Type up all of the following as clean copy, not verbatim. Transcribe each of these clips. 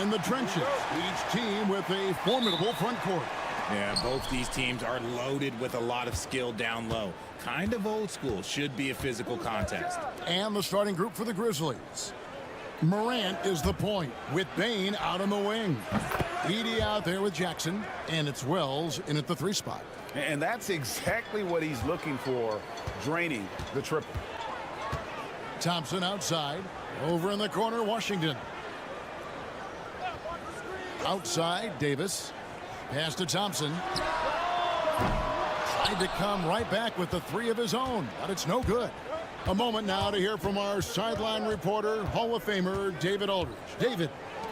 In the trenches, each team with a formidable front court. Yeah, both these teams are loaded with a lot of skill down low. Kind of old school, should be a physical contest. And the starting group for the Grizzlies. Morant is the point, with Bane out on the wing. Edey out there with Jackson, and it's Wells in at the 3 spot. And that's exactly what he's looking for, draining the triple. Thompson outside. Over in the corner, Washington. Outside, Davis. Pass to Thompson. Tried to come right back with the 3 of his own, but it's no good. A moment now to hear from our sideline reporter, Hall of Famer David Aldridge. David.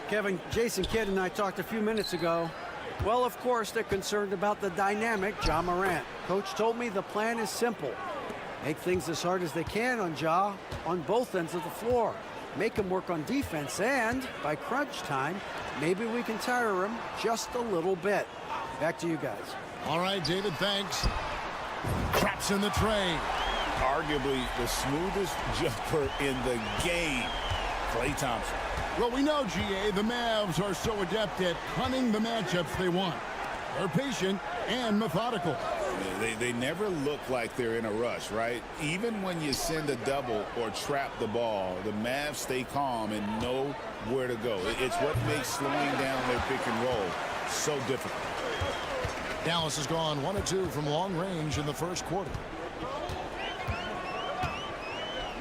Kevin, Jason Kidd and I talked a few minutes ago. Well, of course, they're concerned about the dynamic Ja Morant. Coach told me the plan is simple. Make things as hard as they can on Ja on both ends of the floor. Make him work on defense, and by crunch time, maybe we can tire him just a little bit. Back to you guys. All right, David, thanks. Traps in the tray. Arguably the smoothest jumper in the game, Klay Thompson. Well, we know, GA, the Mavs are so adept at hunting the matchups they want. They're patient and methodical. They never look like they're in a rush, right? Even when you send a double or trap the ball, the Mavs stay calm and know where to go. It's what makes slowing down their pick and roll so difficult. Dallas has gone 1 of 2 from long range in the first quarter.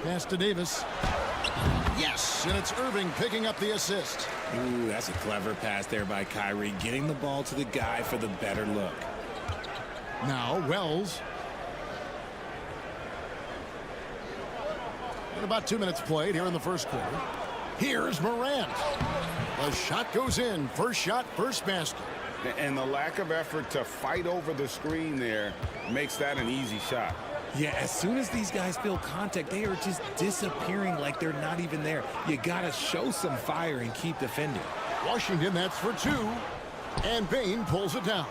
Pass to Davis. Yes, and it's Irving picking up the assist. Ooh, that's a clever pass there by Kyrie, getting the ball to the guy for the better look. Now, Wells. And about 2 minutes played here in the first quarter. Here's Morant. The shot goes in. First shot, first basket. And the lack of effort to fight over the screen there makes that an easy shot. Yeah, as soon as these guys feel contact, they are just disappearing like they're not even there. You got to show some fire and keep defending. Washington, that's for 2. And Bane pulls it down.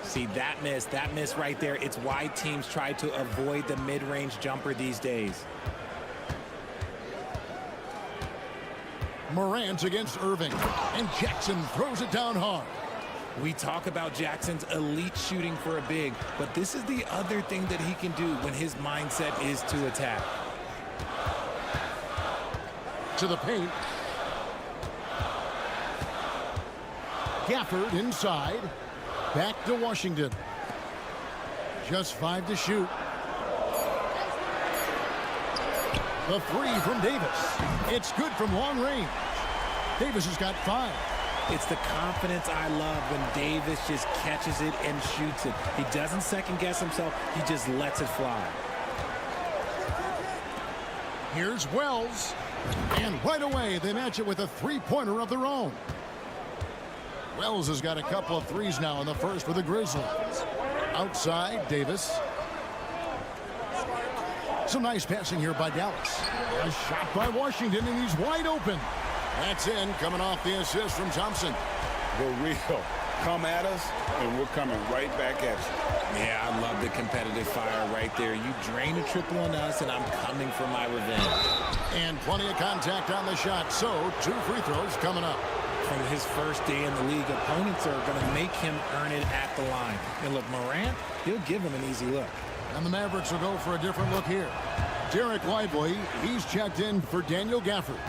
See, that miss right there, it's why teams try to avoid the mid-range jumper these days. Morant against Irving. And Jackson throws it down hard. We talk about Jackson's elite shooting for a big, but this is the other thing that he can do when his mindset is to attack. To the paint. Gafford inside. Back to Washington. Just 5 to shoot. The 3 from Davis. It's good from long range. Davis has got 5. It's the confidence I love when Davis just catches it and shoots it. He doesn't second guess himself. He just lets it fly. Here's Wells. And right away, they match it with a 3-pointer of their own. Wells has got a couple of 3s now in the first for the Grizzlies. Outside, Davis. Some nice passing here by Dallas. A shot by Washington, and he's wide open. That's in, coming off the assist from Thompson. The real come at us, and we're coming right back at you. Yeah, I love the competitive fire right there. You drain a triple on us, and I'm coming for my revenge. And plenty of contact on the shot, so 2 free throws coming up. From his first day in the league, opponents are going to make him earn it at the line. And look, Morant, he'll give him an easy look. And the Mavericks will go for a different look here. Derek Lively, he's checked in for Daniel Gafford.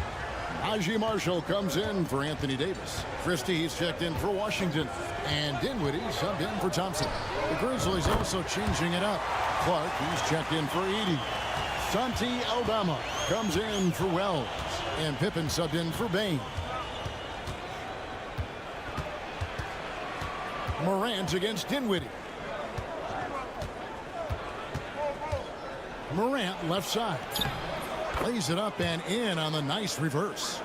Najee Marshall comes in for Anthony Davis. Christie, he's checked in for Washington. And Dinwiddie subbed in for Thompson. The Grizzlies also changing it up. Clark, he's checked in for Edey. Santi Aldama comes in for Wells. And Pippen subbed in for Bane. Morant against Dinwiddie. Morant left side. Lays it up and in on the nice reverse.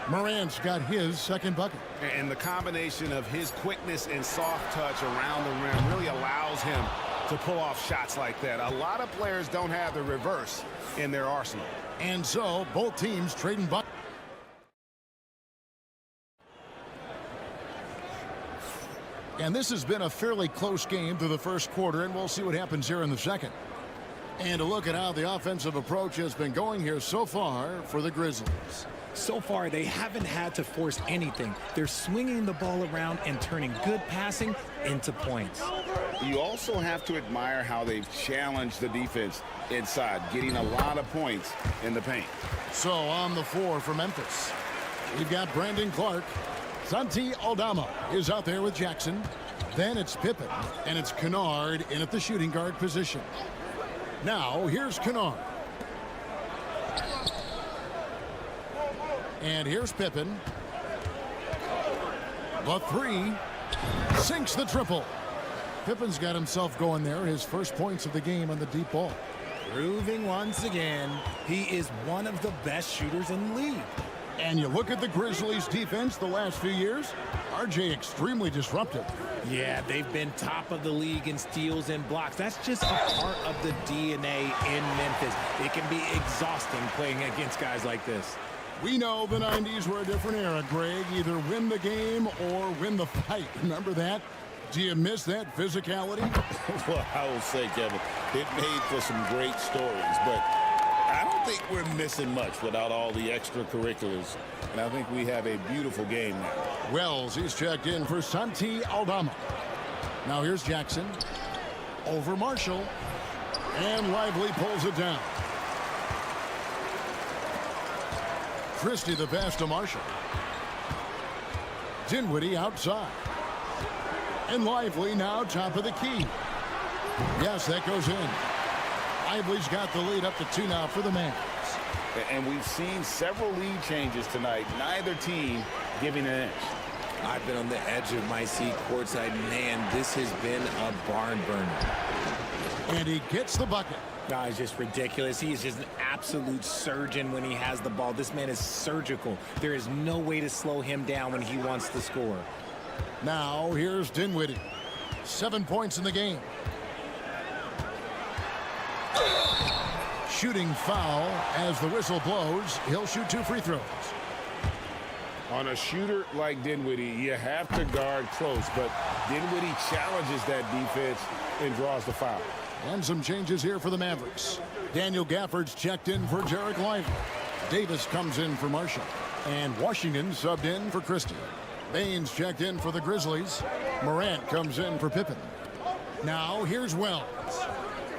Morant's got his second bucket. And the combination of his quickness and soft touch around the rim really allows him to pull off shots like that. A lot of players don't have the reverse in their arsenal. And so both teams trading by. And this has been a fairly close game through the first quarter, and we'll see what happens here in the second. And a look at how the offensive approach has been going here so far for the Grizzlies. So far, they haven't had to force anything. They're swinging the ball around and turning good passing into points. You also have to admire how they've challenged the defense inside, getting a lot of points in the paint. So on the floor for Memphis, we've got Brandon Clark. Santi Aldama is out there with Jackson. Then it's Pippen, and it's Kennard in at the shooting guard position. Now, here's Kennard. And here's Pippen. The three. Sinks the triple. Pippen's got himself going there. His first points of the game on the deep ball. Proving once again, he is one of the best shooters in the league. And you look at the Grizzlies' defense the last few years, RJ extremely disruptive. Yeah, they've been top of the league in steals and blocks. That's just a part of the DNA in Memphis. It can be exhausting playing against guys like this. We know the 90s were a different era, Greg. Either win the game or win the fight. Remember that? Do you miss that physicality? Well, I will say, Kevin, it made for some great stories, but I don't think we're missing much without all the extracurriculars, and I think we have a beautiful game now. Wells, he's checked in for Santi Aldama. Now here's Jackson. Over Marshall. And Lively pulls it down. Christie the pass to Marshall. Dinwiddie outside. And Lively now top of the key. Yes, that goes in. Lively's got the lead up to 2 now for the Mavericks. And we've seen several lead changes tonight, neither team giving an inch. I've been on the edge of my seat courtside. Man, this has been a barn burner. And he gets the bucket. No, it's just ridiculous. He is just an absolute surgeon when he has the ball. This man is surgical. There is no way to slow him down when he wants to score. Now here's Dinwiddie. 7 points in the game. Shooting foul as the whistle blows. He'll shoot 2 free throws. On a shooter like Dinwiddie, you have to guard close, but Dinwiddie challenges that defense and draws the foul. And some changes here for the Mavericks. Daniel Gafford's checked in for Jarek Lively. Davis comes in for Marshall. And Washington subbed in for Christie. Baines checked in for the Grizzlies. Morant comes in for Pippen. Now here's Wells.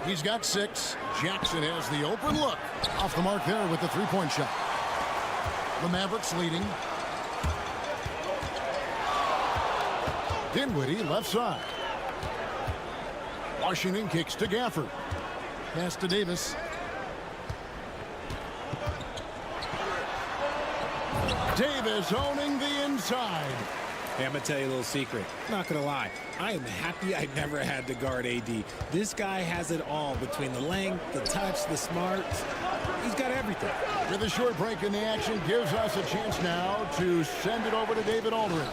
He's got 6. Jackson has the open look. Off the mark there with the three-point shot. The Mavericks leading. Dinwiddie left side. Washington kicks to Gafford. Pass to Davis. Davis owning the inside. Hey, I'm going to tell you a little secret. Not going to lie. I am happy I never had to guard AD. This guy has it all between the length, the touch, the smarts. He's got everything. With a short break in the action, gives us a chance now to send it over to David Aldridge.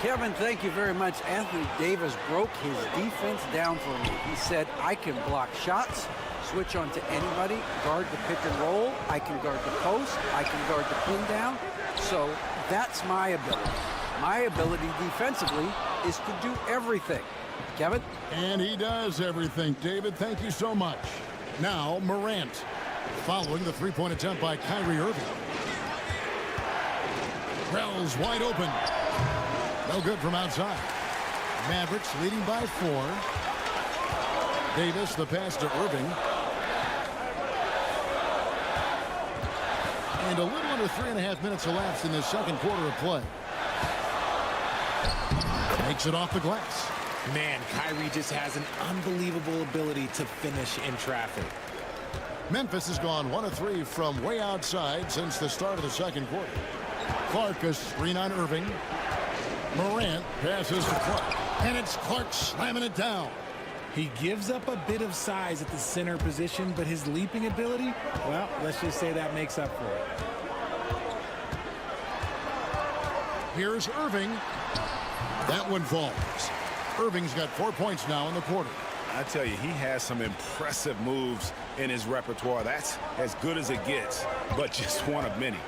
Kevin, thank you very much. Anthony Davis broke his defense down for me. He said, I can block shots, switch on to anybody, guard the pick and roll, I can guard the post, I can guard the pin down. So that's my ability. My ability defensively is to do everything. Kevin? And he does everything. David, thank you so much. Now, Morant, following the three-point attempt by Kyrie Irving. Wells wide open. No good from outside. Mavericks leading by 4. Davis, the pass to Irving. And a little under 3.5 minutes elapsed in the second quarter of play. Makes it off the glass. Man, Kyrie just has an unbelievable ability to finish in traffic. Memphis has gone 1 of 3 from way outside since the start of the second quarter. Clark a screen on Irving. Morant passes to Clark. And it's Clark slamming it down. He gives up a bit of size at the center position, but his leaping ability, well, let's just say that makes up for it. Here's Irving. That one falls. Irving's got 4 points now in the quarter. I tell you, he has some impressive moves in his repertoire. That's as good as it gets, but just one of many.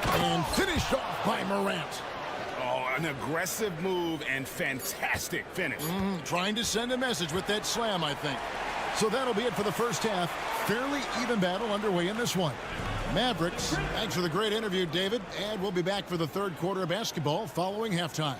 And finished off by Morant. Oh, an aggressive move and fantastic finish. Trying to send a message with that slam, I think. So that'll be it for the first half. Fairly even battle underway in this one. Mavericks, thanks for the great interview, David. And we'll be back for the third quarter of basketball following halftime.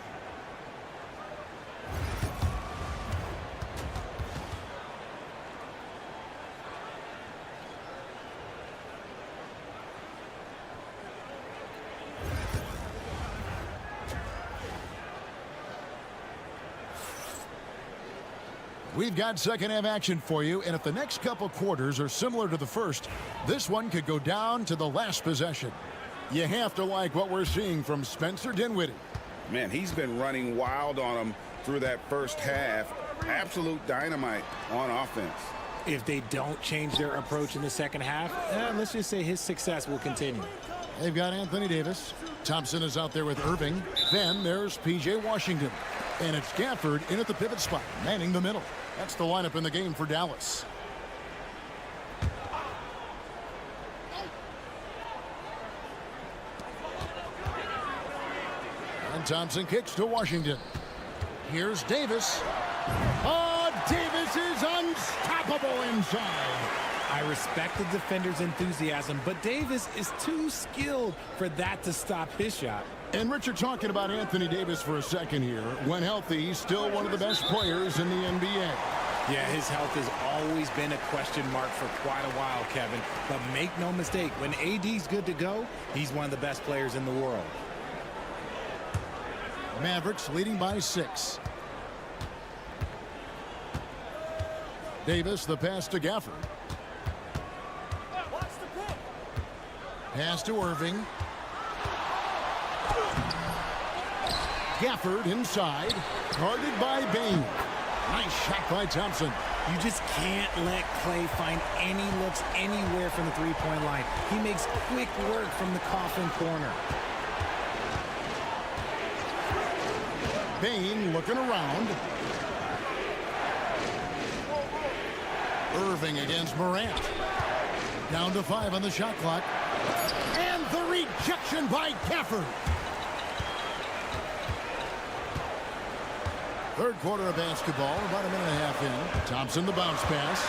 We've got second half action for you, and if the next couple quarters are similar to the first, this one could go down to the last possession. You have to like what we're seeing from Spencer Dinwiddie. Man, he's been running wild on him through that first half. Absolute dynamite on offense. If they don't change their approach in the second half, let's just say his success will continue. They've got Anthony Davis. Thompson is out there with Irving. Then there's P.J. Washington. And it's Gafford in at the pivot spot, manning the middle. That's the lineup in the game for Dallas. And Thompson kicks to Washington. Here's Davis. Oh, Davis is unstoppable inside. I respect the defender's enthusiasm, but Davis is too skilled for that to stop his shot. And Richard, talking about Anthony Davis for a second here. When healthy, he's still one of the best players in the NBA. Yeah, his health has always been a question mark for quite a while, Kevin. But make no mistake, when AD's good to go, he's one of the best players in the world. Mavericks leading by 6. Davis, the pass to Gafford. Pass to Irving. Gafford inside, guarded by Bain. Nice shot by Thompson. You just can't let Clay find any looks anywhere from the three-point line. He makes quick work from the coffin corner. Bain looking around. Irving against Morant. Down to 5 on the shot clock. And the rejection by Gafford. Third quarter of basketball, about a minute and a half in. Thompson the bounce pass.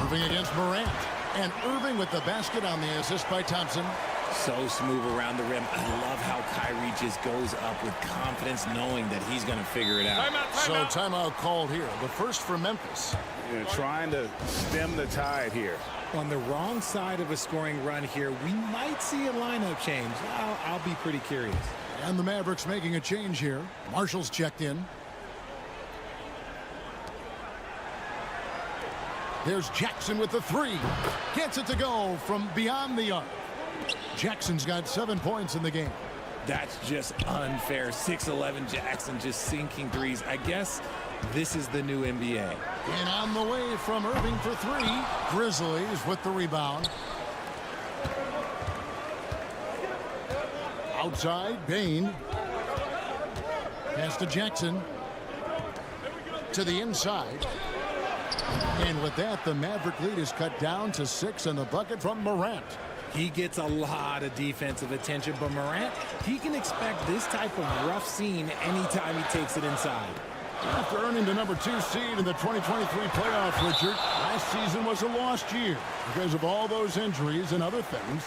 Irving against Morant. And Irving with the basket on the assist by Thompson. So smooth around the rim. I love how Kyrie just goes up with confidence, knowing that he's going to figure it out. Timeout called here. The first for Memphis. You know, trying to stem the tide here. On the wrong side of a scoring run here, we might see a lineup change. I'll be pretty curious. And the Mavericks making a change here. Marshall's checked in. There's Jackson with the 3. Gets it to go from beyond the arc. Jackson's got 7 points in the game. That's just unfair. 6'11" Jackson just sinking threes. I guess this is the new NBA. And on the way from Irving for 3. Grizzlies with the rebound. Outside, Bain. Pass to Jackson. To the inside. And with that, the Maverick lead is cut down to 6 and the bucket from Morant. He gets a lot of defensive attention, but Morant, he can expect this type of rough scene anytime he takes it inside. After earning the number 2 seed in the 2023 playoffs, Richard, last season was a lost year because of all those injuries and other things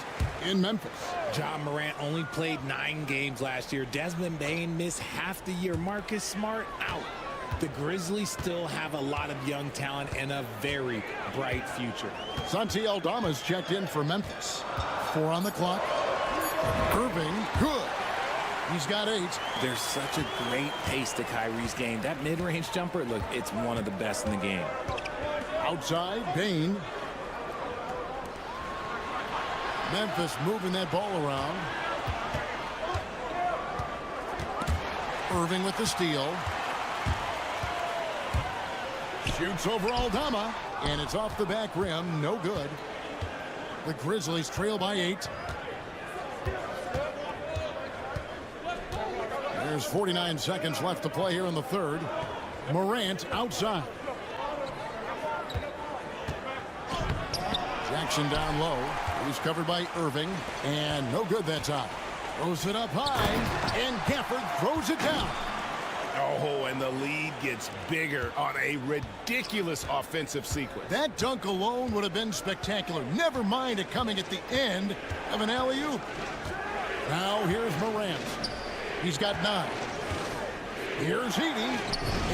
in Memphis. John Morant only played 9 games last year. Desmond Bain missed half the year. Marcus Smart out. The Grizzlies still have a lot of young talent and a very bright future. Santi Aldama's checked in for Memphis. 4 on the clock. Irving, good. He's got 8. There's such a great pace to Kyrie's game. That mid-range jumper, look, it's one of the best in the game. Outside, Bain. Memphis moving that ball around. Irving with the steal. Shoots over Aldama, and it's off the back rim. No good. The Grizzlies trail by 8. There's 49 seconds left to play here in the third. Morant outside. Jackson down low. He's covered by Irving. And no good that time. Throws it up high. And Gafford throws it down. Oh, and the lead gets bigger on a ridiculous offensive sequence. That dunk alone would have been spectacular. Never mind it coming at the end of an alley-oop. Now here's Morant. He's got 9. Here's Heaney,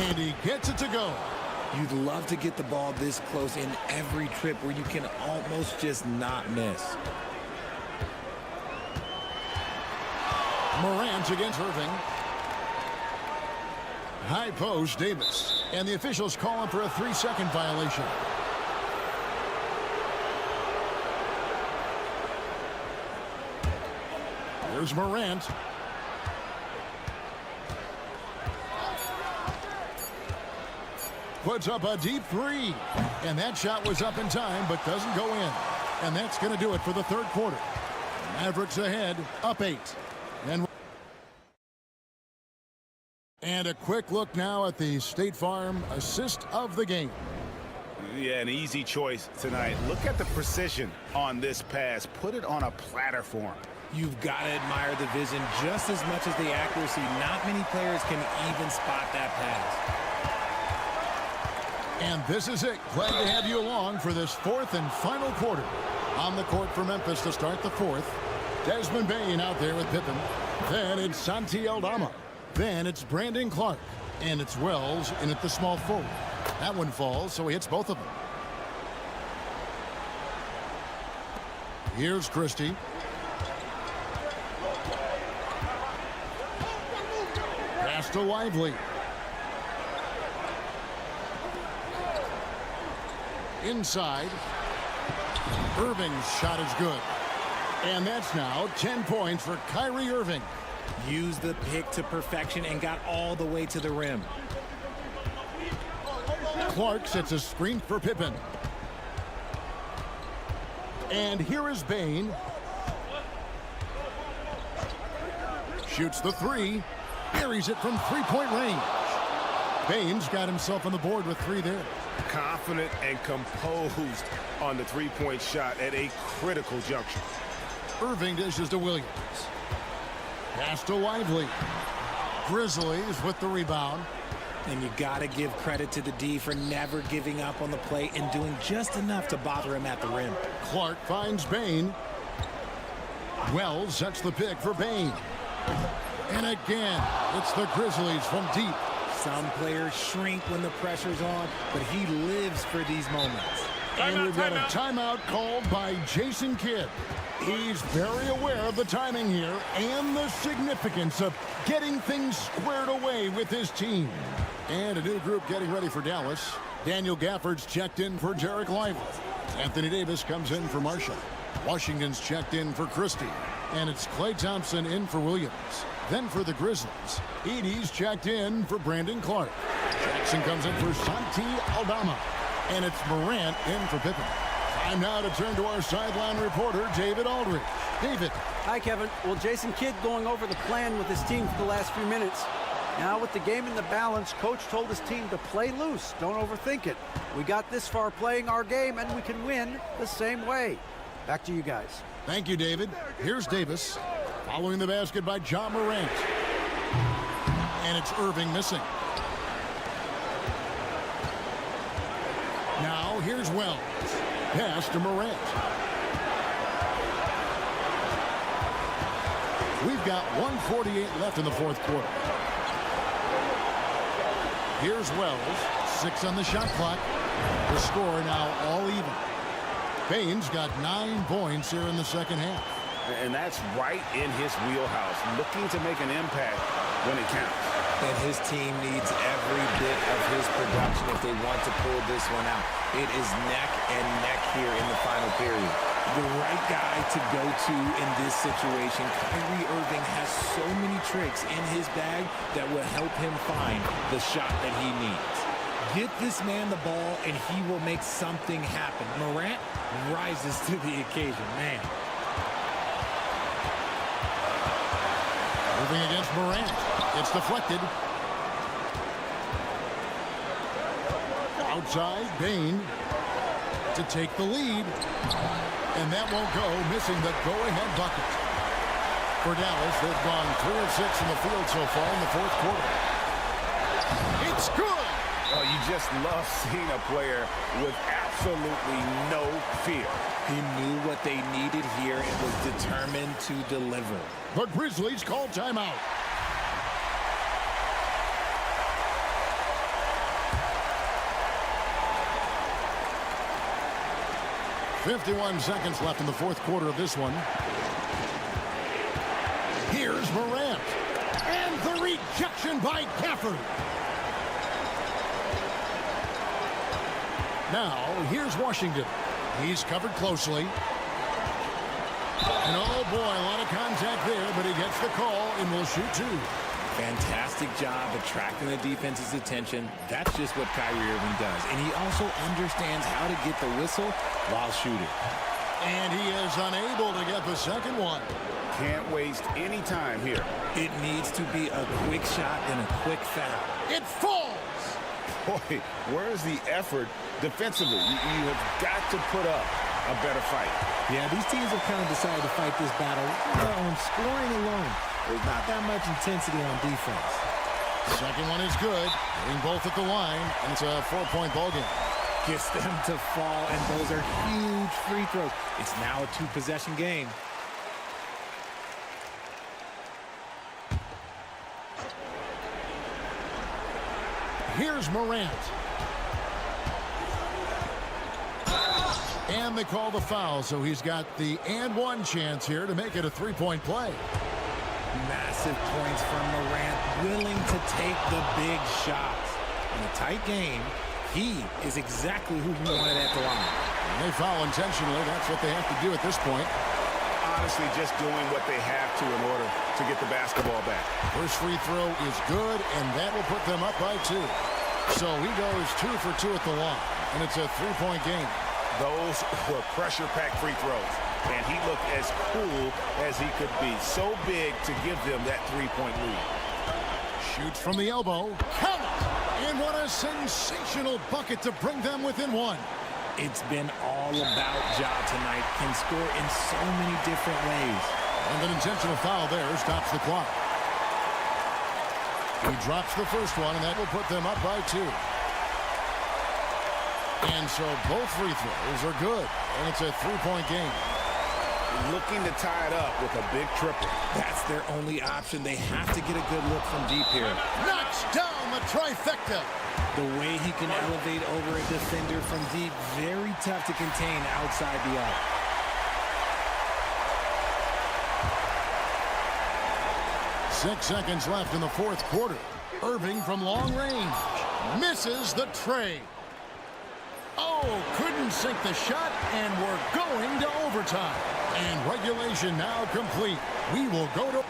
and he gets it to go. You'd love to get the ball this close in every trip where you can almost just not miss. Morant against Irving. High post, Davis. And the officials call him for a 3-second violation. Here's Morant. Puts up a deep 3. And that shot was up in time, but doesn't go in. And that's going to do it for the third quarter. Mavericks ahead, up 8. And a quick look now at the State Farm assist of the game. Yeah, an easy choice tonight. Look at the precision on this pass. Put it on a platter for him. You've got to admire the vision just as much as the accuracy. Not many players can even spot that pass. And this is it. Glad to have you along for this fourth and final quarter. On the court for Memphis to start the fourth. Desmond Bane out there with Pippen. Then it's Santi Aldama. Then it's Brandon Clark. And it's Wells in at the small forward. That one falls, so he hits both of them. Here's Christie. Pass to Lively. Inside. Irving's shot is good. And that's now 10 points for Kyrie Irving. Used the pick to perfection and got all the way to the rim. Clark sets a screen for Pippen. And here is Bane. Shoots the 3. Buries it from 3-point range. Bane's got himself on the board with 3 there. Confident and composed on the 3-point shot at a critical juncture. Irving dishes to Williams. Pass to Lively. Grizzlies with the rebound. And you got to give credit to the D for never giving up on the play and doing just enough to bother him at the rim. Clark finds Bane. Wells sets the pick for Bane. And again, it's the Grizzlies from deep. Some players shrink when the pressure's on, but he lives for these moments. And we've got a timeout called by Jason Kidd. He's very aware of the timing here and the significance of getting things squared away with his team. And a new group getting ready for Dallas. Daniel Gafford's checked in for Jarek Lively. Anthony Davis comes in for Marshall. Washington's checked in for Christie. And it's Klay Thompson in for Williams. Then for the Grizzlies, Edey's checked in for Brandon Clark. Jackson comes in for Santi Aldama. And it's Morant in for Pippen. Time now to turn to our sideline reporter, David Aldridge. David. Hi, Kevin. Well, Jason Kidd going over the plan with his team for the last few minutes. Now with the game in the balance, coach told his team to play loose. Don't overthink it. We got this far playing our game, and we can win the same way. Back to you guys. Thank you, David. Here's Davis. Following the basket by Ja Morant. And it's Irving missing. Now here's Wells. Pass to Morant. We've got 1:48 left in the fourth quarter. Here's Wells. 6 on the shot clock. The score now all even. Bane's got 9 points here in the second half. And that's right in his wheelhouse, looking to make an impact when it counts. And his team needs every bit of his production if they want to pull this one out. It is neck and neck here in the final period. The right guy to go to in this situation. Kyrie Irving has so many tricks in his bag that will help him find the shot that he needs. Get this man the ball and he will make something happen. Morant rises to the occasion, man. Moving against Morant. It's deflected. Outside, Bain to take the lead. And that won't go, missing the go-ahead bucket. For Dallas, they've gone 3 of 6 in the field so far in the fourth quarter. It's good! Oh, you just love seeing a player with absolutely no fear. He knew what they needed here and was determined to deliver. The Grizzlies call timeout. .51 seconds left in the fourth quarter of this one. Here's Morant. And the rejection by Gafford. Now, here's Washington. He's covered closely. And oh boy, a lot of contact there, but he gets the call and will shoot 2. Fantastic job attracting the defense's attention. That's just what Kyrie Irving does. And he also understands how to get the whistle while shooting. And he is unable to get the second one. Can't waste any time here. It needs to be a quick shot and a quick foul. It falls! Boy, where's the effort defensively? You have got to put up a better fight. Yeah, these teams have kind of decided to fight this battle on scoring alone. There's not that much intensity on defense. Second one is good. Hitting both at the line, and it's a 4-point ball game. Gets them to fall, and those are huge free throws. It's now a 2-possession game. Here's Morant. And they call the foul, so he's got the and one chance here to make it a 3-point play. Massive points from Morant, willing to take the big shots. In a tight game, he is exactly who you wanted at the line. And they foul intentionally. That's what they have to do at this point. Honestly, just doing what they have to in order to get the basketball back. First free throw is good, and that will put them up by 2. So he goes 2 for 2 at the line, and it's a 3-point game. Those were pressure-packed free throws, and he looked as cool as he could be. So big to give them that 3-point lead. Shoots from the elbow. Count it! And what a sensational bucket to bring them within 1. It's been all about Ja tonight. Can score in so many different ways. And an intentional foul there stops the clock. He drops the first one, and that will put them up by 2. And so both free throws are good, and it's a 3-point game. Looking to tie it up with a big triple. That's their only option. They have to get a good look from deep here. Knocks down the trifecta. The way he can elevate over a defender from deep, very tough to contain outside the arc. Six seconds left in the fourth quarter. Irving from long range misses the tray. Oh, couldn't sink the shot, and we're going to overtime. And regulation now complete. We will go to...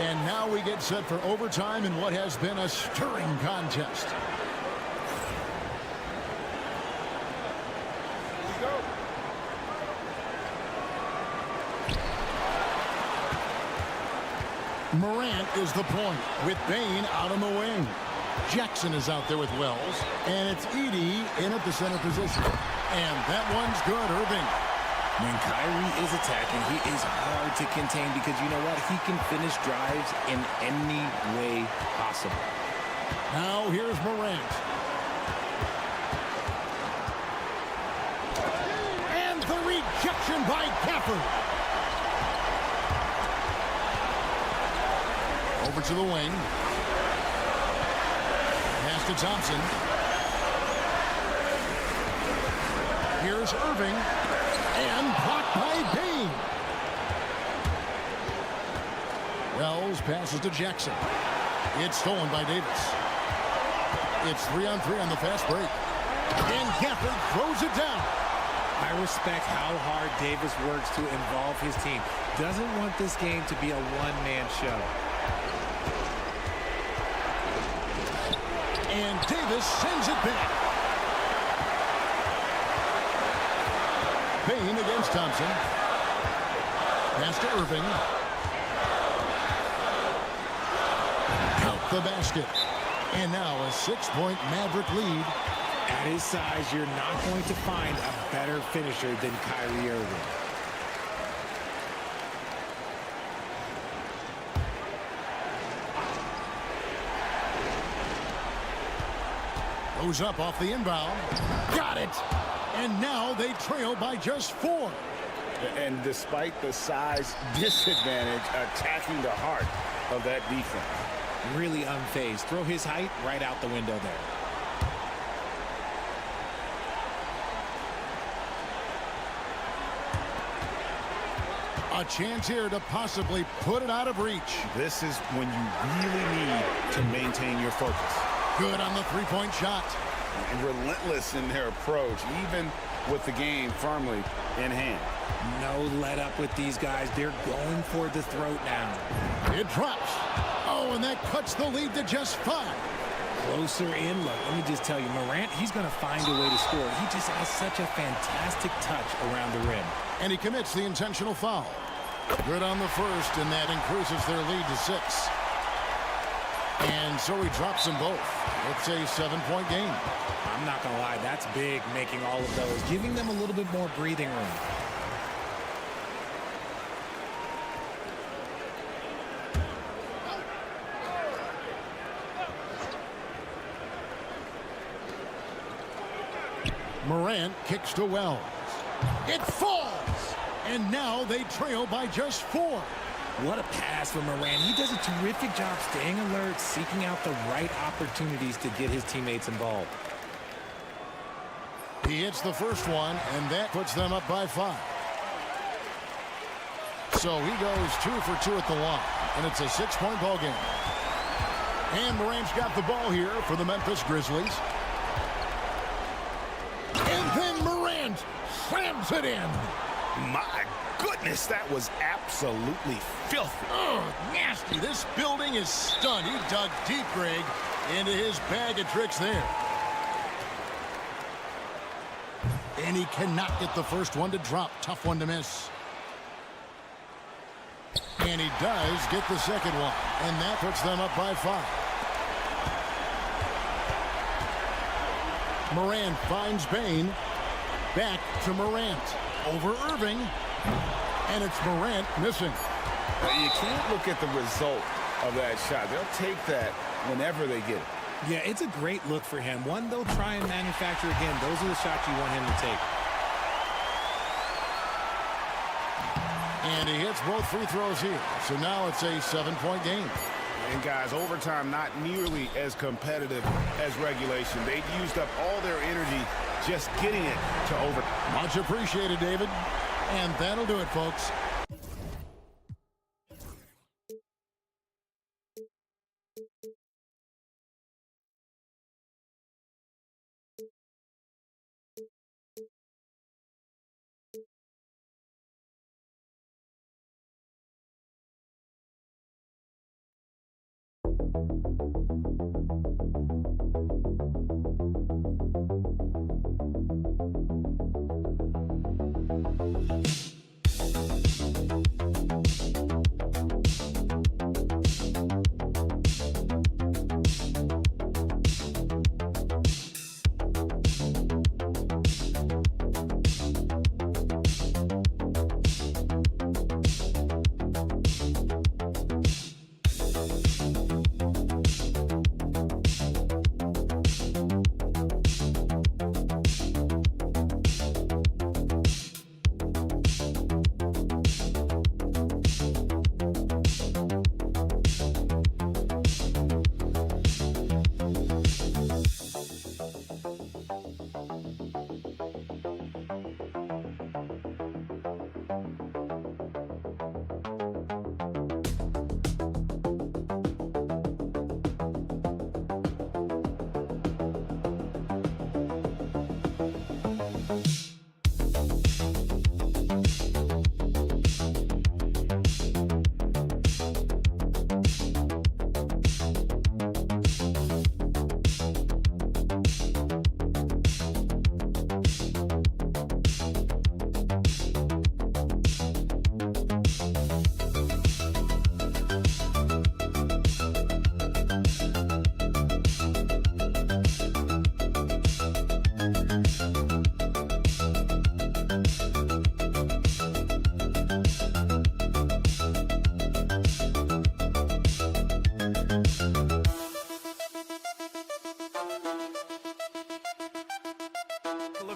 And now we get set for overtime in what has been a stirring contest. Morant is the point with Bain out on the wing. Jackson is out there with Wells, and it's Edey in at the center position. And that one's good, Irving. When Kyrie is attacking, he is hard to contain because you know what? He can finish drives in any way possible. Now here's Morant. And the rejection by Gafford. Over to the wing. Pass to Thompson. Here's Irving. And blocked by Bain. Wells passes to Jackson. It's stolen by Davis. It's 3-on-3 on the fast break. And Gafford throws it down. I respect how hard Davis works to involve his team. Doesn't want this game to be a one-man show. And Davis sends it back. Bain against Thompson. Pass to Irving. Count the basket. And now a 6-point Maverick lead. At his size, you're not going to find a better finisher than Kyrie Irving. Goes up off the inbound. Got it. And now they trail by just 4. And despite the size disadvantage, attacking the heart of that defense. Really unfazed. Throw his height right out the window there. A chance here to possibly put it out of reach. This is when you really need to maintain your focus. Good on the three-point shot. And relentless in their approach, even with the game firmly in hand. No let up with these guys. They're going for the throat now. It drops. Oh, and that cuts the lead to just 5. Closer in. Look, let me just tell you, Morant, he's going to find a way to score. He just has such a fantastic touch around the rim. And he commits the intentional foul. Good on the first, and that increases their lead to 6. And so he drops them both. It's a 7-point game. I'm not going to lie, that's big, making all of those, giving them a little bit more breathing room. Morant kicks to Wells. It falls! And now they trail by just 4. What a pass from Morant. He does a terrific job staying alert, seeking out the right opportunities to get his teammates involved. He hits the first one, and that puts them up by 5. So he goes 2 for 2 at the line, and it's a 6-point ball game. And Morant's got the ball here for the Memphis Grizzlies. And then Morant slams it in. My goodness, that was absolutely filthy. Oh, nasty. This building is stunned. He dug deep, Greg, into his bag of tricks there. And he cannot get the first one to drop. Tough one to miss. And he does get the second one. And that puts them up by 5. Morant finds Bain. Back to Morant. Over Irving. And it's Morant missing. You can't look at the result of that shot. They'll take that whenever they get it. Yeah, it's a great look for him. One they'll try and manufacture again. Those are the shots you want him to take. And he hits both free throws here. So now it's a 7-point game. And guys, overtime not nearly as competitive as regulation. They've used up all their energy just getting it to overtime. Much appreciated, David. And that'll do it, folks.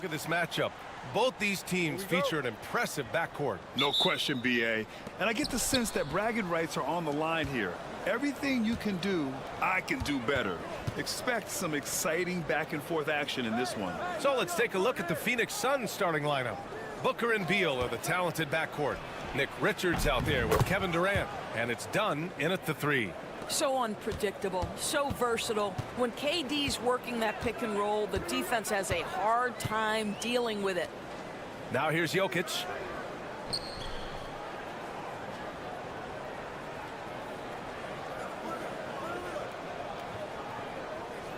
at this matchup. Both these teams feature an impressive backcourt. No question, B.A. And I get the sense that bragging rights are on the line here. Everything you can do, I can do better. Expect some exciting back-and-forth action in this one. So let's take a look at the Phoenix Suns starting lineup. Booker and Beal are the talented backcourt. Nick Richards out there with Kevin Durant. And it's done in at the 3. So unpredictable, so versatile. When KD's working that pick and roll, the defense has a hard time dealing with it. Now here's Jokic.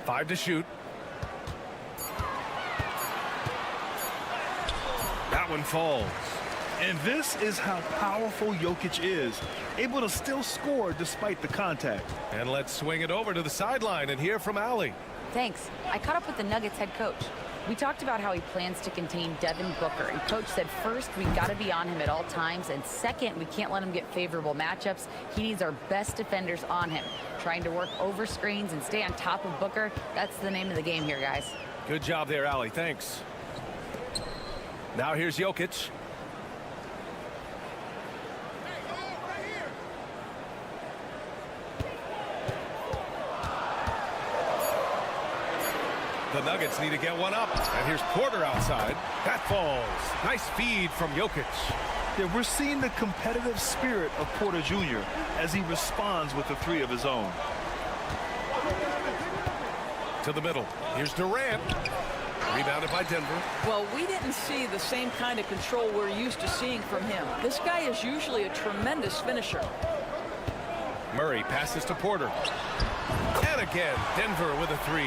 Five to shoot. That one falls. And this is how powerful Jokic is, able to still score despite the contact. And let's swing it over to the sideline and hear from Allie. Thanks. I caught up with the Nuggets head coach. We talked about how he plans to contain Devin Booker, and coach said first, we got to be on him at all times, and second, we can't let him get favorable matchups. He needs our best defenders on him. Trying to work over screens and stay on top of Booker, that's the name of the game here, guys. Good job there, Allie. Thanks. Now here's Jokic. The Nuggets need to get one up. And here's Porter outside. That falls. Nice feed from Jokic. Yeah, we're seeing the competitive spirit of Porter Jr. as he responds with the 3 of his own. To the middle. Here's Durant. Rebounded by Denver. Well, we didn't see the same kind of control we're used to seeing from him. This guy is usually a tremendous finisher. Murray passes to Porter. And again, Denver with a 3.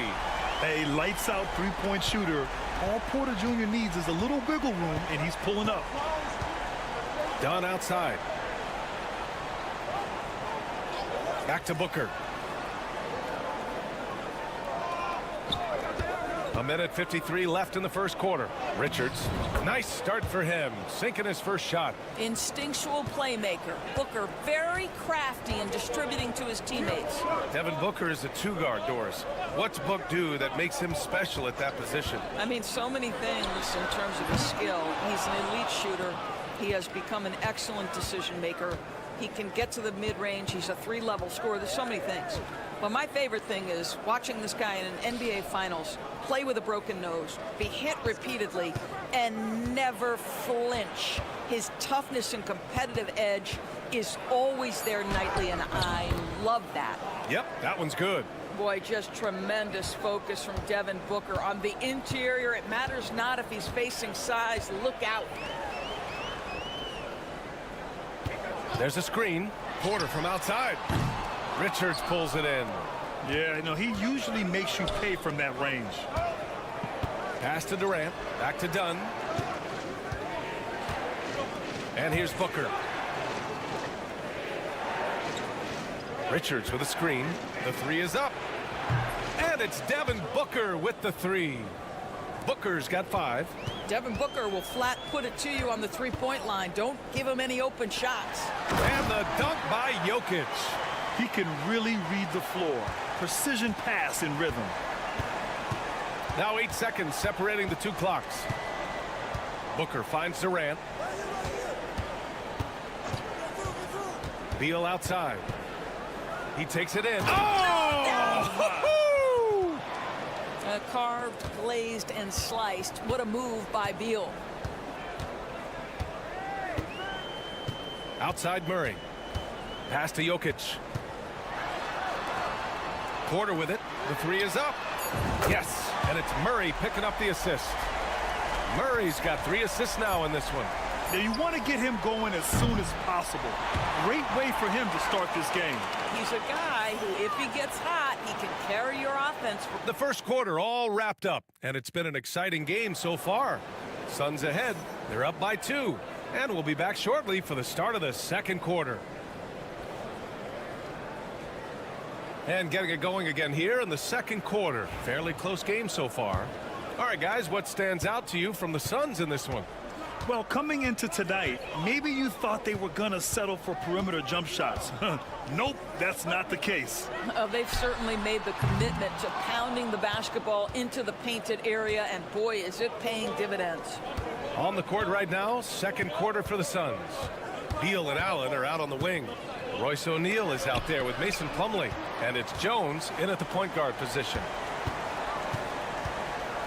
A lights-out three-point shooter. All Porter Jr. needs is a little wiggle room, and he's pulling up. Dunn outside. Back to Booker. A minute 53 left in the first quarter. Richards, nice start for him, sinking his first shot. Instinctual playmaker. Booker very crafty in distributing to his teammates. Devin Booker is a 2-guard, Doris. What's Book do that makes him special at that position? I mean, so many things in terms of his skill. He's an elite shooter. He has become an excellent decision maker. He can get to the mid-range. He's a 3-level scorer. There's so many things. But my favorite thing is watching this guy in an NBA Finals play with a broken nose, be hit repeatedly, and never flinch. His toughness and competitive edge is always there nightly, and I love that. Yep, that one's good. Boy, just tremendous focus from Devin Booker. On the interior, it matters not if he's facing size. Look out. There's a screen. Porter from outside. Richards pulls it in. Yeah, no, he usually makes you pay from that range. Pass to Durant. Back to Dunn. And here's Booker. Richards with a screen. The 3 is up. And it's Devin Booker with the 3. Booker's got 5. Devin Booker will flat put it to you on the three-point line. Don't give him any open shots. And the dunk by Jokic. He can really read the floor. Precision pass in rhythm. Now 8 seconds separating the 2 clocks. Booker finds Durant. Beal outside. He takes it in. Oh! Carved, glazed, and sliced. What a move by Beal. Outside Murray. Pass to Jokic. Porter with it. The 3 is up. Yes, and it's Murray picking up the assist. Murray's got 3 assists now in this one. Now you want to get him going as soon as possible. Great way for him to start this game. He's a guy who, if he gets hot, he can carry your offense. The first quarter all wrapped up, and it's been an exciting game so far. Suns ahead. They're up by 2, and we'll be back shortly for the start of the second quarter. And getting it going again here in the second quarter. Fairly close game so far. All right, guys, what stands out to you from the Suns in this one? Well, coming into tonight, maybe you thought they were going to settle for perimeter jump shots. Nope, that's not the case. They've certainly made the commitment to pounding the basketball into the painted area, and boy, is it paying dividends. On the court right now, second quarter for the Suns. Beal and Allen are out on the wing. Royce O'Neal is out there with Mason Plumlee, and it's Jones in at the point guard position.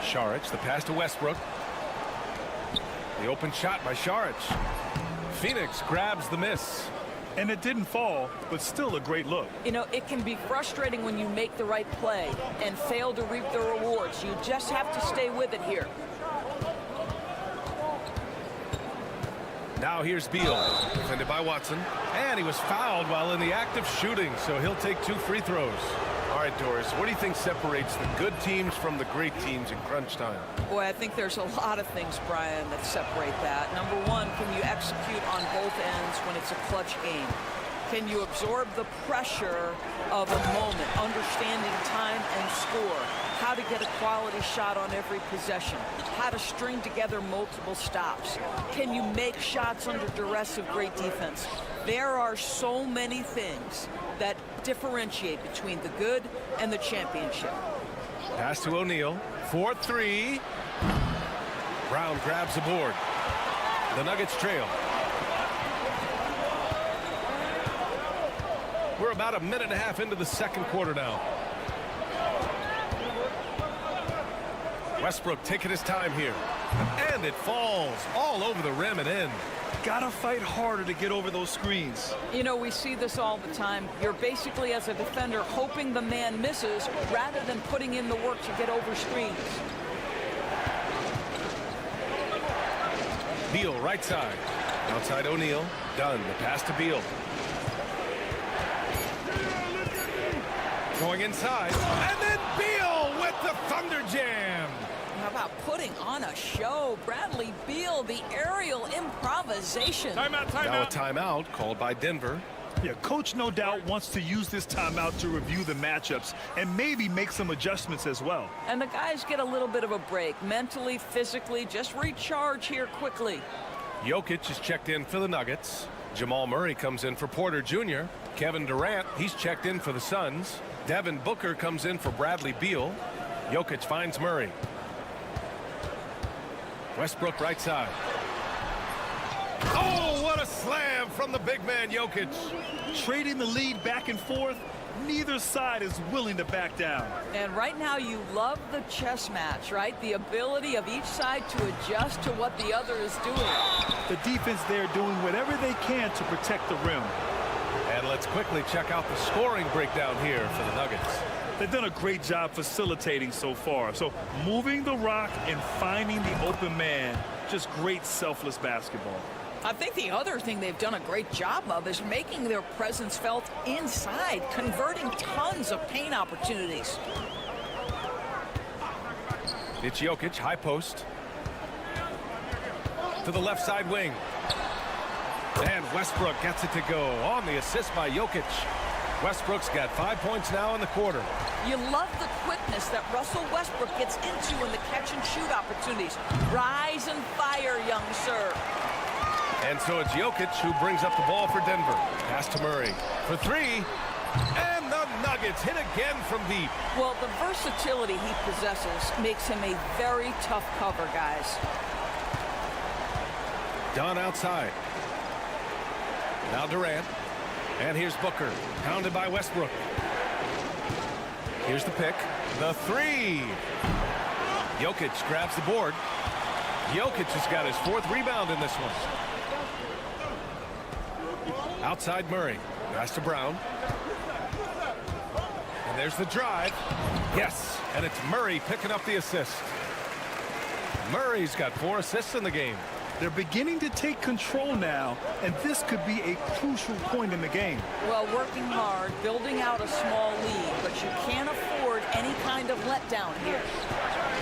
Saric, the pass to Westbrook. The open shot by Saric. Phoenix grabs the miss. And it didn't fall, but still a great look. You know, it can be frustrating when you make the right play and fail to reap the rewards. You just have to stay with it here. Now here's Beal, defended by Watson. And he was fouled while in the act of shooting, so he'll take 2 free throws. All right, Doris, what do you think separates the good teams from the great teams in crunch time? Boy, I think there's a lot of things, Brian, that separate that. Number one, can you execute on both ends when it's a clutch game? Can you absorb the pressure of a moment, understanding time and score, how to get a quality shot on every possession, how to string together multiple stops? Can you make shots under duress of great defense? There are so many things that differentiate between the good and the championship. Pass to O'Neal. 4-3. Brown grabs the board. The Nuggets trail. We're about a minute and a half into the second quarter now. Westbrook taking his time here. And it falls all over the rim and in. Gotta fight harder to get over those screens. You know, we see this all the time. You're basically, as a defender, hoping the man misses rather than putting in the work to get over screens. Beal right side. Outside O'Neal. Done. The pass to Beal. Going inside. And then Beal with the thunder jam. How about putting on a show? Bradley Beal, the aerial improvisation. Now a timeout called by Denver. Yeah, coach no doubt wants to use this timeout to review the matchups and maybe make some adjustments as well. And the guys get a little bit of a break, mentally, physically, just recharge here quickly. Jokic is checked in for the Nuggets. Jamal Murray comes in for Porter Jr. Kevin Durant, he's checked in for the Suns. Devin Booker comes in for Bradley Beal. Jokic finds Murray. Westbrook right side. Oh, what a slam from the big man Jokic. Trading the lead back and forth, neither side is willing to back down. And right now you love the chess match, right? The ability of each side to adjust to what the other is doing. The defense there doing whatever they can to protect the rim. And let's quickly check out the scoring breakdown here for the Nuggets. They've done a great job facilitating so far. So moving the rock and finding the open man, just great selfless basketball. I think the other thing they've done a great job of is making their presence felt inside, converting tons of paint opportunities. It's Jokic, high post. To the left side wing. And Westbrook gets it to go on the assist by Jokic. Westbrook's got 5 points now in the quarter. You love the quickness that Russell Westbrook gets into in the catch-and-shoot opportunities. Rise and fire, young sir. And so it's Jokic who brings up the ball for Denver. Pass to Murray for 3. And the Nuggets hit again from deep. Well, the versatility he possesses makes him a very tough cover, guys. Dunn outside. Now Durant. And here's Booker, pounded by Westbrook. Here's the pick. The 3. Jokic grabs the board. Jokic has got his 4th rebound in this one. Outside Murray. Pass to Brown. And there's the drive. Yes, and it's Murray picking up the assist. Murray's got 4 assists in the game. They're beginning to take control now, and this could be a crucial point in the game. Well, working hard, building out a small lead, but you can't afford any kind of letdown here.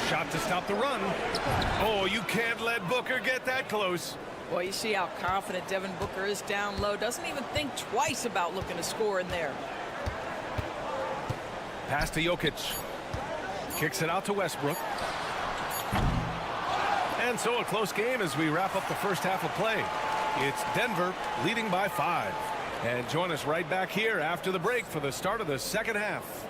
Shot to stop the run. Oh, you can't let Booker get that close. Well, you see how confident Devin Booker is down low. Doesn't even think twice about looking to score in there. Pass to Jokic. Kicks it out to Westbrook. And so a close game as we wrap up the first half of play. It's Denver leading by 5. And join us right back here after the break for the start of the second half.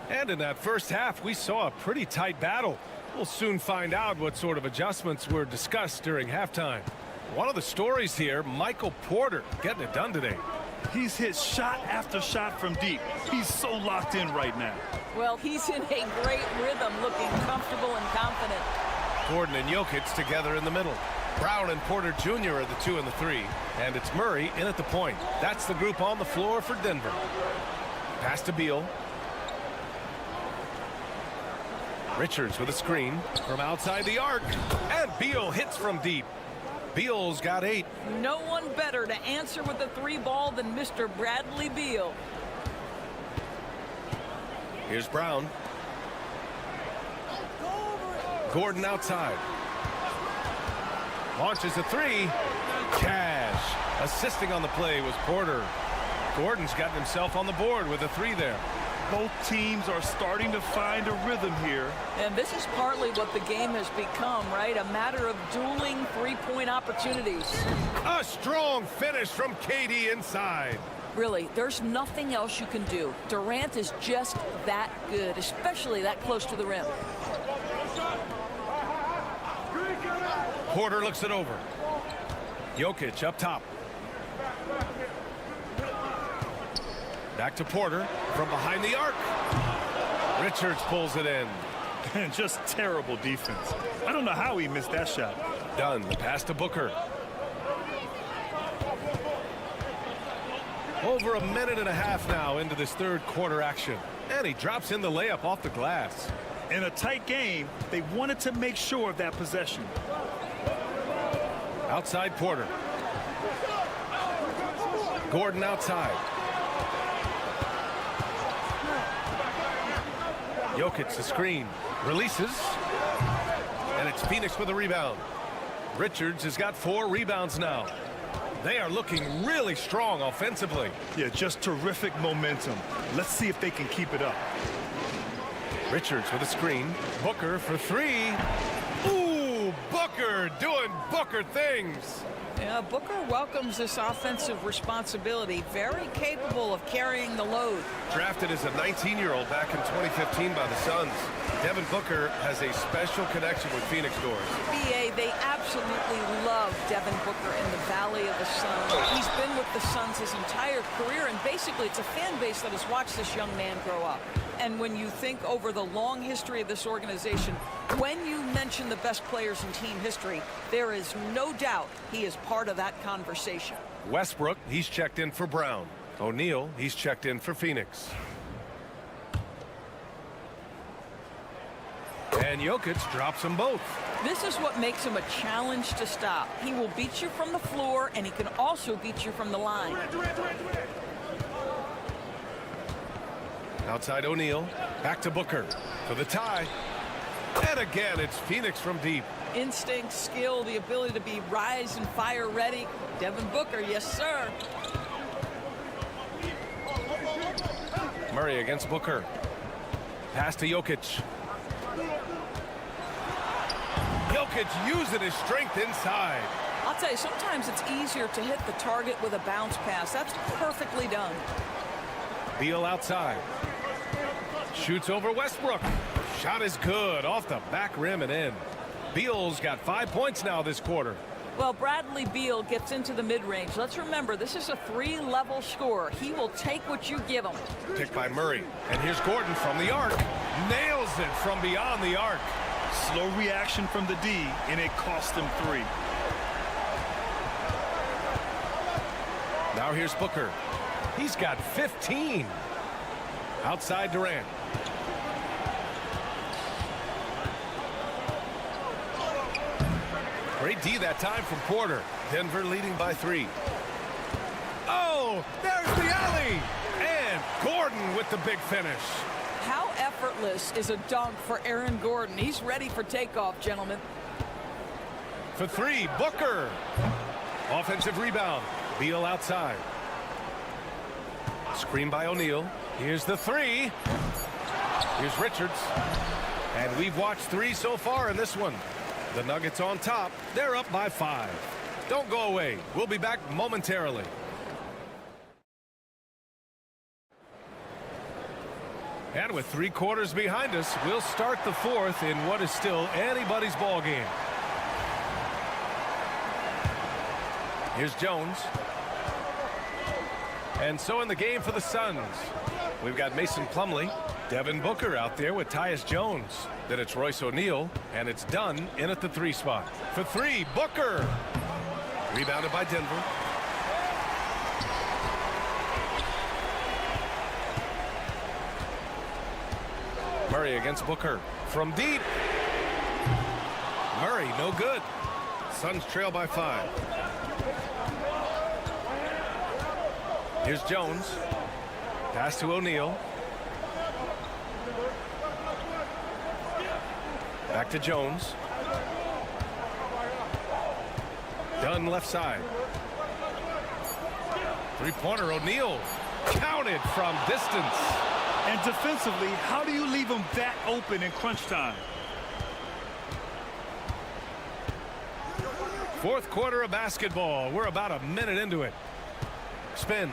And in that first half, we saw a pretty tight battle. We'll soon find out what sort of adjustments were discussed during halftime. One of the stories here, Michael Porter getting it done today. He's hit shot after shot from deep. He's so locked in right now. Well, he's in a great rhythm, looking comfortable and confident. Gordon and Jokic together in the middle. Brown and Porter Jr. are the 2 and the 3. And it's Murray in at the point. That's the group on the floor for Denver. Pass to Beal. Richards with a screen from outside the arc. And Beal hits from deep. Beal's got 8. No one better to answer with the 3 ball than Mr. Bradley Beal. Here's Brown. Gordon outside. Launches a 3. Cash. Assisting on the play was Porter. Gordon's gotten himself on the board with a 3 there. Both teams are starting to find a rhythm here. And this is partly what the game has become, right? A matter of dueling 3-point opportunities. A strong finish from KD inside. Really, there's nothing else you can do. Durant is just that good, especially that close to the rim. Porter looks it over. Jokic up top. Back to Porter from behind the arc. Richards pulls it in. And just terrible defense. I don't know how he missed that shot. Done. The pass to Booker. Over a minute and a half now into this third quarter action. And he drops in the layup off the glass. In a tight game, they wanted to make sure of that possession. Outside Porter. Gordon outside. Jokic the screen. Releases. And it's Phoenix with a rebound. Richards has got 4 rebounds now. They are looking really strong offensively. Yeah, just terrific momentum. Let's see if they can keep it up. Richards with a screen. Booker for 3. Ooh, Booker doing Booker things. Yeah, Booker welcomes this offensive responsibility. Very capable of carrying the load. Drafted as a 19-year-old back in 2015 by the Suns, Devin Booker has a special connection with Phoenix Doors. BA, they absolutely love Devin Booker in the Valley of the Sun. He's been with the Suns his entire career, and basically it's a fan base that has watched this young man grow up. And when you think over the long history of this organization, when you mention the best players in team history, there is no doubt he is part of that conversation. Westbrook, he's checked in for Brown. O'Neal, he's checked in for Phoenix. And Jokic drops them both. This is what makes him a challenge to stop. He will beat you from the floor, and he can also beat you from the line. Outside O'Neal, back to Booker for the tie. And again, it's Phoenix from deep. Instinct, skill, the ability to be rise and fire ready. Devin Booker, yes, sir. Murray against Booker. Pass to Jokic. Jokic using his strength inside. I'll tell you, sometimes it's easier to hit the target with a bounce pass. That's perfectly done. Beal outside. Shoots over Westbrook. Shot is good off the back rim and in. Beal's got 5 points now this quarter. Well, Bradley Beal gets into the mid-range. Let's remember, this is a 3-level scorer. He will take what you give him. Picked by Murray. And here's Gordon from the arc. Nails it from beyond the arc. Slow reaction from the D, and it cost him 3. Now here's Booker. He's got 15. Outside Durant. Great D that time from Porter. Denver leading by 3. Oh, there's the alley. And Gordon with the big finish. How effortless is a dunk for Aaron Gordon? He's ready for takeoff, gentlemen. For three, Booker. Offensive rebound. Beal outside. Screen by O'Neal. Here's the three. Here's Richards. And we've watched three so far in this one. The Nuggets on top. They're up by 5. Don't go away. We'll be back momentarily. And with 3 quarters behind us, we'll start the 4th in what is still anybody's ball game. Here's Jones. And so in the game for the Suns, we've got Mason Plumlee, Devin Booker out there with Tyus Jones. Then it's Royce O'Neal, and it's done in at the 3 spot. For 3, Booker. Rebounded by Denver. Murray against Booker. From deep. Murray, no good. Suns trail by 5. Here's Jones. Pass to O'Neal. Back to Jones. Dunn left side. 3-pointer, O'Neal. Counted from distance. And defensively, how do you leave them that open in crunch time? 4th quarter of basketball. We're about a minute into it. Spins.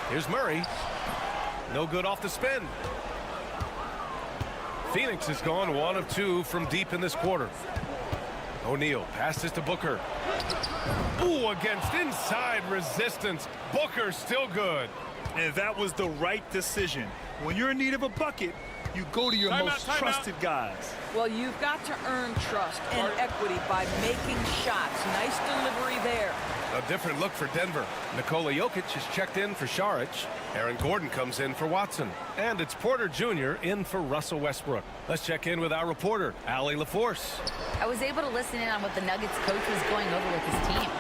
Here's Murray. No good off the spin. Phoenix has gone 1 of 2 from deep in this quarter. O'Neal passes to Booker. Ooh, against inside resistance. Booker still good. And that was the right decision. When you're in need of a bucket, you go to your most trusted guys. Well, you've got to earn trust and equity by making shots. Nice delivery there. A different look for Denver. Nikola Jokic is checked in for Saric. Aaron Gordon comes in for Watson. And it's Porter Jr. in for Russell Westbrook. Let's check in with our reporter, Allie LaForce. I was able to listen in on what the Nuggets coach was going over with his team.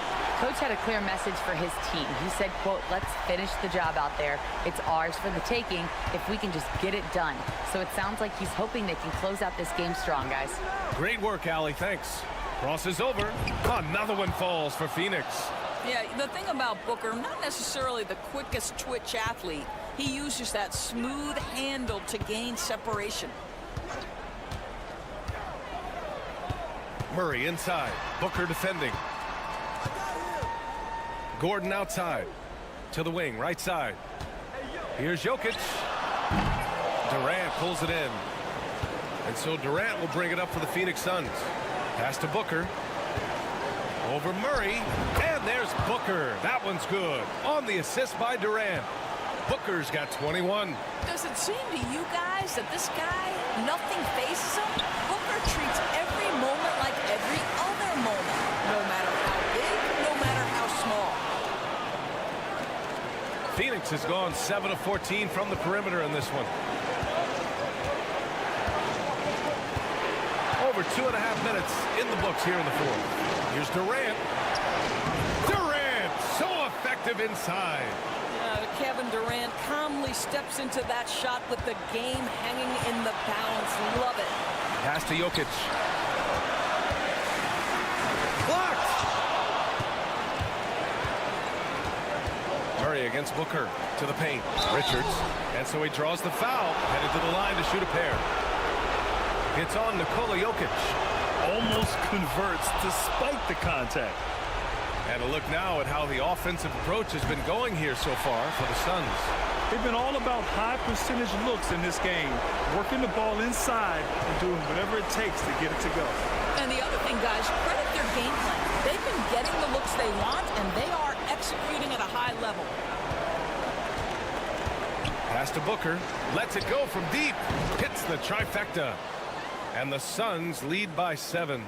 Coach had a clear message for his team. He said, quote, let's finish the job out there. It's ours for the taking if we can just get it done. So it sounds like he's hoping they can close out this game strong, guys. Great work, Allie. Thanks. Cross is over. Another one falls for Phoenix. Yeah, the thing about Booker, not necessarily the quickest twitch athlete. He uses that smooth handle to gain separation. Murray inside. Booker defending. Gordon outside. To the wing, right side. Here's Jokic. Durant pulls it in. And so Durant will bring it up for the Phoenix Suns. Pass to Booker. Over Murray. And there's Booker. That one's good. On the assist by Durant. Booker's got 21. Does it seem to you guys that this guy, nothing faces him? Booker treats every moment like every other moment. No matter how big, no matter how small. Phoenix has gone 7 of 14 from the perimeter in this one. Over 2.5 minutes in the books here in the 4th. Here's Durant. Durant, so effective inside. Kevin Durant calmly steps into that shot with the game hanging in the balance. Love it. Pass to Jokic. Blocked. Murray against Booker to the paint. Richards. And so he draws the foul. Headed to the line to shoot a pair. It's on Nikola Jokic. Almost converts despite the contact. And a look now at how the offensive approach has been going here so far for the Suns. They've been all about high percentage looks in this game, working the ball inside and doing whatever it takes to get it to go. And the other thing, guys, credit their game plan. They've been getting the looks they want, and they are executing at a high level. Pass to Booker. Lets it go from deep. Hits the trifecta. And the Suns lead by 7.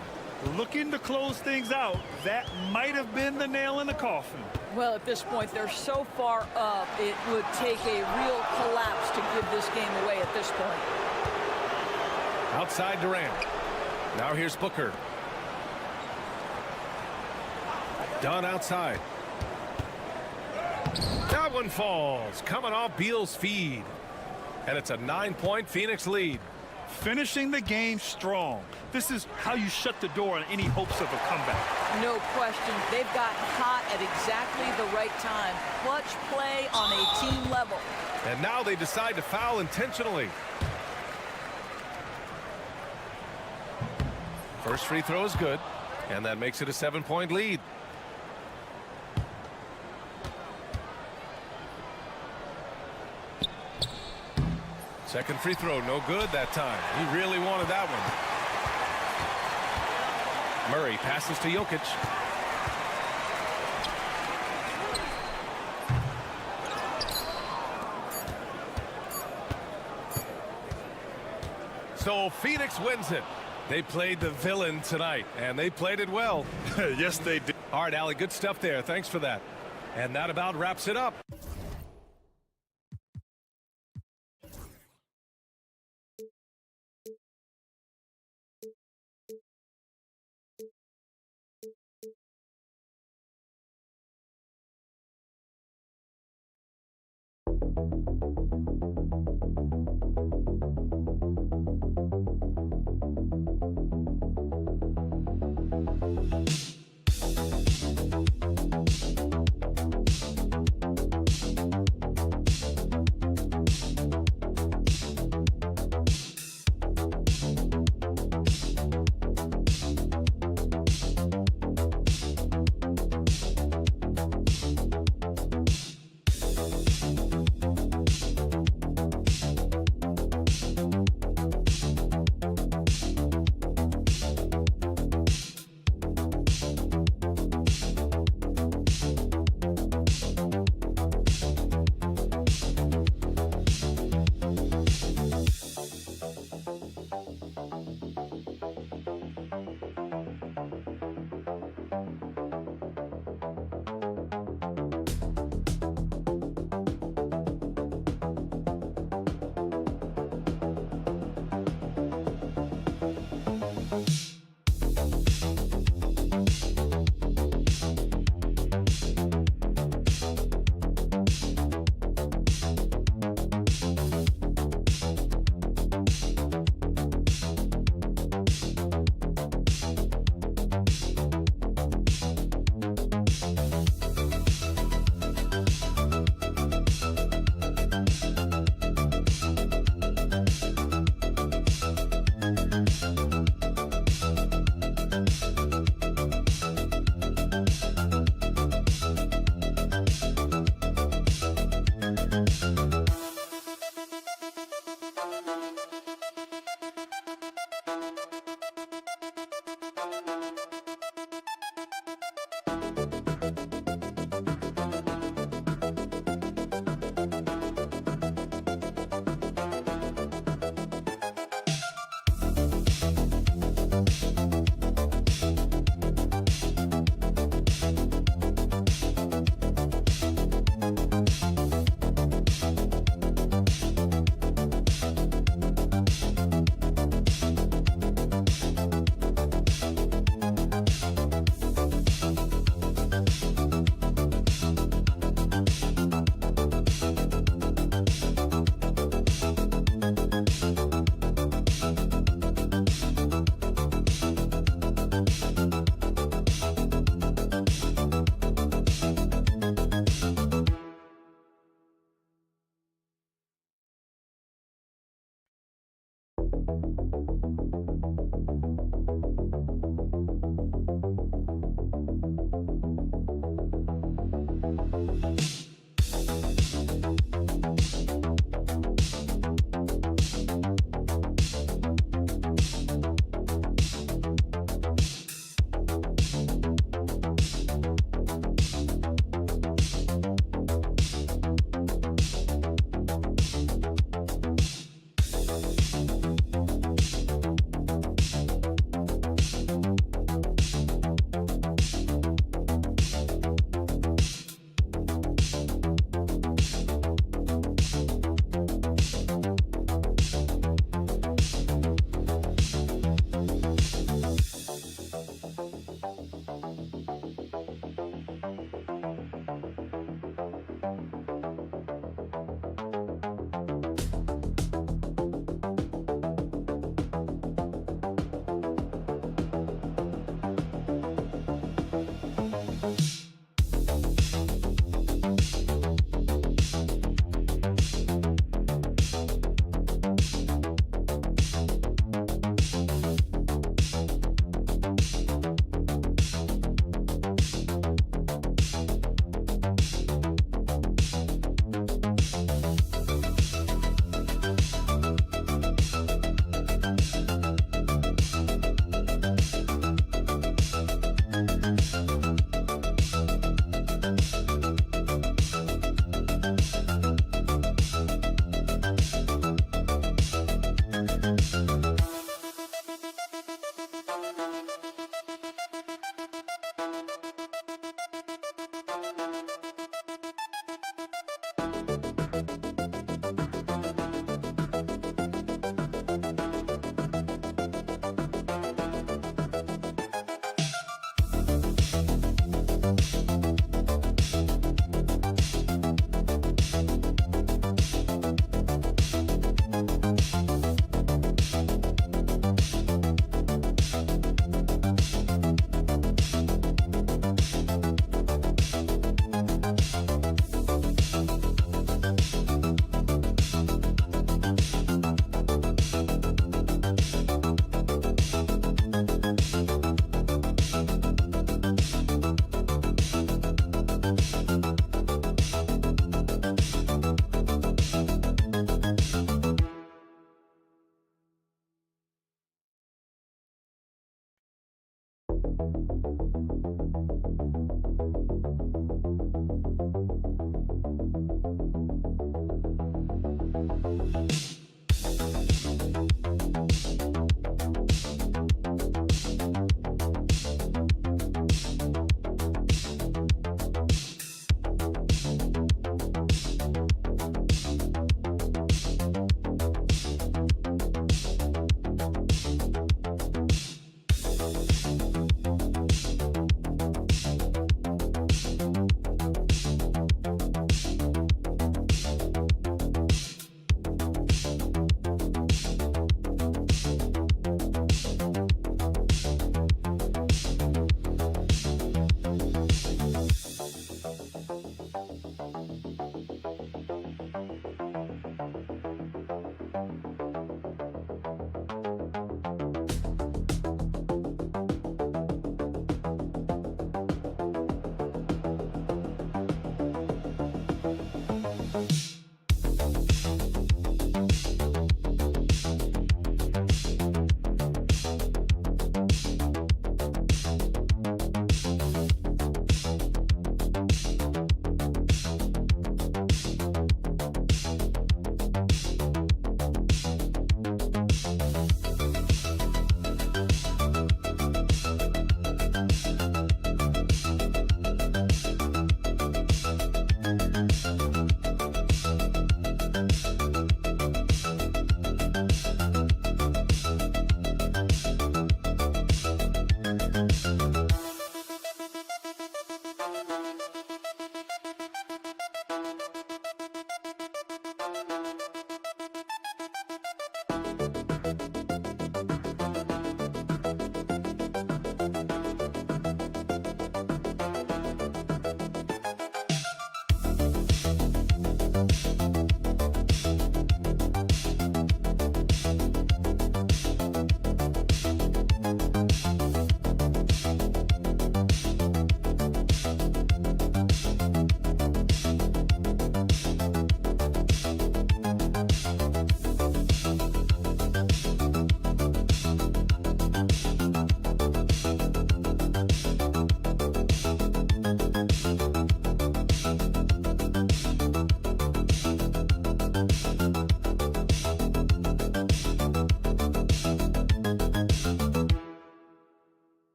Looking to close things out. That might have been the nail in the coffin. Well, at this point, they're so far up, it would take a real collapse to give this game away at this point. Outside Durant. Now here's Booker. Dunn outside. That one falls, coming off Beal's feed. And it's a 9-point Phoenix lead. Finishing the game strong. This is how you shut the door on any hopes of a comeback. No question. They've gotten hot at exactly the right time. Clutch play on a team level. And now they decide to foul intentionally. First free throw is good, and that makes it a 7-point lead. Second free throw, no good that time. He really wanted that one. Murray passes to Jokic. So Phoenix wins it. They played the villain tonight, and they played it well. Yes, they did. All right, Allie, good stuff there. Thanks for that. And that about wraps it up.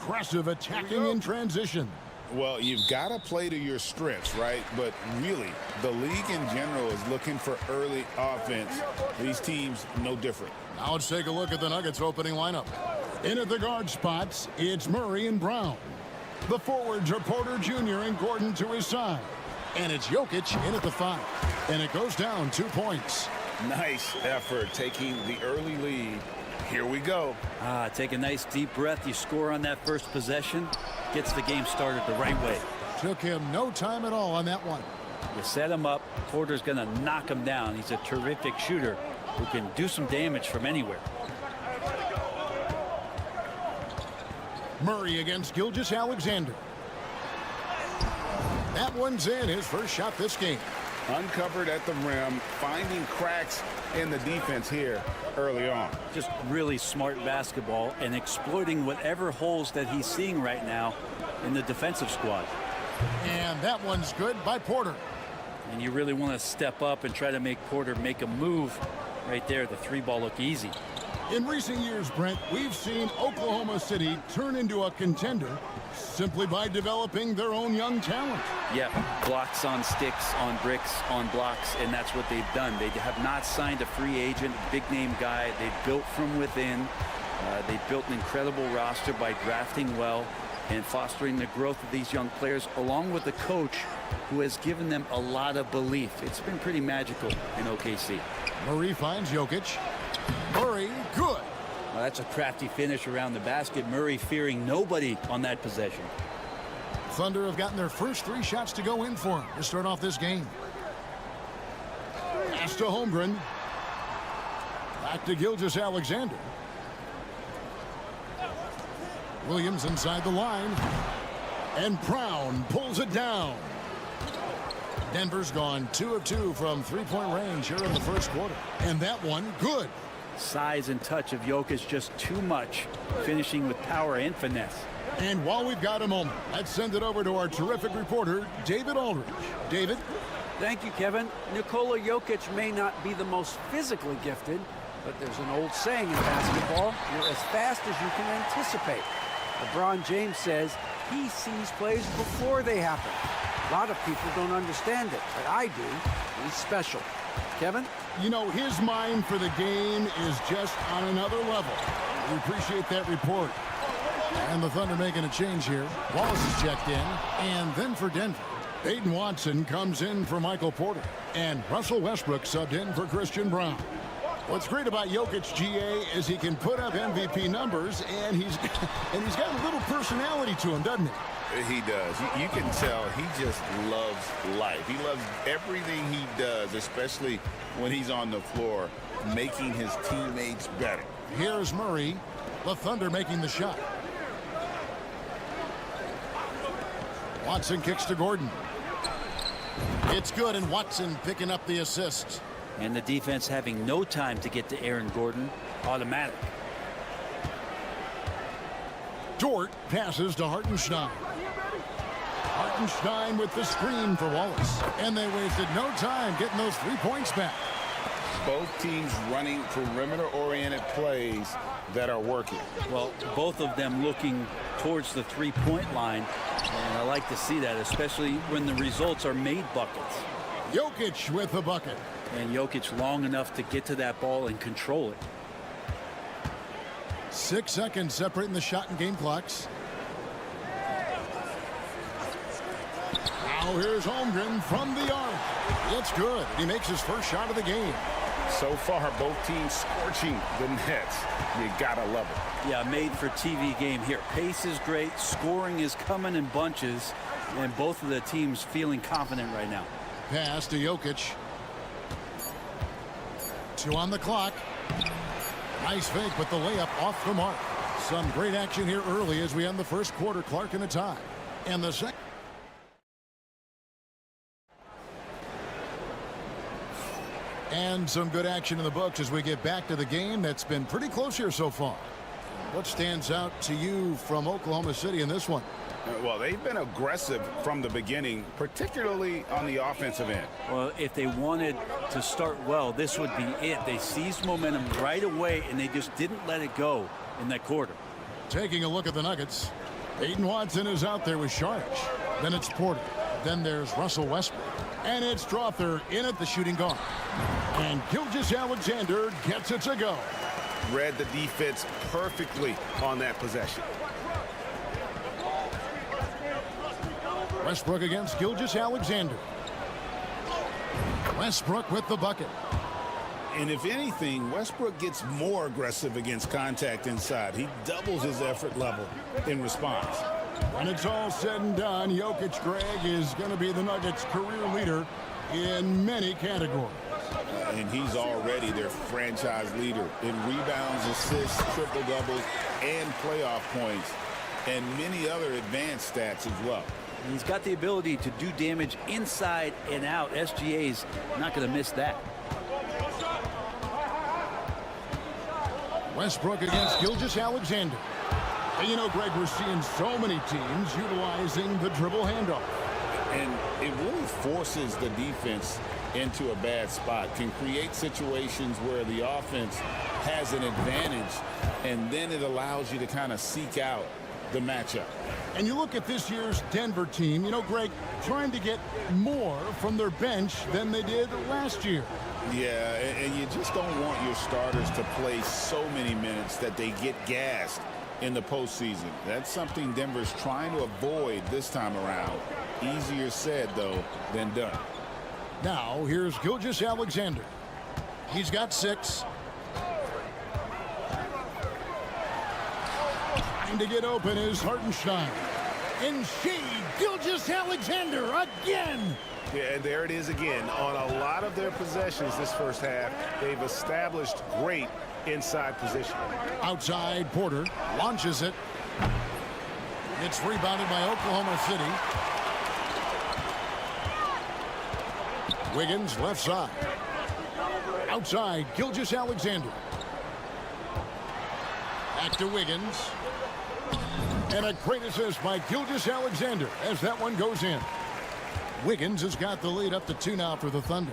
aggressive attacking in transition. Well, you've got to play to your strengths, right? But really, the league in general is looking for early offense. These teams, no different. Now let's take a look at the Nuggets opening lineup. In at the guard spots, it's Murray and Brown. The forwards are Porter Jr. and Gordon to his side. And it's Jokic in at the 5. And it goes down 2 points. Nice effort taking the early lead. Here we go. Take a nice deep breath. You score on that first possession. Gets the game started the right way. Took him no time at all on that one. You set him up. Porter's going to knock him down. He's a terrific shooter who can do some damage from anywhere. Murray against Gilgeous-Alexander. That one's in, his first shot this game. Uncovered at the rim, finding cracks in the defense here early on. Just really smart basketball and exploiting whatever holes that he's seeing right now in the defensive squad. And that one's good by Porter. And you really want to step up and try to make Porter make a move right there. The 3-ball look easy. In recent years, Brent, we've seen Oklahoma City turn into a contender simply by developing their own young talent. Yeah, blocks on sticks, on bricks, on blocks, and that's what they've done. They have not signed a free agent, big-name guy. They've built from within. They built an incredible roster by drafting well and fostering the growth of these young players, along with a coach who has given them a lot of belief. It's been pretty magical in OKC. Murray finds Jokic. Murray, good. Well, that's a crafty finish around the basket. Murray fearing nobody on that possession. Thunder have gotten their first 3 shots to go in for him to start off this game. Pass to Holmgren. Back to Gilgeous-Alexander. Williams inside the line. And Brown pulls it down. Denver's gone 2 of 2 from 3-point range here in the first quarter. And that one, good. Size and touch of Jokic just too much, finishing with power and finesse. And while we've got a moment, let's send it over to our terrific reporter, David Aldridge. David? Thank you, Kevin. Nikola Jokic may not be the most physically gifted, but there's an old saying in basketball, you're as fast as you can anticipate. LeBron James says he sees plays before they happen. A lot of people don't understand it, but I do. He's special. Kevin? You know, his mind for the game is just on another level. We appreciate that report. And the Thunder making a change here. Wallace is checked in. And then for Denver, Peyton Watson comes in for Michael Porter. And Russell Westbrook subbed in for Christian Brown. What's great about Jokic, GA, is he can put up MVP numbers, and he's got a little personality to him, doesn't he? He does. You can tell he just loves life. He loves everything he does, especially when he's on the floor, making his teammates better. Here's Murray. The Thunder making the shot. Watson kicks to Gordon. It's good, and Watson picking up the assist. And the defense having no time to get to Aaron Gordon. Automatic. Dort passes to Hartenstein. Hartenstein with the screen for Wallace. And they wasted no time getting those 3 points back. Both teams running perimeter-oriented plays that are working. Well, both of them looking towards the 3-point line. And I like to see that, especially when the results are made buckets. Jokic with the bucket. And Jokic long enough to get to that ball and control it. 6 seconds separating the shot and game clocks. Now here's Holmgren from the arc. It's good. He makes his first shot of the game. So far, both teams scorching the nets. You gotta love it. Yeah, made for TV game here. Pace is great. Scoring is coming in bunches. And both of the teams feeling confident right now. Pass to Jokic. 2 on the clock. Nice fake, but the layup off the mark. Some great action here early as we end the first quarter. Clark in a tie. And the second. And some good action in the books as we get back to the game that's been pretty close here so far. What stands out to you from Oklahoma City in this one? Well, they've been aggressive from the beginning, particularly on the offensive end. Well, if they wanted to start well, this would be it. They seized momentum right away, and they just didn't let it go in that quarter. Taking a look at the Nuggets. Peyton Watson is out there with Sharch. Then it's Porter. Then there's Russell Westbrook. And it's Strother in at the shooting guard. And Gilgeous-Alexander gets it to go. Read the defense perfectly on that possession. Westbrook against Gilgeous-Alexander. Westbrook with the bucket. And if anything, Westbrook gets more aggressive against contact inside. He doubles his effort level in response. When it's all said and done, Jokic, Greg, is going to be the Nuggets' career leader in many categories. And he's already their franchise leader in rebounds, assists, triple-doubles, and playoff points, and many other advanced stats as well. He's got the ability to do damage inside and out. SGA's not going to miss that. Westbrook against Gilgeous-Alexander. And you know, Greg, we're seeing so many teams utilizing the dribble handoff. And it really forces the defense into a bad spot, can create situations where the offense has an advantage, and then it allows you to kind of seek out the matchup. And you look at this year's Denver team, you know, Greg, trying to get more from their bench than they did last year. Yeah, and you just don't want your starters to play so many minutes that they get gassed in the postseason. That's something Denver's trying to avoid this time around. Easier said, though, than done. Now, here's Gilgeous-Alexander. He's got 6. Trying to get open is Hartenstein. And Gilgeous-Alexander again. Yeah, and there it is again. On a lot of their possessions this first half, they've established great inside position. Outside, Porter launches it. It's rebounded by Oklahoma City. Wiggins left side. Outside, Gilgeous-Alexander. Back to Wiggins. And a great assist by Gilgeous-Alexander as that one goes in. Wiggins has got the lead up to 2 now for the Thunder.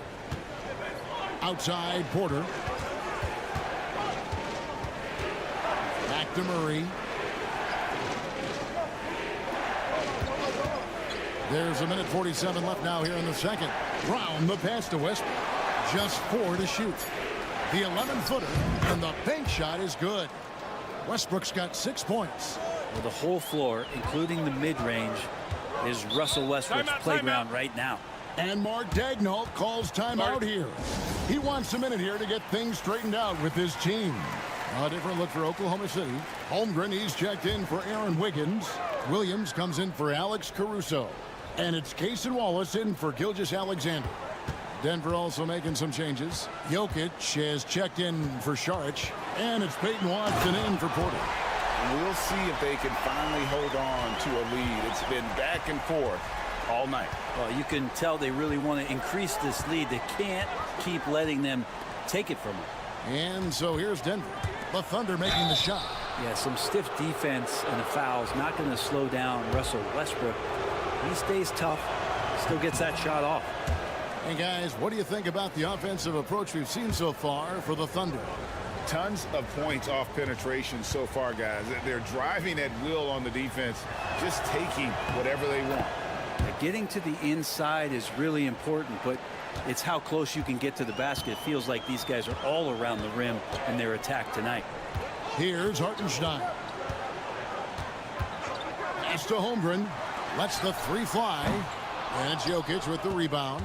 Outside, Porter. Back to Murray. There's a minute 47 left now here in the second. Brown the pass to Westbrook. Just 4 to shoot. The 11-footer and the bank shot is good. Westbrook's got 6 points. Well, the whole floor, including the mid-range, is Russell Westbrook's playground right now. And Mark Daigneault calls timeout here. He wants a minute here to get things straightened out with his team. A different look for Oklahoma City. Holmgren, he's checked in for Aaron Wiggins. Williams comes in for Alex Caruso. And it's Casey Wallace in for Gilgeous-Alexander. Denver also making some changes. Jokic has checked in for Sharch. And it's Peyton Watson in for Porter. We'll see if they can finally hold on to a lead. It's been back and forth all night. Well, you can tell they really want to increase this lead. They can't keep letting them take it from them. And so here's Denver. The Thunder making the shot. Yeah, some stiff defense and the fouls. Not going to slow down Russell Westbrook. He stays tough. Still gets that shot off. Hey, guys, what do you think about the offensive approach we've seen so far for the Thunder? Tons of points off penetration so far, guys. They're driving at will on the defense, just taking whatever they want. Getting to the inside is really important, but it's how close you can get to the basket. It feels like these guys are all around the rim in their attack tonight. Here's Hartenstein. Pass to Holmgren. Lets the 3 fly. And it's Jokic with the rebound.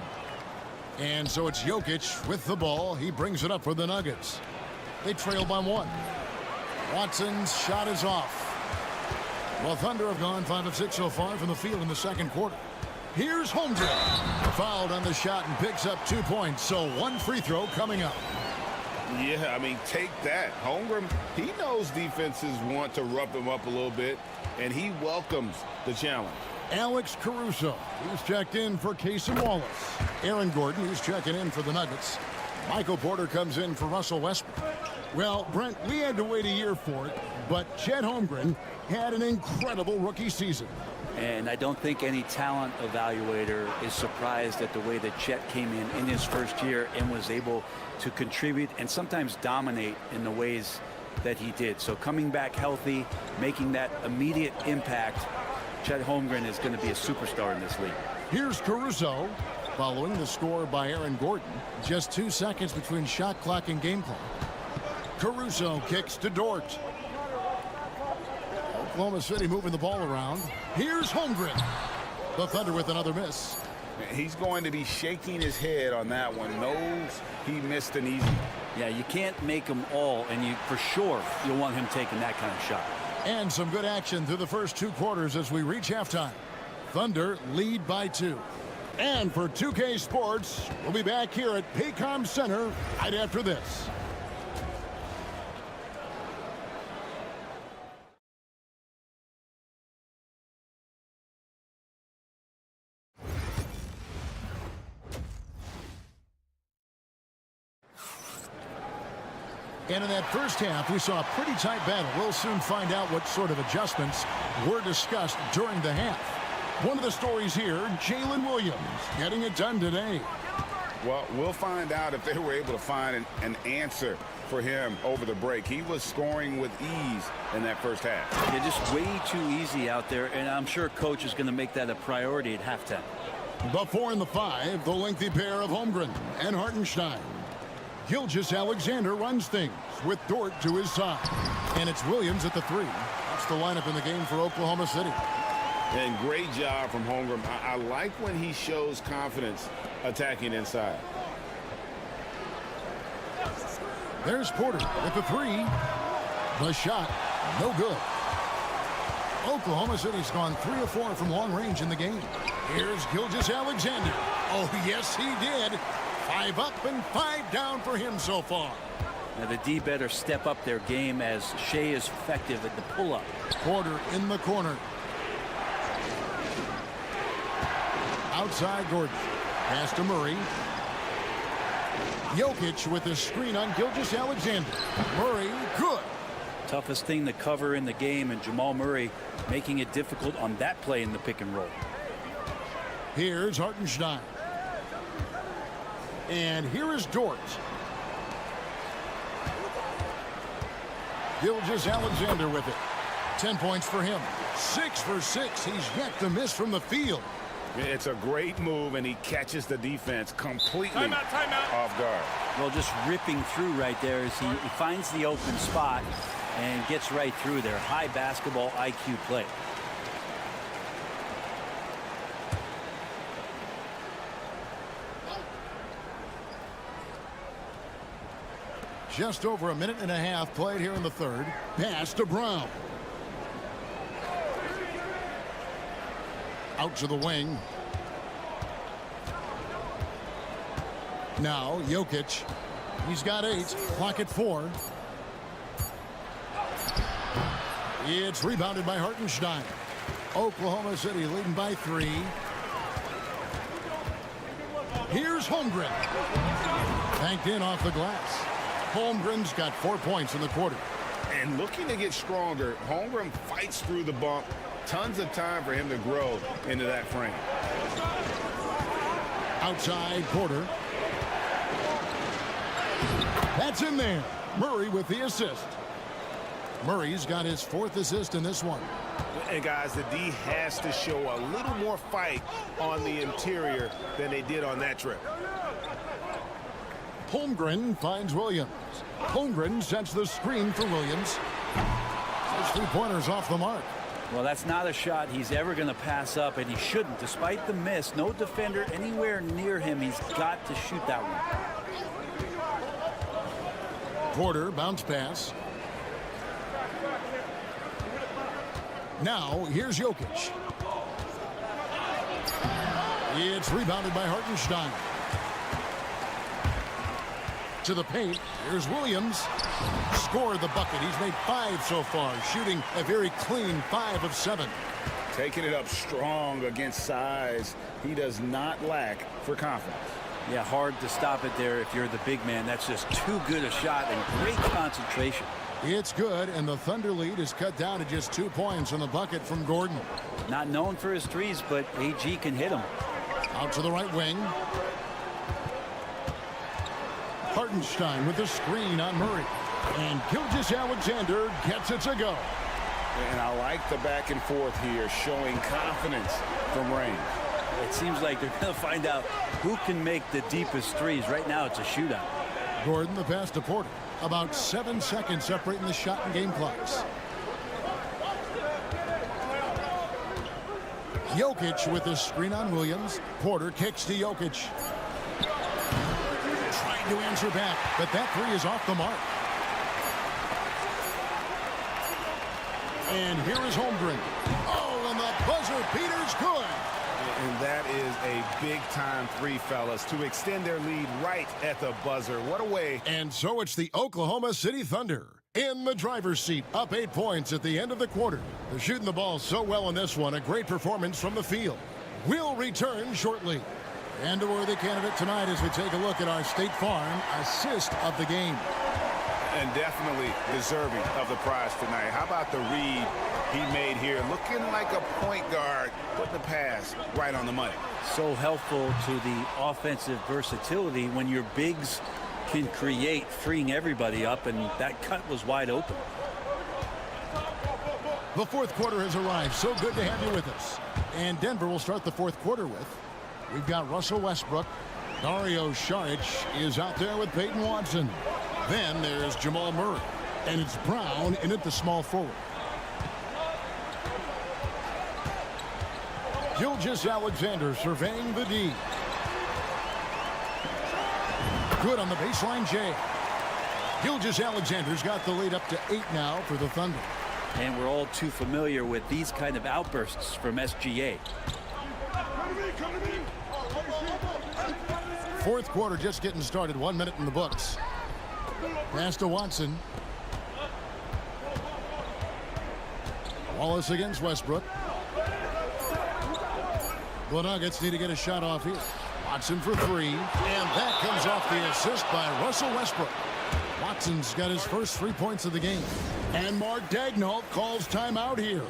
And so it's Jokic with the ball. He brings it up for the Nuggets. They trail by 1. Watson's shot is off. Well, Thunder have gone 5 of 6 so far from the field in the second quarter. Here's Holmgren. Fouled on the shot and picks up 2 points. So 1 free throw coming up. Yeah, I mean, take that. Holmgren, he knows defenses want to rough him up a little bit, and he welcomes the challenge. Alex Caruso, he's checked in for Casey Wallace. Aaron Gordon, he's checking in for the Nuggets. Michael Porter comes in for Russell Westbrook. Well, Brent, we had to wait a year for it, but Chet Holmgren had an incredible rookie season. And I don't think any talent evaluator is surprised at the way that Chet came in his first year and was able to contribute and sometimes dominate in the ways that he did. So coming back healthy, making that immediate impact, Chet Holmgren is going to be a superstar in this league. Here's Caruso following the score by Aaron Gordon. Just 2 seconds between shot clock and game clock. Caruso kicks to Dort. Oklahoma City moving the ball around. Here's Holmgren. The Thunder with another miss. He's going to be shaking his head on that one. Knows he missed an easy. Yeah, you can't make them all, and you for sure you'll want him taking that kind of shot. And some good action through the first 2 quarters as we reach halftime. Thunder lead by 2. And for 2K Sports, we'll be back here at Paycom Center right after this. And in that first half, we saw a pretty tight battle. We'll soon find out what sort of adjustments were discussed during the half. One of the stories here, Jalen Williams getting it done today. Well, we'll find out if they were able to find an answer for him over the break. He was scoring with ease in that first half. Yeah, just way too easy out there, and I'm sure coach is going to make that a priority at halftime. The 4 and the 5, the lengthy pair of Holmgren and Hartenstein. Gilgeous-Alexander runs things with Dort to his side. And it's Williams at the 3. That's the lineup in the game for Oklahoma City. And great job from Holmgren. I like when he shows confidence attacking inside. There's Porter with the 3. The shot, no good. Oklahoma City's gone 3 of 4 from long range in the game. Here's Gilgeous-Alexander. Oh, yes, he did. 5 up and 5 down for him so far. Now the D better step up their game as Shea is effective at the pull-up. Porter in the corner. Outside Gordon. Pass to Murray. Jokic with the screen on Gilgeous-Alexander. Murray, good. Toughest thing to cover in the game, and Jamal Murray making it difficult on that play in the pick and roll. Here's Hartenstein. And here is Dort. Gilgeous-Alexander with it. 10 points for him. 6 for 6. He's yet to miss from the field. It's a great move, and he catches the defense completely off guard. Well, just ripping through right there as he finds the open spot and gets right through there. High basketball IQ play. Just over a minute and a half played here in the third. Pass to Brown. Out to the wing. Now Jokic. He's got 8. Clock at 4. It's rebounded by Hartenstein. Oklahoma City leading by 3. Here's Holmgren. Banked in off the glass. Holmgren's got 4 points in the quarter. And looking to get stronger, Holmgren fights through the bump. Tons of time for him to grow into that frame. Outside Porter. That's in there. Murray with the assist. Murray's got his 4th assist in this one. And guys, the D has to show a little more fight on the interior than they did on that trip. Holmgren finds Williams. Holmgren sets the screen for Williams. His 3-pointers off the mark. Well, that's not a shot he's ever going to pass up, and he shouldn't. Despite the miss, no defender anywhere near him. He's got to shoot that one. Porter bounce pass. Now here's Jokic. It's rebounded by Hartenstein. To the paint. Here's Williams. Scored the bucket. He's made 5 so far, shooting a very clean 5 of 7. Taking it up strong against size. He does not lack for confidence. Yeah, hard to stop it there if you're the big man. That's just too good a shot and great concentration. It's good, and the Thunder lead is cut down to just 2 points on the bucket from Gordon. Not known for his threes, but AG can hit him. Out to the right wing. Hartenstein with the screen on Murray. And Gilgeous-Alexander gets it to go. And I like the back and forth here, showing confidence from range. It seems like they're going to find out who can make the deepest threes. Right now, it's a shootout. Gordon, the pass to Porter. About 7 seconds separating the shot and game clocks. Jokic with his screen on Williams. Porter kicks to Jokic. Trying to answer back, but that three is off the mark. And here is Holmgren. Oh, and the buzzer beater's good. And that is a big-time three, fellas, to extend their lead right at the buzzer. What a way. And so it's the Oklahoma City Thunder in the driver's seat, up 8 points at the end of the quarter. They're shooting the ball so well in this one. A great performance from the field. We'll return shortly. And a worthy candidate tonight as we take a look at our State Farm assist of the game. And definitely deserving of the prize tonight. How about the read he made here? Looking like a point guard, putting the pass right on the money. So helpful to the offensive versatility when your bigs can create, freeing everybody up, and that cut was wide open. The fourth quarter has arrived. So good to have you with us. And Denver will start the fourth quarter with. We've got Russell Westbrook. Dario Saric is out there with Peyton Watson. Then there's Jamal Murray. And it's Brown in at the small forward. Gilgeous-Alexander surveying the D. Good on the baseline, Jay. Gilgeous-Alexander's got the lead up to 8 now for the Thunder. And we're all too familiar with these kind of outbursts from SGA. Fourth quarter just getting started. 1 minute in the books. Pass to Watson. Wallace against Westbrook. The Nuggets need to get a shot off here. Watson for three. And that comes off the assist by Russell Westbrook. Watson's got his first 3 points of the game. And Mark Daigneault calls timeout here.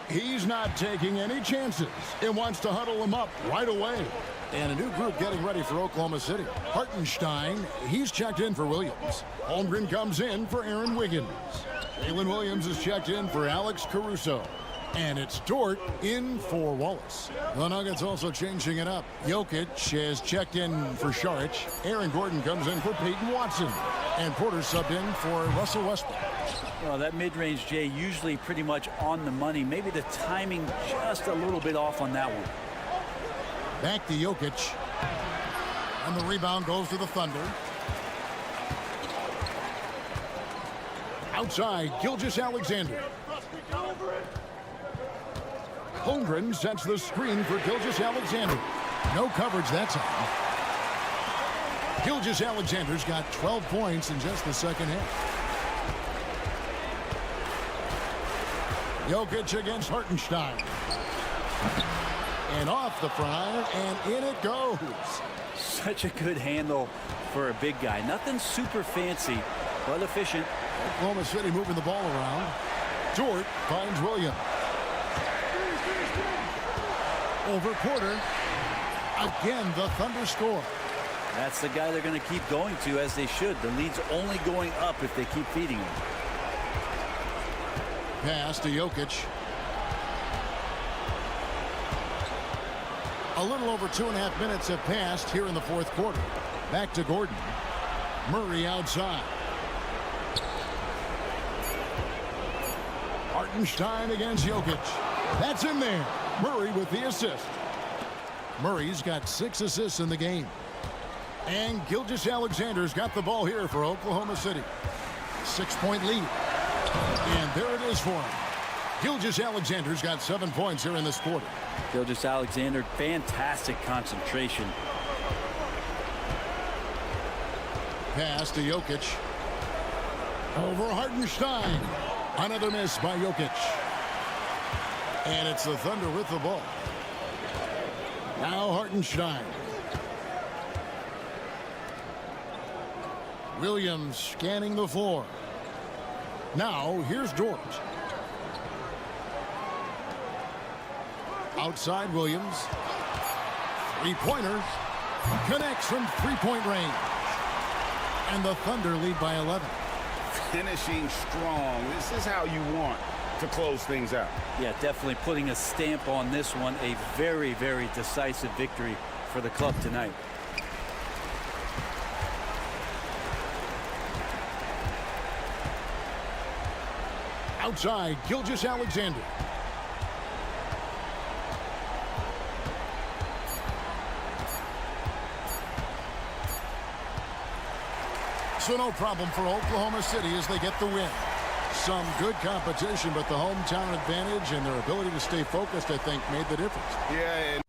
He's not taking any chances. It wants to huddle him up right away. And a new group getting ready for Oklahoma City. Hartenstein, he's checked in for Williams. Holmgren comes in for Aaron Wiggins. Jalen Williams is checked in for Alex Caruso. And it's Dort in for Wallace. The Nuggets also changing it up. Jokic has checked in for Saric. Aaron Gordon comes in for Peyton Watson. And Porter subbed in for Russell Westbrook. Well, that mid-range, Jay, usually pretty much on the money. Maybe the timing just a little bit off on that one. Back to Jokic. And the rebound goes to the Thunder. Outside, Gilgeous-Alexander. Holmgren sets the screen for Gilgeous-Alexander. No coverage that time. Gilgeous-Alexander's got 12 points in just the second half. Jokic against Hartenstein. And off the front, and in it goes. Such a good handle for a big guy. Nothing super fancy, but efficient. Oklahoma City moving the ball around. Dort finds Williams. Over Porter. Again, the Thunder score. That's the guy they're going to keep going to, as they should. The lead's only going up if they keep feeding him. Pass to Jokic. A little over 2.5 minutes have passed here in the fourth quarter. Back to Gordon. Murray outside. Hartenstein against Jokic. That's in there. Murray with the assist. Murray's got 6 assists in the game. And Gilgeous-Alexander's got the ball here for Oklahoma City. 6-point lead. And there it is for him. Gilgeous-Alexander's got 7 points here in this quarter. Gilgeous-Alexander, fantastic concentration. Pass to Jokic. Over Hartenstein. Another miss by Jokic. And it's the Thunder with the ball. Now Hartenstein. Williams scanning the floor. Now here's Dort. Outside Williams. Three-pointer. Connects from three-point range. And the Thunder lead by 11. finishing strong. This is how you want to close things out. Yeah, definitely putting a stamp on this one. A very, very decisive victory for the club tonight. Outside, Gilgeous-Alexander. So no problem for Oklahoma City as they get the win. Some good competition, but the hometown advantage and their ability to stay focused, I think, made the difference. Yeah, and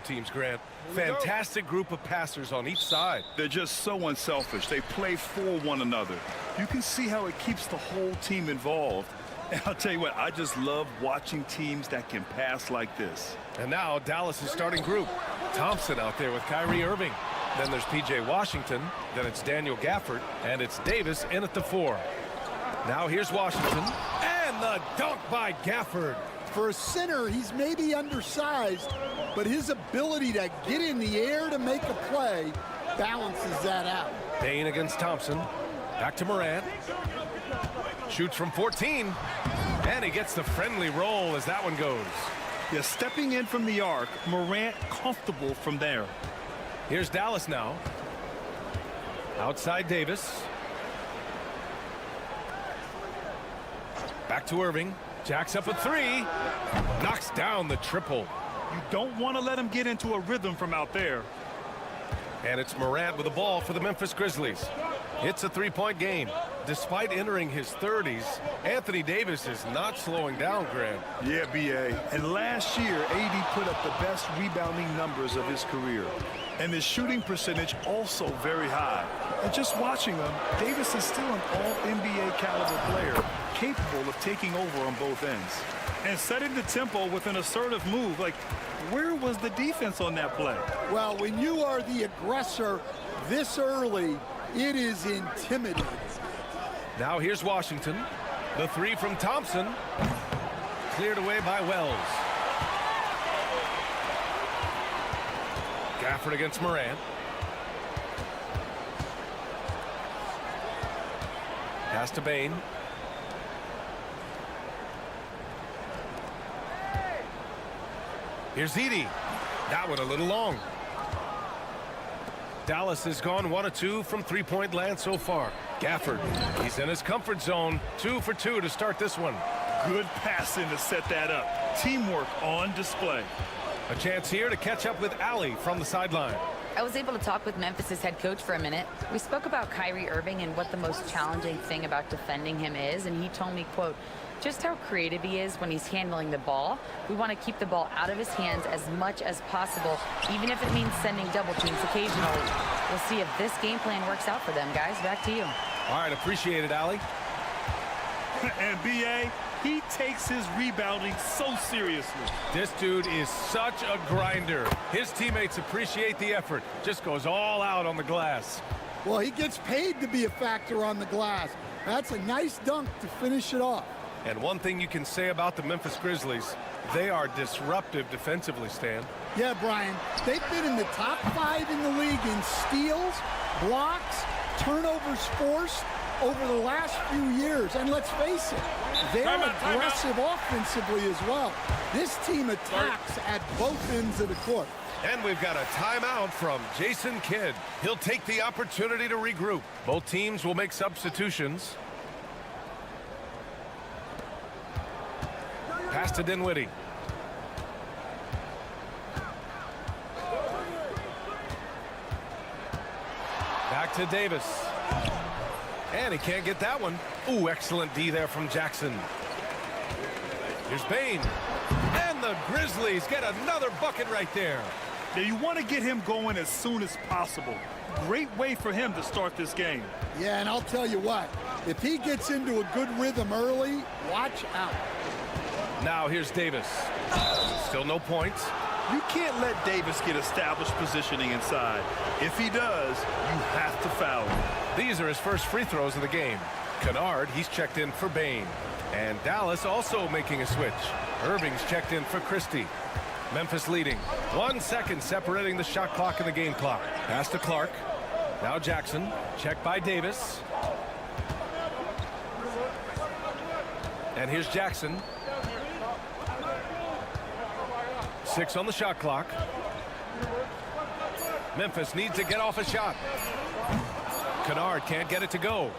Teams, Grant. Fantastic group of passers on each side. They're just so unselfish. They play for one another. You can see how it keeps the whole team involved. And I'll tell you what, I just love watching teams that can pass like this. And now Dallas' starting group. Thompson out there with Kyrie Irving. Then there's P.J. Washington. Then it's Daniel Gafford. And it's Davis in at the 4. Now here's Washington. And the dunk by Gafford. For a center, he's maybe undersized, but his ability to get in the air to make a play balances that out. Payne against Thompson. Back to Morant. Shoots from 14. And he gets the friendly roll as that one goes. Yeah, stepping in from the arc, Morant comfortable from there. Here's Dallas now. Outside Davis. Back to Irving. Jacks up a 3. Knocks down the triple. You don't want to let him get into a rhythm from out there. And it's Morant with the ball for the Memphis Grizzlies. It's a 3-point game. Despite entering his 30s, Anthony Davis is not slowing down, Grant. Yeah, B.A. And last year, AD put up the best rebounding numbers of his career. And his shooting percentage also very high. And just watching him, Davis is still an all-NBA caliber player, capable of taking over on both ends. And setting the tempo with an assertive move. Like, where was the defense on that play? Well, when you are the aggressor this early, it is intimidating. Now here's Washington. The 3 from Thompson. Cleared away by Wells. Gafford against Morant. Pass to Payne. Here's Edey. That one a little long. Dallas has gone 1 of 2 from 3-point land so far. Gafford, he's in his comfort zone. 2 for 2 to start this one. Good passing to set that up. Teamwork on display. A chance here to catch up with Allie from the sideline. I was able to talk with Memphis' head coach for a minute. We spoke about Kyrie Irving and what the most challenging thing about defending him is, and he told me, quote, just how creative he is when he's handling the ball. We want to keep the ball out of his hands as much as possible, even if it means sending double teams occasionally. We'll see if this game plan works out for them, guys. Back to you. All right, appreciate it, Allie. And B.A., he takes his rebounding so seriously. This dude is such a grinder. His teammates appreciate the effort. Just goes all out on the glass. Well, he gets paid to be a factor on the glass. That's a nice dunk to finish it off. And one thing you can say about the Memphis Grizzlies, they are disruptive defensively, Stan. Yeah, Brian, they've been in the top 5 in the league in steals, blocks, turnovers forced over the last few years. And let's face it, they're aggressive offensively as well. This team attacks at both ends of the court. And we've got a timeout from Jason Kidd. He'll take the opportunity to regroup. Both teams will make substitutions. Pass to Dinwiddie. Back to Davis. And he can't get that one. Ooh, excellent D there from Jackson. Here's Bane. And the Grizzlies get another bucket right there. Now, you want to get him going as soon as possible. Great way for him to start this game. Yeah, and I'll tell you what, if he gets into a good rhythm early, watch out. Now here's Davis. Still no points. You can't let Davis get established positioning inside. If he does, you have to foul him. These are his first free throws of the game. Kennard, he's checked in for Bane. And Dallas also making a switch. Irving's checked in for Christie. Memphis leading. 1 second separating the shot clock and the game clock. Pass to Clark. Now Jackson. Checked by Davis. And here's Jackson. 6 on the shot clock. Memphis needs to get off a shot. Kennard can't get it to go.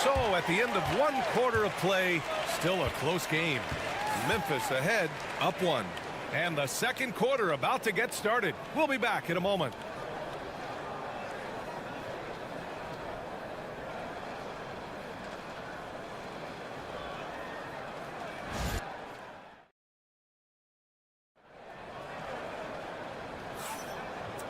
So at the end of 1 quarter of play, still a close game. Memphis ahead, up 1. And the second quarter about to get started. We'll be back in a moment.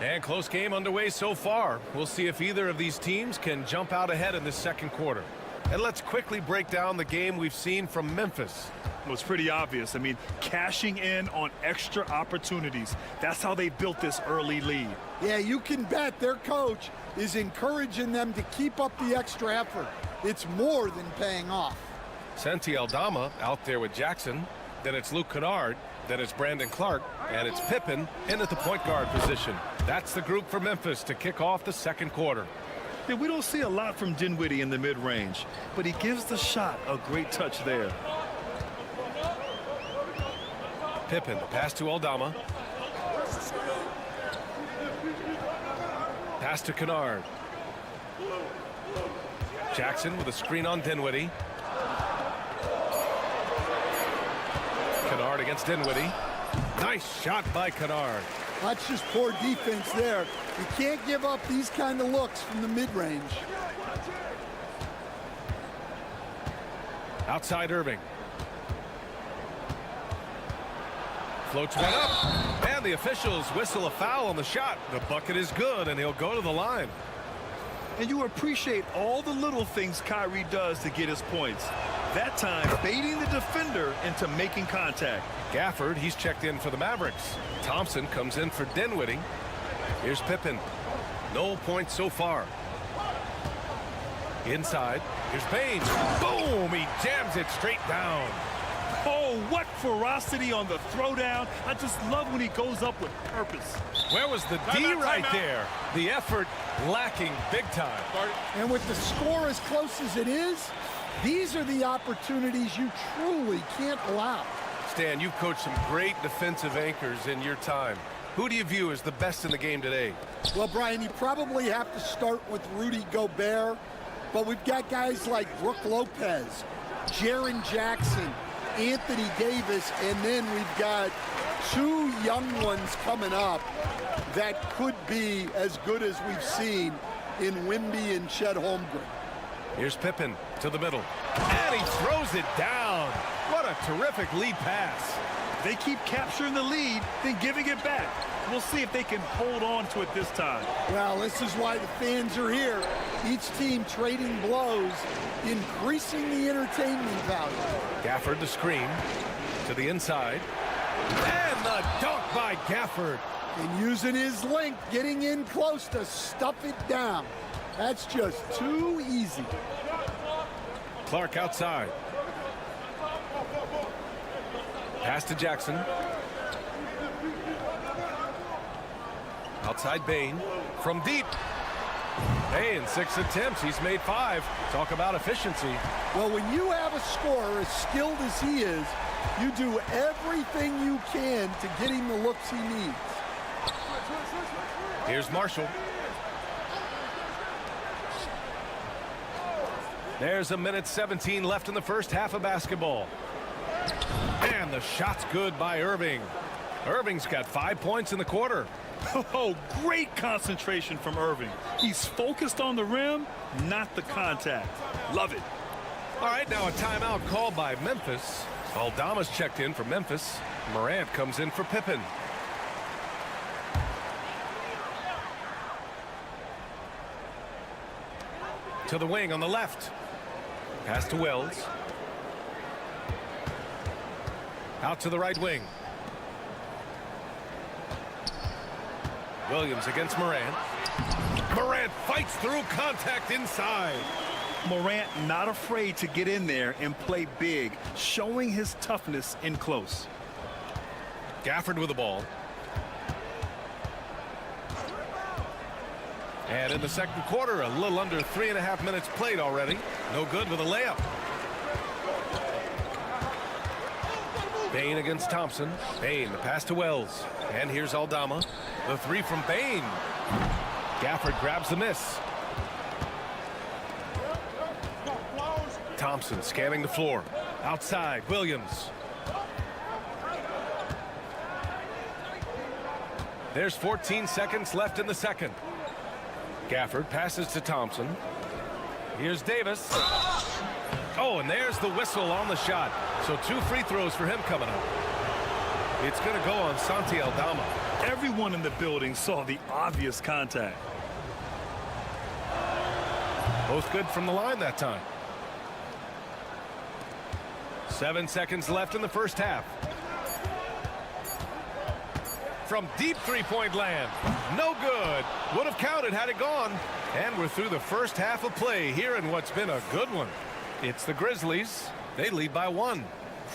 And close game underway so far. We'll see if either of these teams can jump out ahead in this second quarter. And let's quickly break down the game we've seen from Memphis. Well, it's pretty obvious. I mean, cashing in on extra opportunities. That's how they built this early lead. Yeah, you can bet their coach is encouraging them to keep up the extra effort. It's more than paying off. Santi Aldama out there with Jackson. Then it's Luke Kennard. Then it's Brandon Clark. And it's Pippen in at the point guard position. That's the group for Memphis to kick off the second quarter. Yeah, we don't see a lot from Dinwiddie in the mid-range, but he gives the shot a great touch there. Pippen, the pass to Aldama. Pass to Kennard. Jackson with a screen on Dinwiddie. Kennard against Dinwiddie. Nice shot by Kennard. That's just poor defense there. You can't give up these kind of looks from the mid-range. Outside Irving. Floats one up. And the officials whistle a foul on the shot. The bucket is good, and he'll go to the line. And you appreciate all the little things Kyrie does to get his points. That time, baiting the defender into making contact. Gafford, he's checked in for the Mavericks. Thompson comes in for Dinwiddie. Here's Pippen. No points so far. Inside. Here's Bane. Boom! He jams it straight down. Oh, what ferocity on the throwdown. I just love when he goes up with purpose. Where was the D right there? The effort lacking big time. And with the score as close as it is, these are the opportunities you truly can't allow. Stan, you've coached some great defensive anchors in your time. Who do you view as the best in the game today? Well, Brian, you probably have to start with Rudy Gobert, but we've got guys like Brook Lopez, Jaren Jackson, Anthony Davis, and then we've got 2 young ones coming up that could be as good as we've seen in Wemby and Chet Holmgren. Here's Pippen to the middle. And he throws it down. What a terrific lead pass. They keep capturing the lead, then giving it back. We'll see if they can hold on to it this time. Well, this is why the fans are here. Each team trading blows, increasing the entertainment value. Gafford the screen to the inside. And the dunk by Gafford. And using his length, getting in close to stuff it down. That's just too easy. Clark outside. Pass to Jackson. Outside Bain from deep. Hey, in 6 attempts, he's made 5. Talk about efficiency. Well, when you have a scorer as skilled as he is, you do everything you can to get him the looks he needs. Here's Marshall. There's 1:17 left in the first half of basketball. And the shot's good by Irving. Irving's got 5 points in the quarter. Oh, great concentration from Irving. He's focused on the rim, not the contact. Love it. All right, now a timeout called by Memphis. Aldama's checked in for Memphis. Morant comes in for Pippen. To the wing on the left. Pass to Wells. Out to the right wing. Williams against Morant. Morant fights through contact inside. Morant not afraid to get in there and play big, showing his toughness in close. Gafford with the ball. And in the second quarter, a little under 3.5 minutes played already. No good with a layup. Bain against Thompson. Bain, the pass to Wells. And here's Aldama. The 3 from Bain. Gafford grabs the miss. Thompson scanning the floor. Outside, Williams. There's 14 seconds left in the second. Gafford passes to Thompson. Here's Davis. Oh, and there's the whistle on the shot. So 2 free throws for him coming up. It's going to go on Santi Aldama. Everyone in the building saw the obvious contact. Both good from the line that time. 7 seconds left in the first half. From deep three-point land. No good. Would have counted had it gone. And we're through the first half of play here in what's been a good one. It's the Grizzlies. They lead by 1.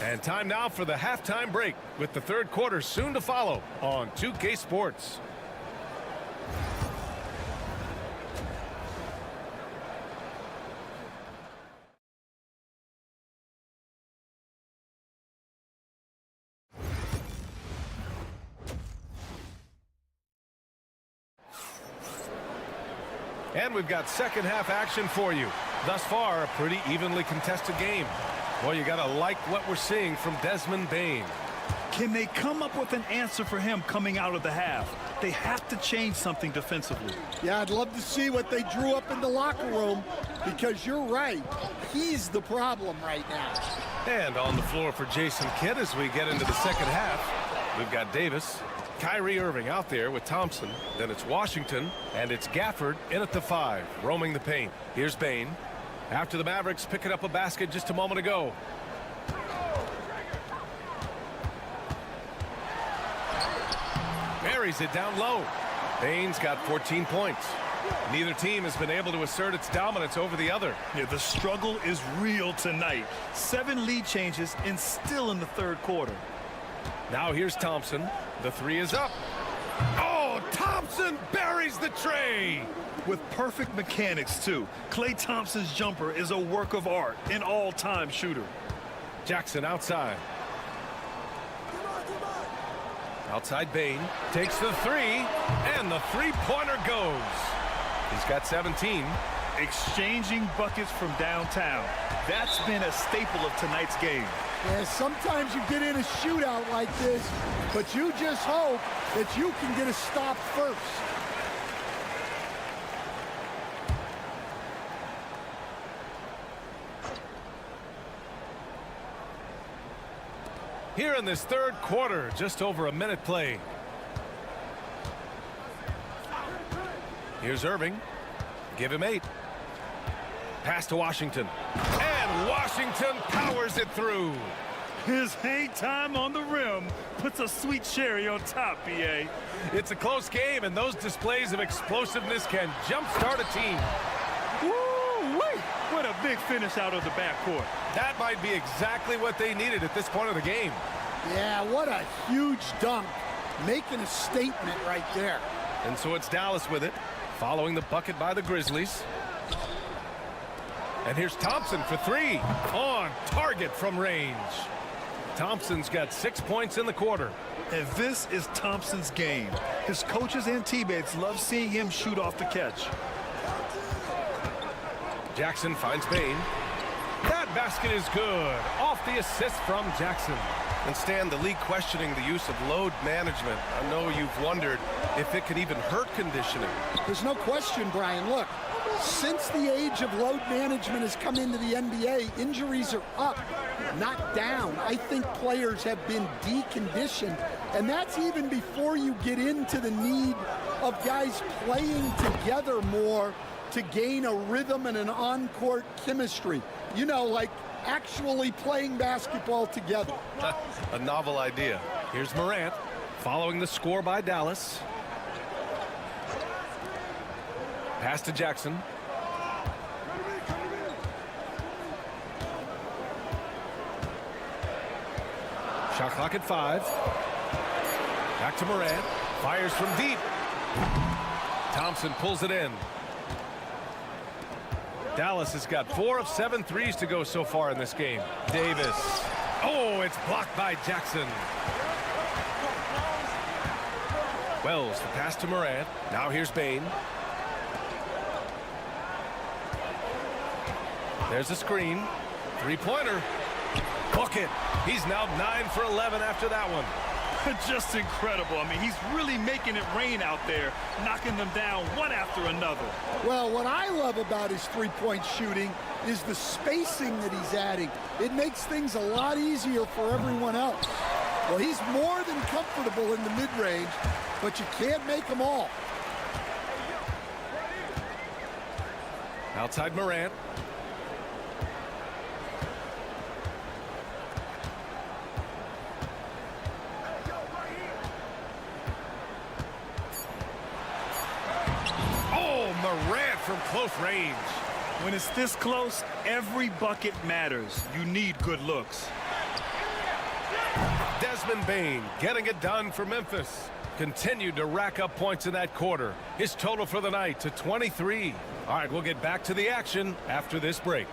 And time now for the halftime break, with the third quarter soon to follow on 2K Sports. And we've got second half action for you. Thus far, a pretty evenly contested game. Well, you got to like what we're seeing from Desmond Bain. Can they come up with an answer for him coming out of the half? They have to change something defensively. Yeah, I'd love to see what they drew up in the locker room, because you're right. He's the problem right now. And on the floor for Jason Kidd as we get into the second half, we've got Davis, Kyrie Irving out there with Thompson. Then it's Washington, and it's Gafford in at the 5, roaming the paint. Here's Bain. After the Mavericks picking up a basket just a moment ago. Buries it down low. Bain's got 14 points. Neither team has been able to assert its dominance over the other. Yeah, the struggle is real tonight. 7 lead changes and still in the third quarter. Now here's Thompson. The 3 is up. Oh, Thompson buries the tray. With perfect mechanics, too. Klay Thompson's jumper is a work of art, an all-time shooter. Jackson outside. Outside Bain takes the 3, and the three-pointer goes. He's got 17. Exchanging buckets from downtown. That's been a staple of tonight's game. Yeah, sometimes you get in a shootout like this, but you just hope that you can get a stop first. here in this third quarter. Just over a minute played. Here's Irving. Give him 8. Pass to Washington. And Washington powers it through. His hang time on the rim puts a sweet cherry on top, BA. It's a close game, and those displays of explosiveness can jumpstart a team. Woo-wee! What a big finish out of the backcourt. That might be exactly what they needed at this point of the game. Yeah, what a huge dunk. Making a statement right there. And so it's Dallas with it, following the bucket by the Grizzlies. And here's Thompson for 3. On target from range. Thompson's got 6 points in the quarter. And this is Thompson's game. His coaches and teammates love seeing him shoot off the catch. Jackson finds Bain. That basket is good. Off the assist from Jackson. And Stan, the league questioning the use of load management. I know you've wondered if it could even hurt conditioning. There's no question, Brian. Look, since the age of load management has come into the NBA, injuries are up, not down. I think players have been deconditioned, and that's even before you get into the need of guys playing together more to gain a rhythm and an on-court chemistry. You know, like actually playing basketball together. A novel idea. Here's Morant, following the score by Dallas. Pass to Jackson. Shot clock at 5. Back to Morant. Fires from deep. Thompson pulls it in. Dallas has got 4 of 7 threes to go so far in this game. Davis. Oh, it's blocked by Jackson. Wells, the pass to Morant. Now here's Bain. There's a screen. 3-pointer. Bucket. He's now 9 for 11 after that one. Just incredible. I mean, he's really making it rain out there, knocking them down one after another. Well, what I love about his three-point shooting is the spacing that he's adding. It makes things a lot easier for everyone else. Well, he's more than comfortable in the mid-range, but you can't make them all. Outside Morant. Morant from close range. When it's this close, every bucket matters. You need good looks. Desmond Bain getting it done for Memphis. Continued to rack up points in that quarter. His total for the night to 23. All right, we'll get back to the action after this break.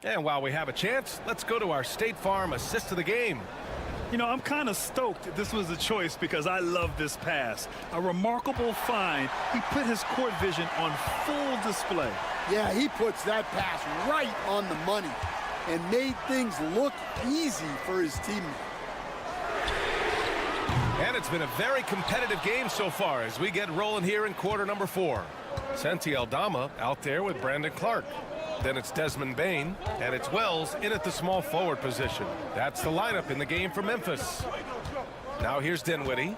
And while we have a chance, let's go to our State Farm assist of the game. You know, I'm kind of stoked this was a choice because I love this pass. A remarkable find. He put his court vision on full display. Yeah, he puts that pass right on the money and made things look easy for his teammate. And it's been a very competitive game so far as we get rolling here in quarter number 4. Santi Aldama out there with Brandon Clark. Then it's Desmond Bain, and it's Wells in at the small forward position. That's the lineup in the game for Memphis. Now here's Dinwiddie.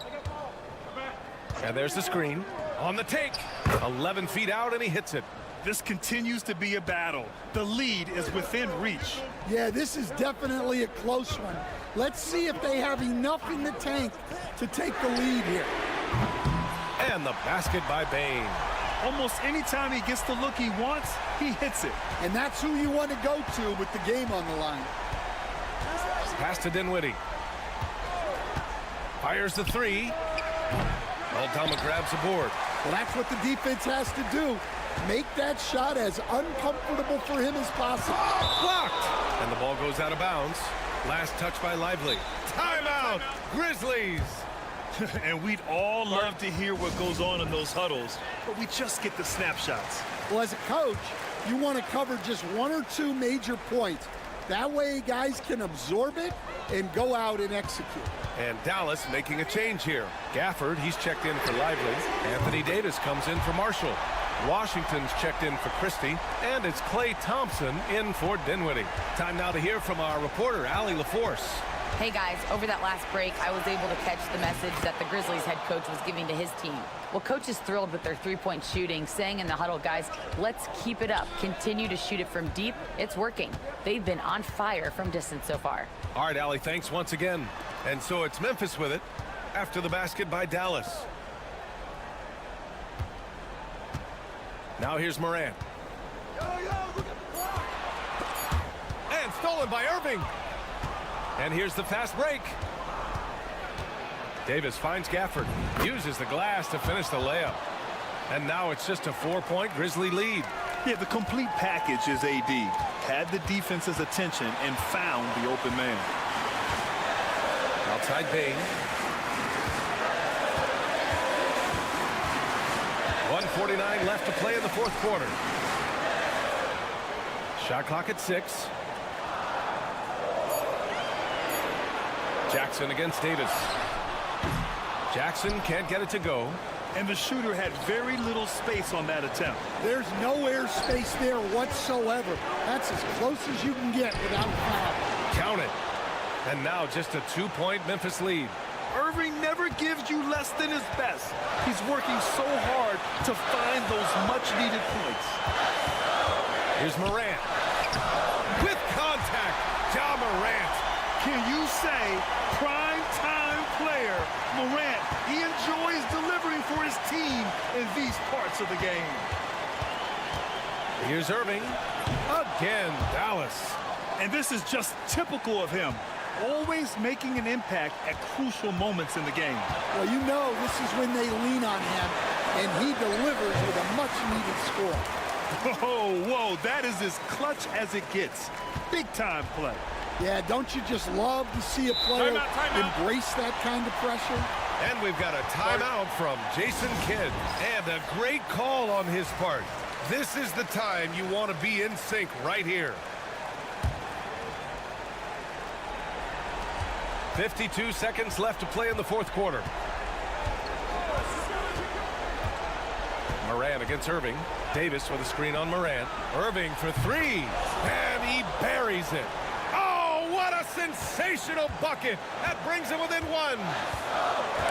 And there's the screen. On the take. 11 feet out, and he hits it. This continues to be a battle. The lead is within reach. Yeah, this is definitely a close one. Let's see if they have enough in the tank to take the lead here. And the basket by Bain. Almost any time he gets the look he wants, he hits it. And that's who you want to go to with the game on the line. Pass to Dinwiddie. Fires the 3. Aldama grabs the board. Well, that's what the defense has to do. Make that shot as uncomfortable for him as possible. Blocked! And the ball goes out of bounds. Last touch by Lively. Timeout! Grizzlies! And we'd all love to hear what goes on in those huddles, but we just get the snapshots. Well, as a coach, you want to cover just 1 or 2 major points. That way guys can absorb it and go out and execute. And Dallas making a change here. Gafford, he's checked in for Lively. Anthony Davis comes in for Marshall. Washington's checked in for Christie, and it's Klay Thompson in for Dinwiddie. Time now to hear from our reporter, Allie LaForce. Hey guys, over that last break, I was able to catch the message that the Grizzlies head coach was giving to his team. Well, coach is thrilled with their three-point shooting, saying in the huddle, guys, let's keep it up. Continue to shoot it from deep. It's working. They've been on fire from distance so far. All right, Allie, thanks once again. And so it's Memphis with it after the basket by Dallas. Now here's Morant. And stolen by Irving. And here's the fast break. Davis finds Gafford. Uses the glass to finish the layup. And now it's just a 4-point Grizzly lead. Yeah, the complete package is AD. Had the defense's attention and found the open man. Outside Bain. 1:49 left to play in the fourth quarter. Shot clock at 6. Jackson against Davis. Jackson can't get it to go. And the shooter had very little space on that attempt. There's no air space there whatsoever. That's as close as you can get without a foul. Count it. And now just a 2-point Memphis lead. Irving never gives you less than his best. He's working so hard to find those much-needed points. Here's Morant. With contact, Ja Morant. Can you say prime-time player Morant? He enjoys delivering for his team in these parts of the game. Here's Irving. Again, Dallas. And this is just typical of him. Always making an impact at crucial moments in the game. Well, you know this is when they lean on him, and he delivers with a much-needed score. Whoa, that is as clutch as it gets. Big-time play. Yeah, don't you just love to see a player Timeout. embrace that kind of pressure? And we've got a timeout from Jason Kidd. And a great call on his part. This is the time you want to be in sync right here. 52 seconds left to play in the fourth quarter. Morant against Irving. Davis with a screen on Morant. Irving for 3. And he buries it. Oh, what a sensational bucket. That brings him within 1.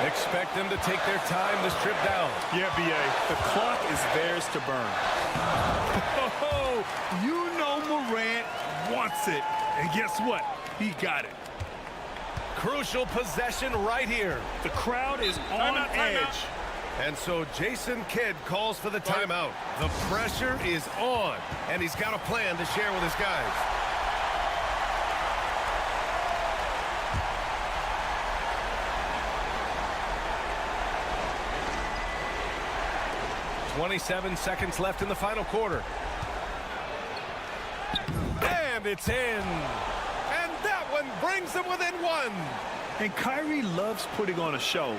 Expect them to take their time this trip down. Yeah, B.A., the clock is theirs to burn. You know Morant wants it. And guess what? He got it. Crucial possession right here. The crowd is on edge. And so Jason Kidd calls for the timeout. The pressure is on, and he's got a plan to share with his guys. "27 seconds left in the final quarter. And it's in. And that one brings them within 1. And Kyrie loves putting on a show.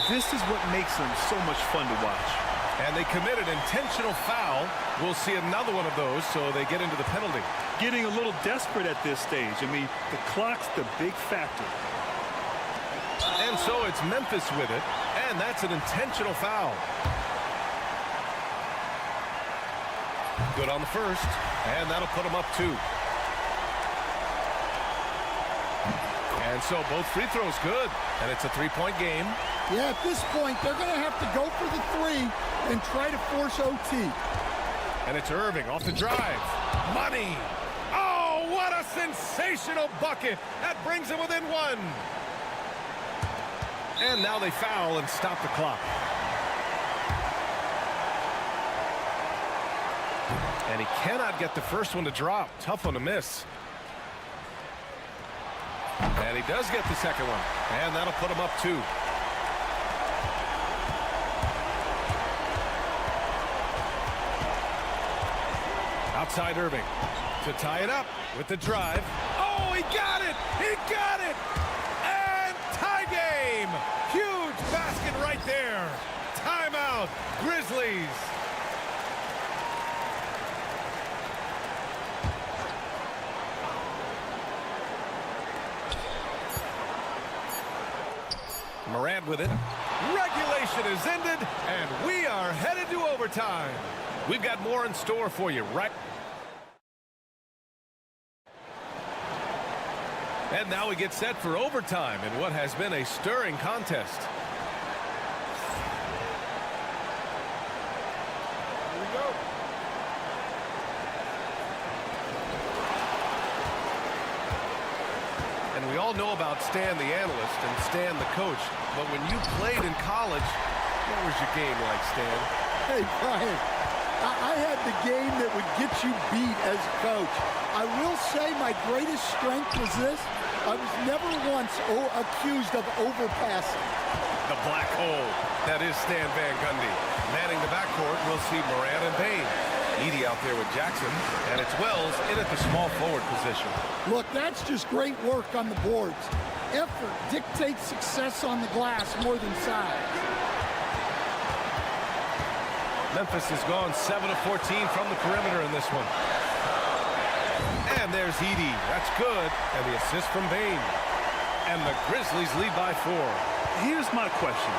This is what makes him so much fun to watch. And they committed intentional foul. We'll see another one of those, so they get into the penalty. Getting a little desperate at this stage. I mean, the clock's the big factor. And so it's Memphis with it, and that's an intentional foul. Good on the first, and that'll put them up 2. And so both free throws good, and it's a 3-point game. Yeah, at this point, they're going to have to go for the 3 and try to force OT. And it's Irving off the drive. Money. Oh, what a sensational bucket. That brings them within 1. And now they foul and stop the clock. And he cannot get the first one to drop. Tough one to miss. And he does get the second one. And that'll put him up 2. Outside Irving to tie it up with the drive. Oh, he got it! He got it! And tie game! Huge basket right there. Timeout, Grizzlies. Morant with it. Regulation is ended, and we are headed to overtime. We've got more in store for you, right? And now we get set for overtime in what has been a stirring contest. Here we go. And we all know about Stan the analyst and Stan the coach. But when you played in college, what was your game like, Stan? Hey, Brian, I had the game that would get you beat as a coach. I will say my greatest strength was this. I was never once accused of overpassing. The black hole. That is Stan Van Gundy. Manning the backcourt, we'll see Moran and Bain. Edie out there with Jackson, and it's Wells in at the small forward position. Look, that's just great work on the boards. Effort dictates success on the glass more than size. Memphis has gone 7 of 14 from the perimeter in this one. And there's Edie. That's good. And the assist from Bain. And the Grizzlies lead by 4. Here's my question.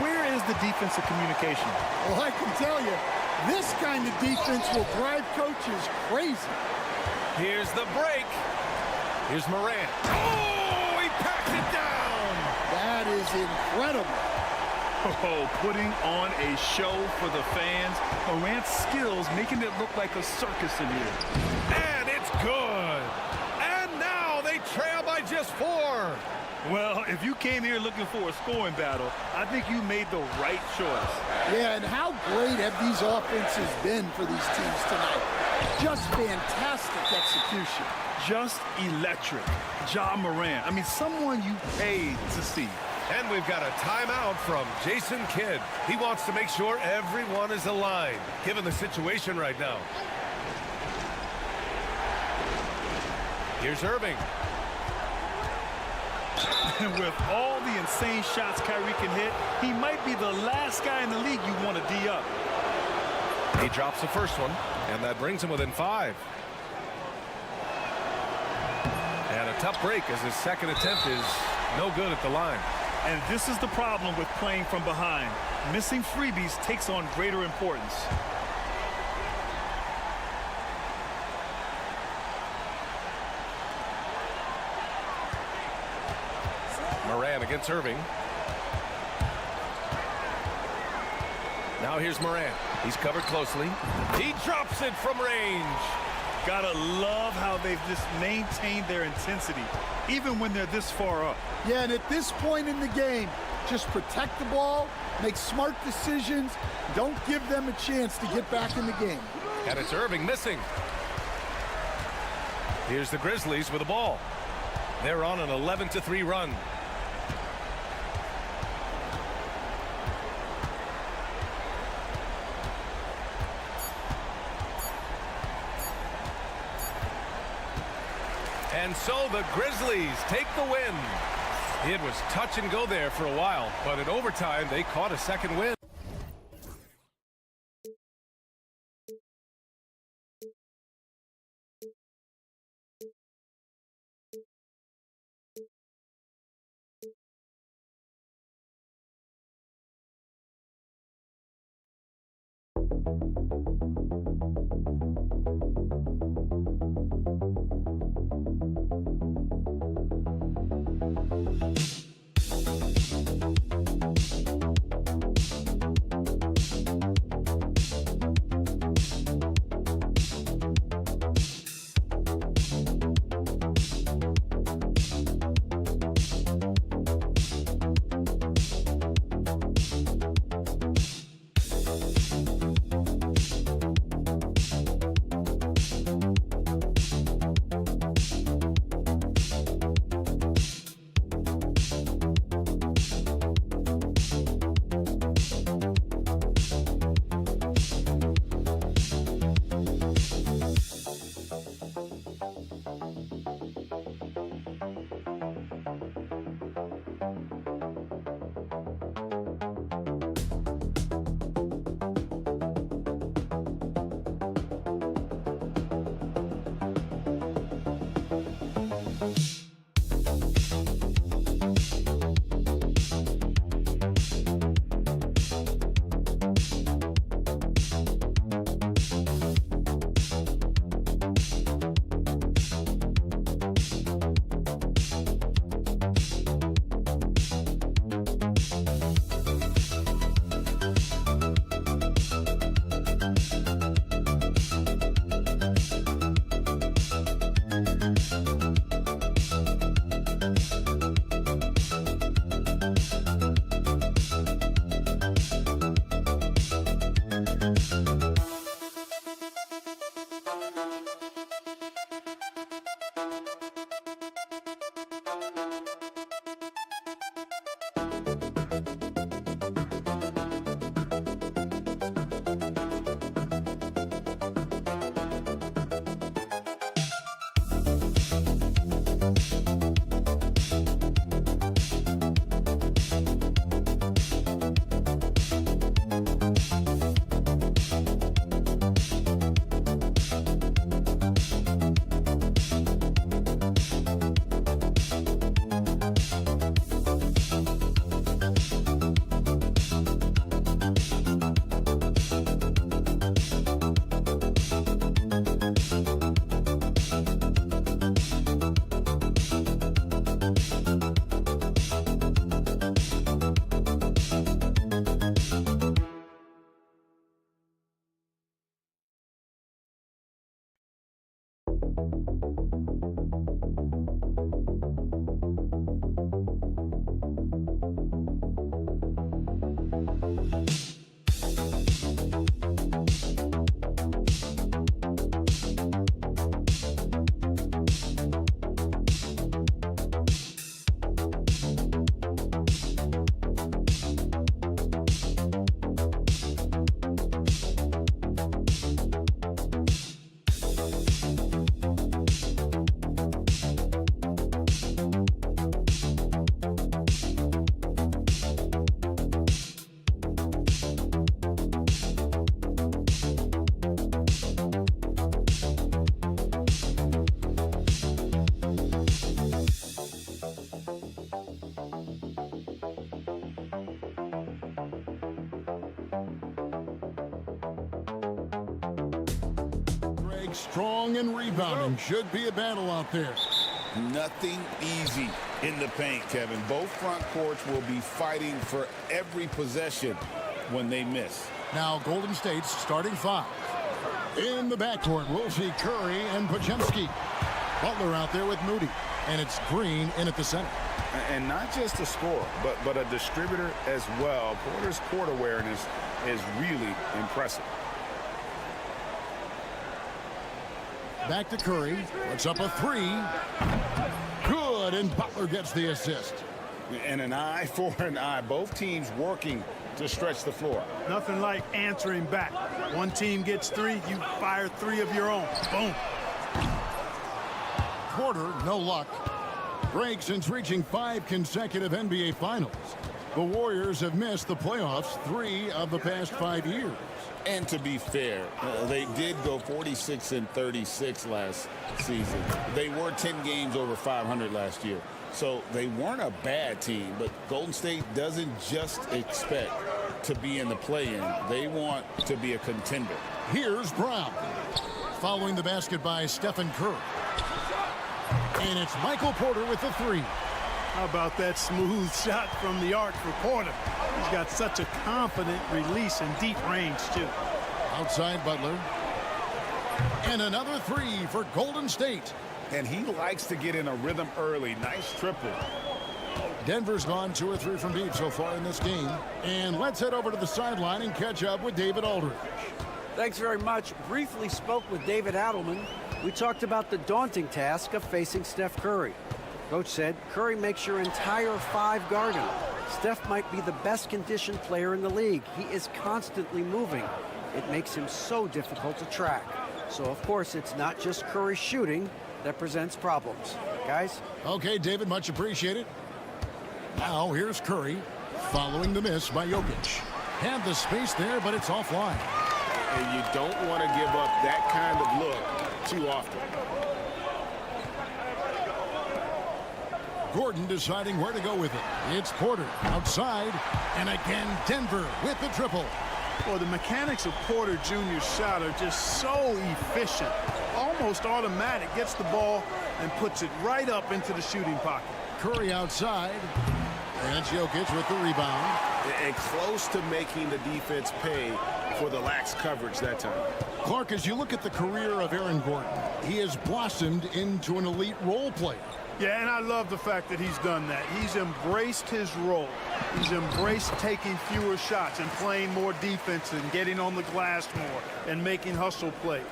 Where is the defensive communication? Well, I can tell you, this kind of defense will drive coaches crazy. Here's the break. Here's Moran. Oh, he packed it down. That is incredible. Oh, putting on a show for the fans. Morant's skills making it look like a circus in here. And it's good. And now they trail by just 4. Well, if you came here looking for a scoring battle, I think you made the right choice. Yeah, and how great have these offenses been for these teams tonight? Just fantastic execution. Just electric. Ja Morant. I mean, someone you paid to see. And we've got a timeout from Jason Kidd. He wants to make sure everyone is aligned, given the situation right now. Here's Irving. And with all the insane shots Kyrie can hit, he might be the last guy in the league you want to D up. He drops the first one, and that brings him within 5. And a tough break as his second attempt is no good at the line. And this is the problem with playing from behind. Missing freebies takes on greater importance. Moran against Irving. Now here's Moran. He's covered closely. He drops it from range. Gotta love how they've just maintained their intensity, even when they're this far up. Yeah, and at this point in the game, just protect the ball, make smart decisions, don't give them a chance to get back in the game. And it's Irving missing. Here's the Grizzlies with the ball. They're on an 11-3 run. And so the Grizzlies take the win. It was touch and go there for a while, but in overtime, they caught a second win. Strong and rebounding. Should be a battle out there. Nothing easy in the paint, Kevin. Both front courts will be fighting for every possession when they miss. Now Golden State's starting five. In the backcourt, we'll see Curry and Podziemski. Butler out there with Moody. And it's Green in at the center. And not just a scorer, but a distributor as well. Porter's court awareness is really impressive. Back to Curry. Puts up a three. Good, and Butler gets the assist. And an eye for an eye. Both teams working to stretch the floor. Nothing like answering back. One team gets three, you fire three of your own. Boom. Porter, no luck. Break since reaching 5 consecutive NBA Finals. The Warriors have missed the playoffs 3 of the past 5 years. And to be fair, they did go 46-36 last season. They were 10 games over 500 last year. So they weren't a bad team, but Golden State doesn't just expect to be in the play-in. They want to be a contender. Here's Brown. Following the basket by Stephen Curry. And it's Michael Porter with the three. How about that smooth shot from the arc for Porter? He's got such a confident release and deep range, too. Outside Butler. And another three for Golden State. And he likes to get in a rhythm early. Nice triple. Denver's gone 2 or 3 from deep so far in this game. And let's head over to the sideline and catch up with David Aldridge. Thanks very much. Briefly spoke with David Adelman. We talked about the daunting task of facing Steph Curry. Coach said Curry makes your entire 5 guard him. Steph might be the best conditioned player in the league. He is constantly moving. It makes him so difficult to track. So, of course, it's not just Curry shooting that presents problems. Guys? Okay, David, much appreciated. Now, here's Curry following the miss by Jokic. Had the space there, but it's offline. And you don't want to give up that kind of look too often. Gordon deciding where to go with it. It's Porter outside, and again Denver with the triple. Well, the mechanics of Porter Jr.'s shot are just so efficient, almost automatic. Gets the ball and puts it right up into the shooting pocket. Curry outside, and it's Jokic with the rebound. And close to making the defense pay for the lax coverage that time. Clark, as you look at the career of Aaron Gordon, he has blossomed into an elite role player. Yeah, and I love the fact that he's done that. He's embraced his role. He's embraced taking fewer shots and playing more defense and getting on the glass more and making hustle plays.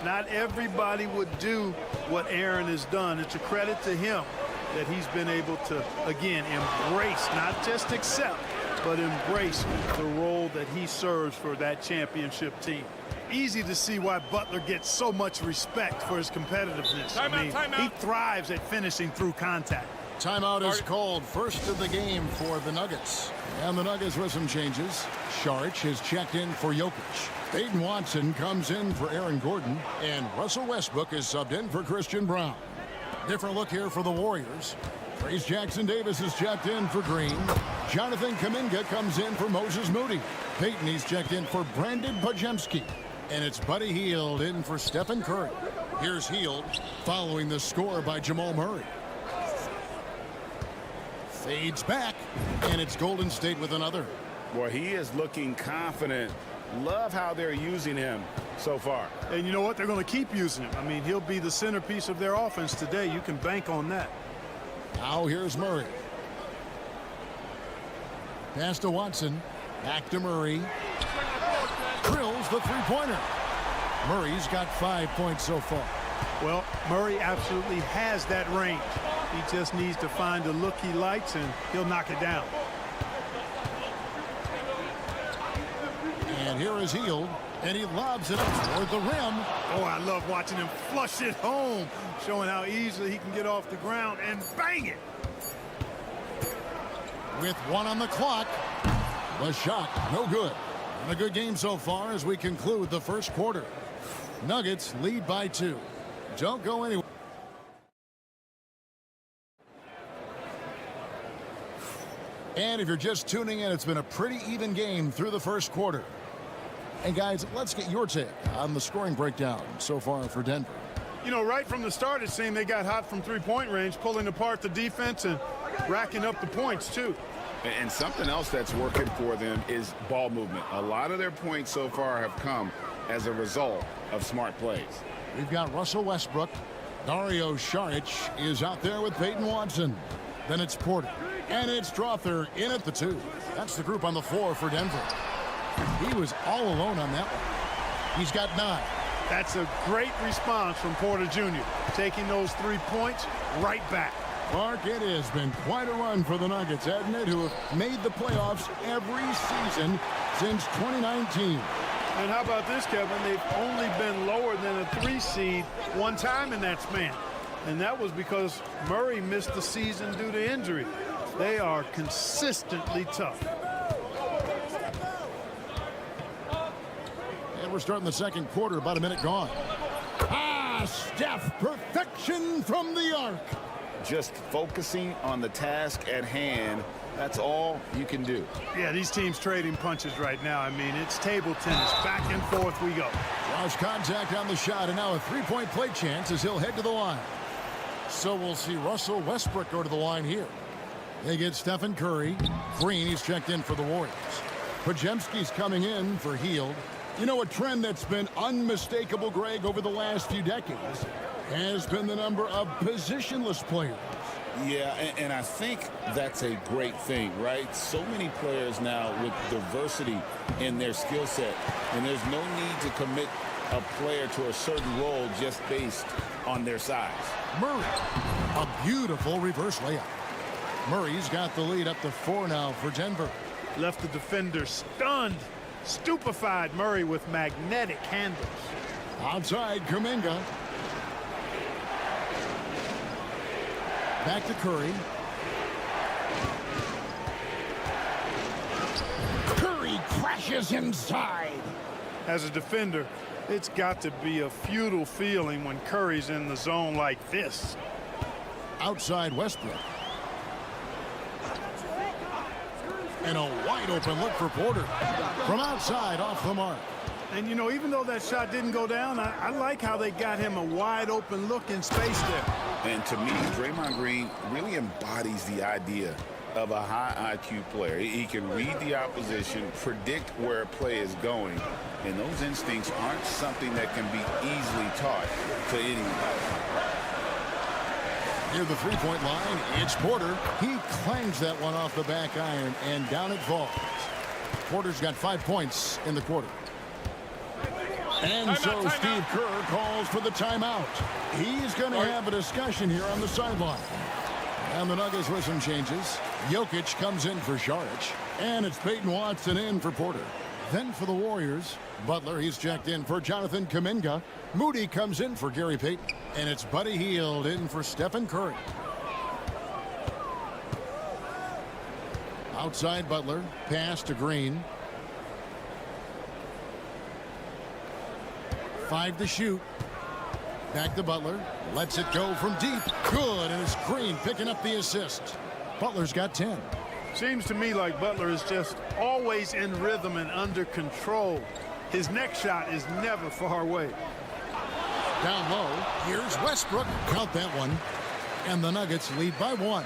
Not everybody would do what Aaron has done. It's a credit to him that he's been able to, again, embrace, not just accept, but embrace the role that he serves for that championship team. Easy to see why Butler gets so much respect for his competitiveness. He thrives at finishing through contact. Timeout is called. First of the game for the Nuggets. And the Nuggets with some changes. Saric has checked in for Jokic. Aiden Watson comes in for Aaron Gordon. And Russell Westbrook is subbed in for Christian Brown. Different look here for the Warriors. Trace Jackson-Davis is checked in for Green. Jonathan Kuminga comes in for Moses Moody. Peyton, he's checked in for Brandon Podziemski. And it's Buddy Hield in for Stephen Curry. Here's Hield following the score by Jamal Murray. Fades back, and it's Golden State with another. Well, he is looking confident. Love how they're using him so far. And you know what? They're going to keep using him. I mean, he'll be the centerpiece of their offense today. You can bank on that. Now here's Murray. Pass to Watson. Back to Murray. Drills the three-pointer. Murray's got 5 points so far. Well, Murray absolutely has that range. He just needs to find the look he likes, and he'll knock it down. And here is Hield, and he lobs it up toward the rim. Oh, I love watching him flush it home, showing how easily he can get off the ground and bang it. With 1 on the clock, the shot no good. And a good game so far as we conclude the first quarter. Nuggets lead by 2. Don't go anywhere. And if you're just tuning in, it's been a pretty even game through the first quarter. And guys, let's get your take on the scoring breakdown so far for Denver. You know, right from the start, it seemed they got hot from three-point range, pulling apart the defense and racking up the points, too. And something else that's working for them is ball movement. A lot of their points so far have come as a result of smart plays. We've got Russell Westbrook. Dario Saric is out there with Peyton Watson. Then it's Porter. And it's Strother in at the 2. That's the group on the floor for Denver. He was all alone on that one. He's got 9. That's a great response from Porter Jr., taking those 3 points right back. Mark, it has been quite a run for the Nuggets, hasn't it, who have made the playoffs every season since 2019. And how about this, Kevin? They've only been lower than a 3 seed one time in that span. And that was because Murray missed the season due to injury. They are consistently tough. And we're starting the second quarter, about a minute gone. Steph, perfection from the arc. Just focusing on the task at hand, that's all you can do. Yeah, these teams trading punches right now. I mean, it's table tennis. Back and forth we go. Lost contact on the shot, and now a three-point play chance as he'll head to the line. So we'll see Russell Westbrook go to the line here. They get Stephen Curry. Green, he's checked in for the Warriors. Podziemski's coming in for Hield. You know, a trend that's been unmistakable, Greg, over the last few decades has been the number of positionless players. Yeah, and I think that's a great thing, right? So many players now with diversity in their skill set, and there's no need to commit a player to a certain role just based on their size. Murray, a beautiful reverse layup. Murray's got the lead up to 4 now for Denver. Left the defender stunned, stupefied. Murray with magnetic handles. Outside, Kuminga. Back to Curry. Curry crashes inside. As a defender, it's got to be a futile feeling when Curry's in the zone like this. Outside Westbrook. And a wide open look for Porter. From outside, off the mark. And, you know, even though that shot didn't go down, I like how they got him a wide open look in space there. And to me, Draymond Green really embodies the idea of a high IQ player. He can read the opposition, predict where a play is going, and those instincts aren't something that can be easily taught to anyone. Near the three-point line, it's Porter. He clangs that one off the back iron, and down it falls. Porter's got 5 points in the quarter. And so Steve Kerr calls for the timeout. He's going to have a discussion here on the sideline. And the Nuggets with some changes. Jokic comes in for Saric. And it's Peyton Watson in for Porter. Then for the Warriors, Butler, he's checked in for Jonathan Kuminga. Moody comes in for Gary Payton. And it's Buddy Hield in for Stephen Curry. Outside Butler, pass to Green. 5 to shoot. Back to Butler. Lets it go from deep. Good, and it's Green picking up the assist. Butler's got 10. Seems to me like Butler is just always in rhythm and under control. His next shot is never far away. Down low, here's Westbrook. Count that one. And the Nuggets lead by 1.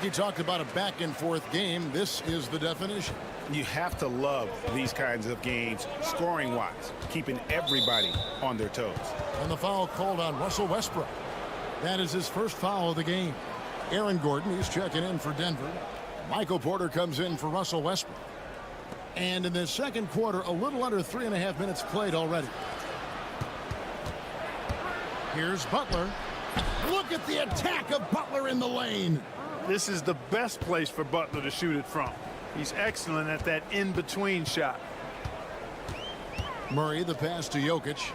He talked about a back-and-forth game. This is the definition. You have to love these kinds of games, scoring-wise, keeping everybody on their toes. And the foul called on Russell Westbrook. That is his first foul of the game. Aaron Gordon, he's checking in for Denver. Michael Porter comes in for Russell Westbrook. And in the second quarter, a little under 3.5 minutes played already. Here's Butler. Look at the attack of Butler in the lane. This is the best place for Butler to shoot it from. He's excellent at that in-between shot. Murray, the pass to Jokic.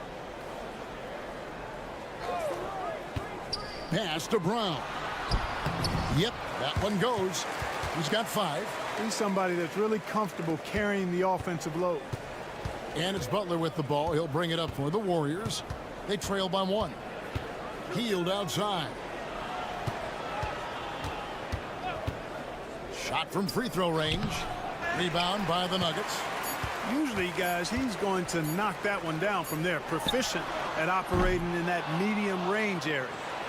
Pass to Brown. Yep, that one goes. He's got 5. He's somebody that's really comfortable carrying the offensive load. And it's Butler with the ball. He'll bring it up for the Warriors. They trail by 1. Healed outside. Shot from free throw range. Rebound by the Nuggets. Usually, guys, he's going to knock that one down from there. Proficient at operating in that medium range area.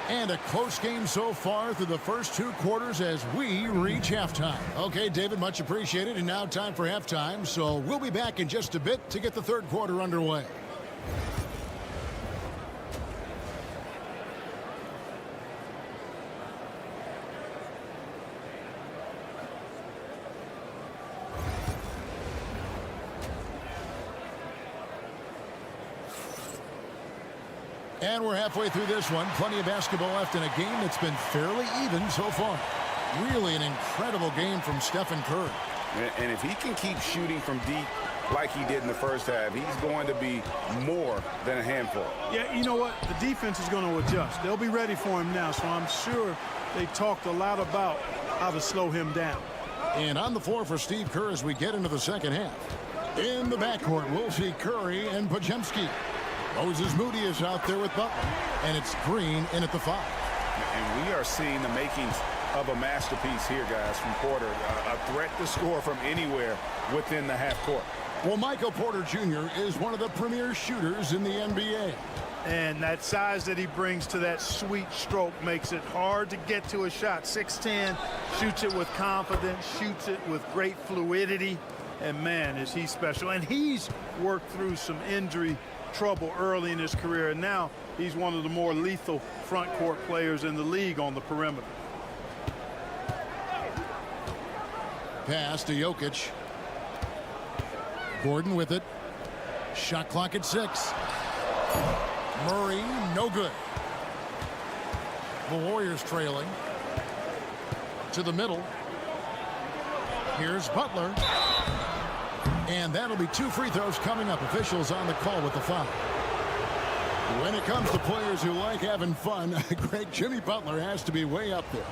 And a close game so far through the first 2 quarters as we reach halftime. Okay, David, much appreciated. And now time for halftime. So we'll be back in just a bit to get the third quarter underway. And we're halfway through this one. Plenty of basketball left in a game that's been fairly even so far. Really an incredible game from Stephen Curry. And if he can keep shooting from deep like he did in the first half, he's going to be more than a handful. Yeah, you know what? The defense is going to adjust. They'll be ready for him now, so I'm sure they talked a lot about how to slow him down. And on the floor for Steve Kerr as we get into the second half. In the backcourt, we'll see Curry and Podziemski. Moses Moody is out there with Butler, and it's Green in at the 5. And we are seeing the makings of a masterpiece here, guys, from Porter. A threat to score from anywhere within the half court. Well, Michael Porter Jr. is one of the premier shooters in the NBA. And that size that he brings to that sweet stroke makes it hard to get to a shot. 6'10", shoots it with confidence, shoots it with great fluidity. And, man, is he special. And he's worked through some injury trouble early in his career, and now he's one of the more lethal front court players in the league on the perimeter. Pass to Jokic. Gordon with it. Shot clock at 6. Murray, no good. The Warriors trailing. To the middle. Here's Butler. And that'll be 2 free throws coming up. Officials on the call with the foul. When it comes to players who like having fun, great Jimmy Butler has to be way up there.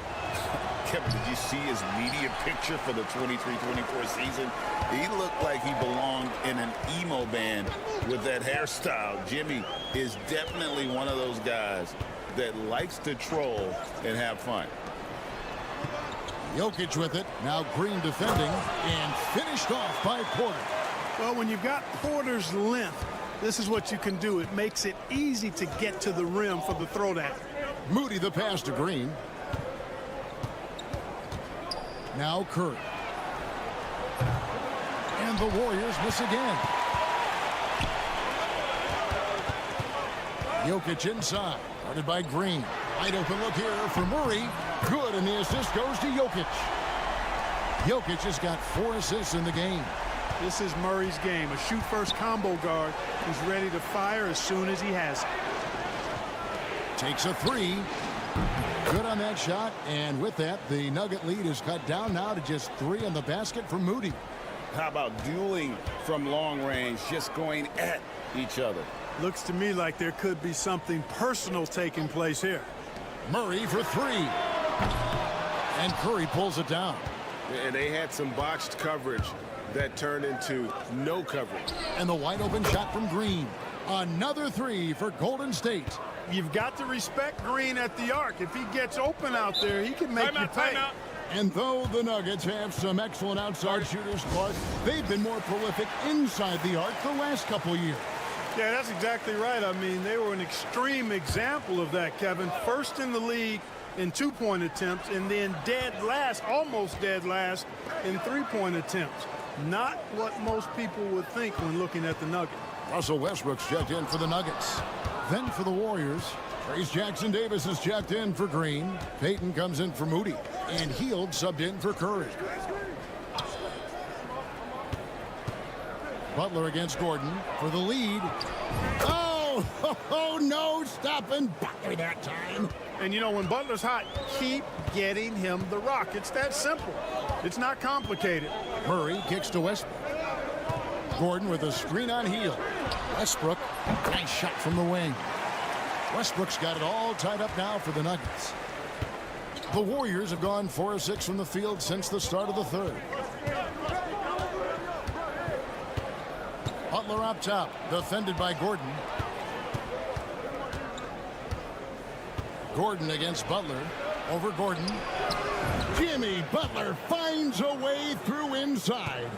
Kevin, did you see his media picture for the 23-24 season? He looked like he belonged in an emo band with that hairstyle. Jimmy is definitely one of those guys that likes to troll and have fun. Jokic with it. Now Green defending and finished off by Porter. Well, when you've got Porter's length, this is what you can do. It makes it easy to get to the rim for the throwdown. Moody the pass to Green. Now Curry. And the Warriors miss again. Jokic inside. Guarded by Green. Wide open look here for Murray. Good, and the assist goes to Jokic. Jokic has got 4 assists in the game. This is Murray's game. A shoot-first combo guard who's ready to fire as soon as he has it. Takes a 3. Good on that shot, and with that, the Nugget lead is cut down now to just 3 on the basket for Moody. How about dueling from long range, just going at each other? Looks to me like there could be something personal taking place here. Murray for 3. And Curry pulls it down. And they had some botched coverage that turned into no coverage. And the wide open shot from Green. Another 3 for Golden State. You've got to respect Green at the arc. If he gets open out there, he can make you pay. And though the Nuggets have some excellent outside shooters, Clark, they've been more prolific inside the arc the last couple years. Yeah, that's exactly right. I mean, they were an extreme example of that, Kevin. First in the league in 2-point attempts, and then dead last, almost dead last, in 3-point attempts. Not what most people would think when looking at the Nuggets. Russell Westbrook's checked in for the Nuggets. Then for the Warriors, Trace Jackson-Davis is checked in for Green. Payton comes in for Moody. And Hield subbed in for Curry. Butler against Gordon for the lead. Oh, no, stopping Butler that time. And, you know, when Butler's hot, keep getting him the rock. It's that simple. It's not complicated. Murray kicks to Westbrook. Gordon with a screen on Hield. Westbrook, nice shot from the wing. Westbrook's got it all tied up now for the Nuggets. The Warriors have gone 4 of 6 from the field since the start of the third. Butler up top, defended by Gordon. Gordon against Butler. Over Gordon. Jimmy Butler finds a way through inside.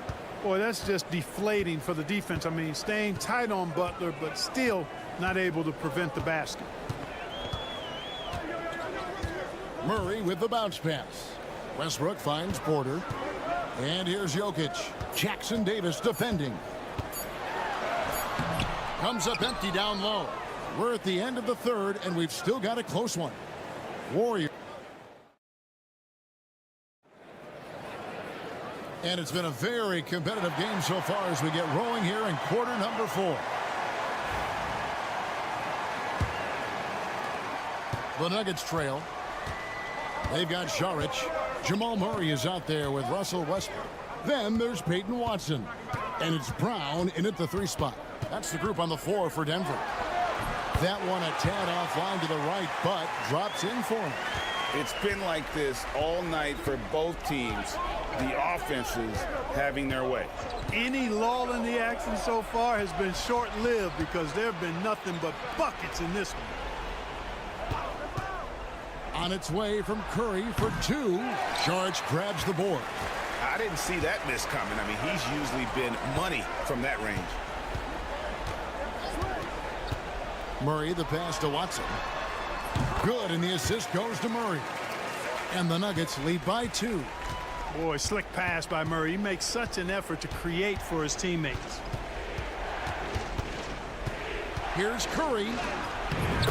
Boy, that's just deflating for the defense. I mean, staying tight on Butler, but still not able to prevent the basket. Murray with the bounce pass. Westbrook finds Porter. And here's Jokic. Jackson-Davis defending. Comes up empty down low. We're at the end of the third, and we've still got a close one. Warriors. And it's been a very competitive game so far as we get rolling here in quarter number 4. The Nuggets trail. They've got Saric. Jamal Murray is out there with Russell Westbrook. Then there's Peyton Watson. And it's Brown in at the 3 spot. That's the group on the floor for Denver. That one a tad offline to the right, but drops in for him. It's been like this all night for both teams. The offenses having their way. Any lull in the action so far has been short-lived because there have been nothing but buckets in this one. On its way from Curry for 2. Saric grabs the board. I didn't see that miss coming. I mean, he's usually been money from that range. Murray the pass to Watson. Good, and the assist goes to Murray. And the Nuggets lead by 2. Boy, slick pass by Murray. He makes such an effort to create for his teammates. Here's Curry.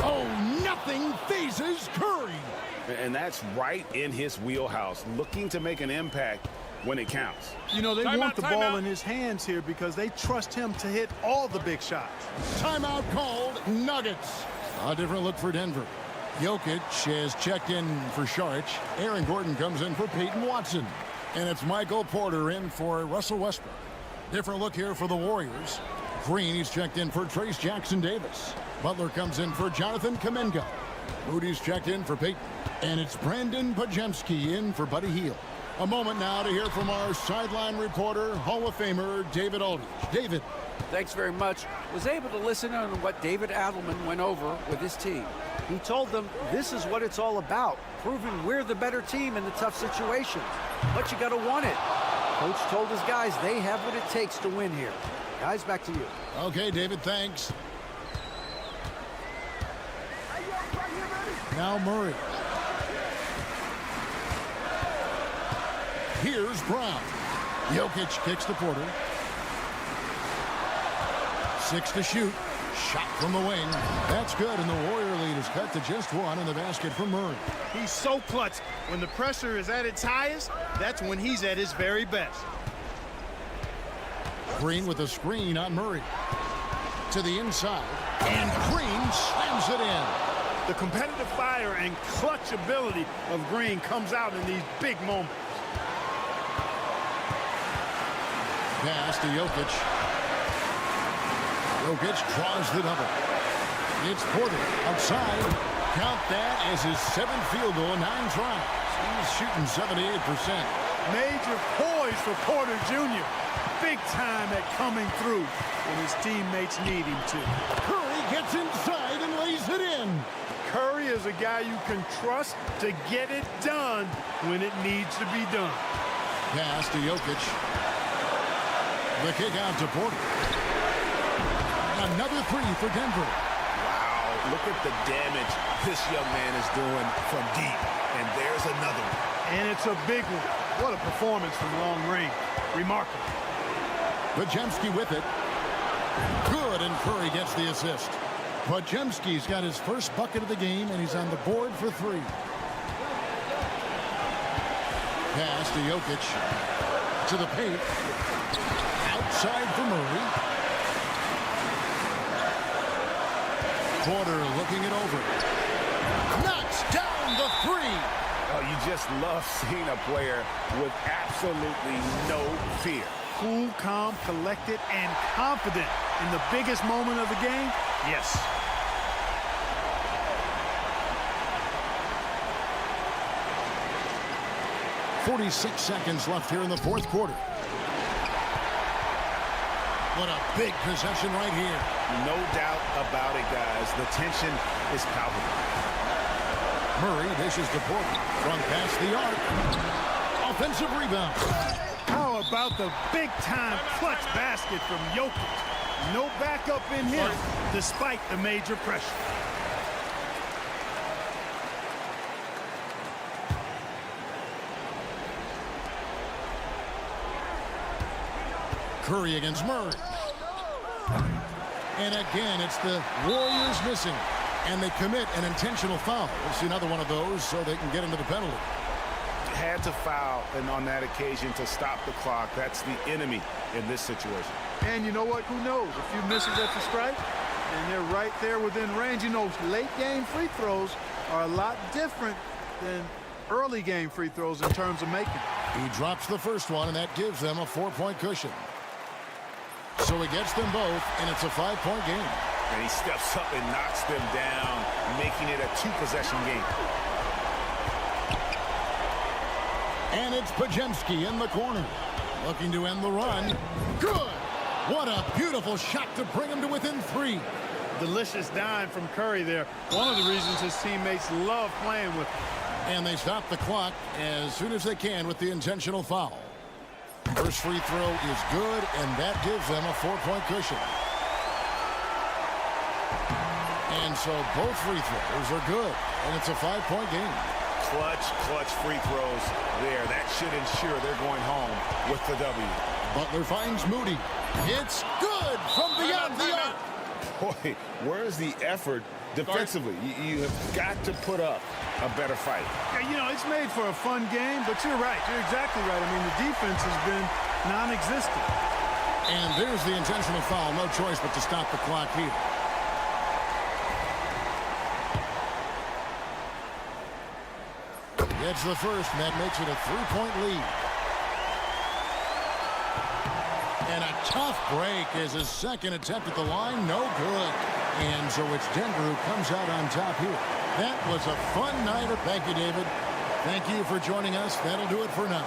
Oh, nothing phases Curry. And that's right in his wheelhouse, looking to make an impact when it counts. You know, they want the ball in his hands here because they trust him to hit all the big shots. Timeout called, Nuggets. A different look for Denver. Jokic has checked in for Saric. Aaron Gordon comes in for Peyton Watson. And it's Michael Porter in for Russell Westbrook. Different look here for the Warriors. Green, he's checked in for Trace Jackson-Davis. Butler comes in for Jonathan Kuminga. Moody's checked in for Peyton. And it's Brandon Pajemski in for Buddy Hield. A moment now to hear from our sideline reporter, Hall of Famer David Aldridge. David. Thanks very much. Was able to listen on what David Adelman went over with his team. He told them this is what it's all about, proving we're the better team in the tough situations. But you got to want it. Coach told his guys they have what it takes to win here. Guys, back to you. Okay, David, thanks. Now Murray. Here's Brown. Jokic kicks to Porter. 6 to shoot. Shot from the wing. That's good, and the Warrior lead is cut to just 1 in the basket from Murray. He's so clutch. When the pressure is at its highest, that's when he's at his very best. Green with a screen on Murray. To the inside, and Green slams it in. The competitive fire and clutch ability of Green comes out in these big moments. Pass to Jokic. Jokic draws the double. It's Porter outside. Count that as his 7th field goal in 9 tries. He's shooting 78%. Major poise for Porter Jr. Big time at coming through when his teammates need him to. Curry gets inside and lays it in. Curry is a guy you can trust to get it done when it needs to be done. Pass to Jokic. The kick out to Porter. Another 3 for Denver. Wow, look at the damage this young man is doing from deep. And there's another one. And it's a big one. What a performance from long range. Remarkable. Podziemski with it. Good, and Curry gets the assist. Podziemski's got his first bucket of the game, and he's on the board for 3. Pass to Jokic. To the paint. Outside for Murray. Porter looking it over. Knocks down the 3. Oh, you just love seeing a player with absolutely no fear. Cool, calm, collected, and confident in the biggest moment of the game. Yes. .46 seconds left here in the fourth quarter. What a big possession right here. No doubt about it, guys. The tension is palpable. Murray dishes to Porter from past the arc. Offensive rebound. How about the big-time clutch basket from Jokic? No backup in him, despite the major pressure. Curry against Murray. And again, it's the Warriors missing. And they commit an intentional foul. We'll see another one of those so they can get into the penalty. Had to foul, and on that occasion to stop the clock. That's the enemy in this situation. And you know what? Who knows? A few misses at the stripe, and they're right there within range. You know, late-game free throws are a lot different than early-game free throws in terms of making. He drops the first one, and that gives them a 4-point cushion. So he gets them both, and it's a 5-point game. And he steps up and knocks them down, making it a 2-possession game. And it's Podziemski in the corner, looking to end the run. Good! What a beautiful shot to bring him to within 3. Delicious dime from Curry there. One of the reasons his teammates love playing with him. And they stop the clock as soon as they can with the intentional foul. First free throw is good, and that gives them a 4-point cushion. And so both free throws are good, and it's a 5-point game. Clutch free throws there. That should ensure they're going home with the W. Butler finds Moody. It's good from beyond the arc. Boy, where's the effort defensively? You have got to put up a better fight. Yeah, you know, it's made for a fun game, but you're right. You're exactly right. I mean, the defense has been non-existent. And there's the intentional foul. No choice but to stop the clock here. Gets the first, and that makes it a 3-point lead. And a tough break is his second attempt at the line. No good. And so it's Denver who comes out on top here. That was a fun night. Thank you, David. Thank you for joining us. That'll do it for now.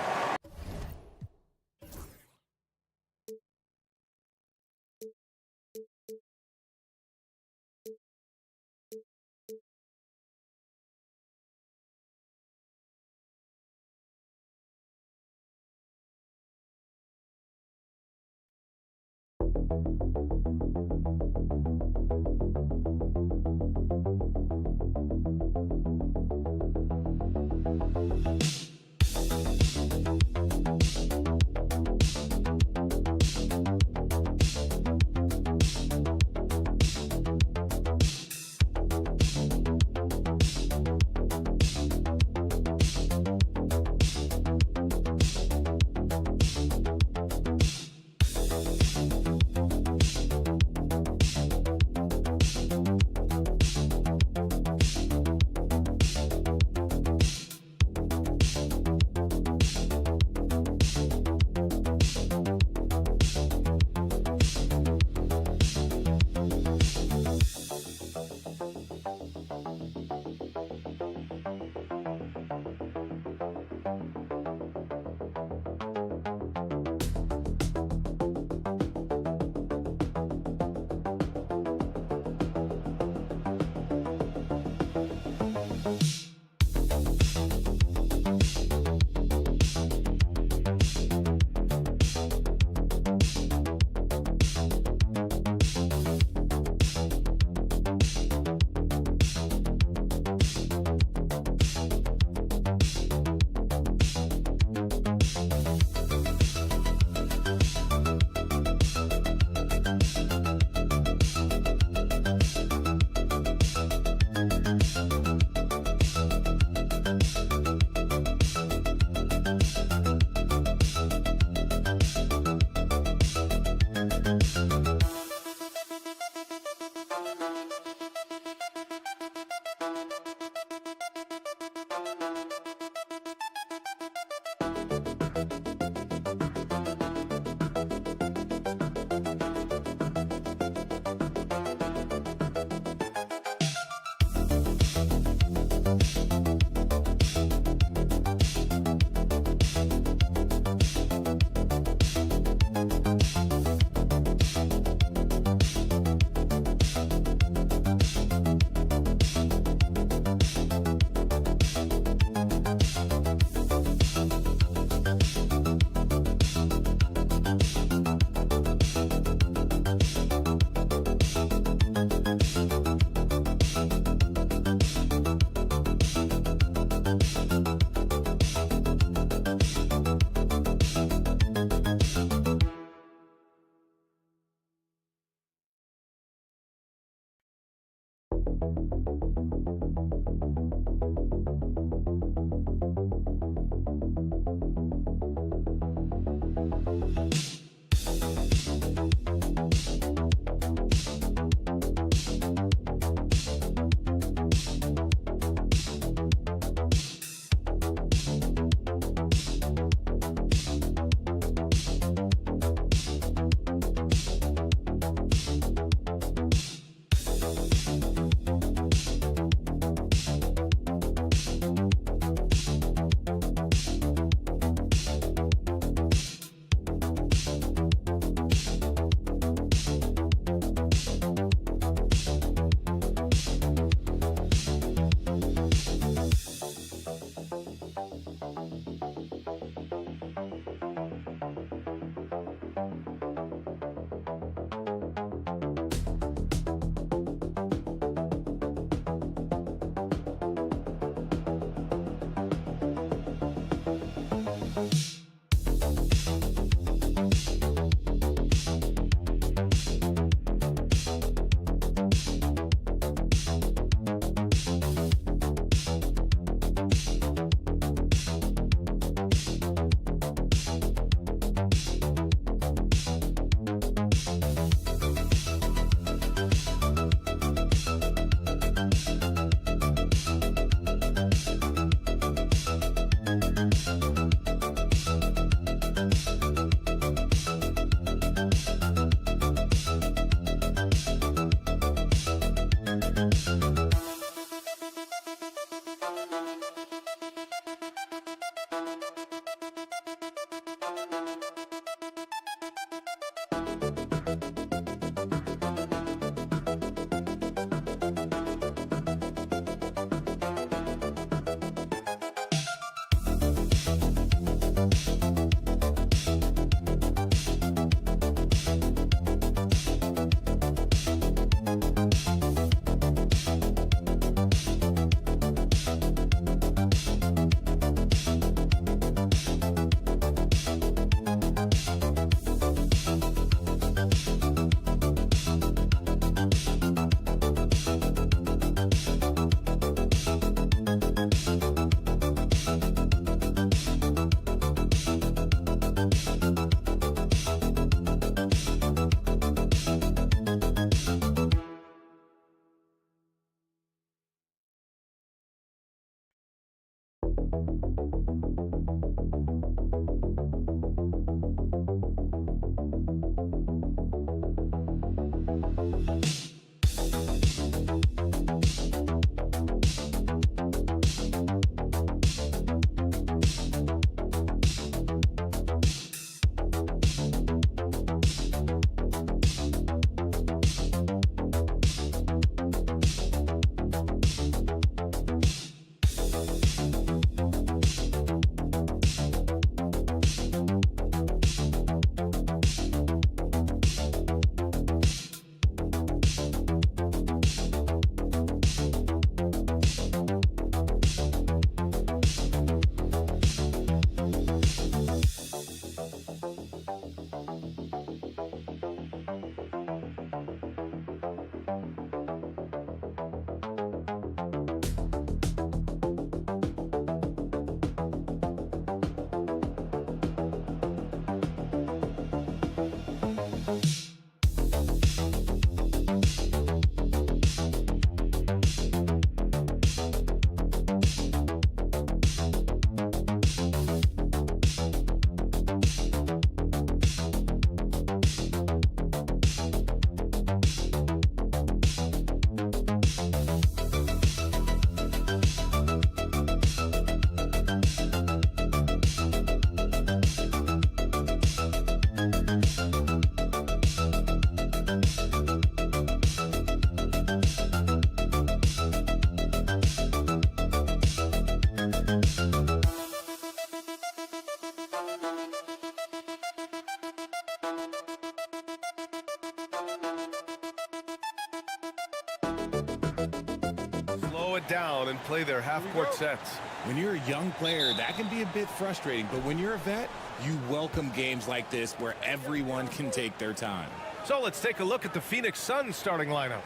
It down and play their half-court sets. When you're a young player, that can be a bit frustrating, but when you're a vet, you welcome games like this where everyone can take their time. So let's take a look at the Phoenix Suns starting lineup.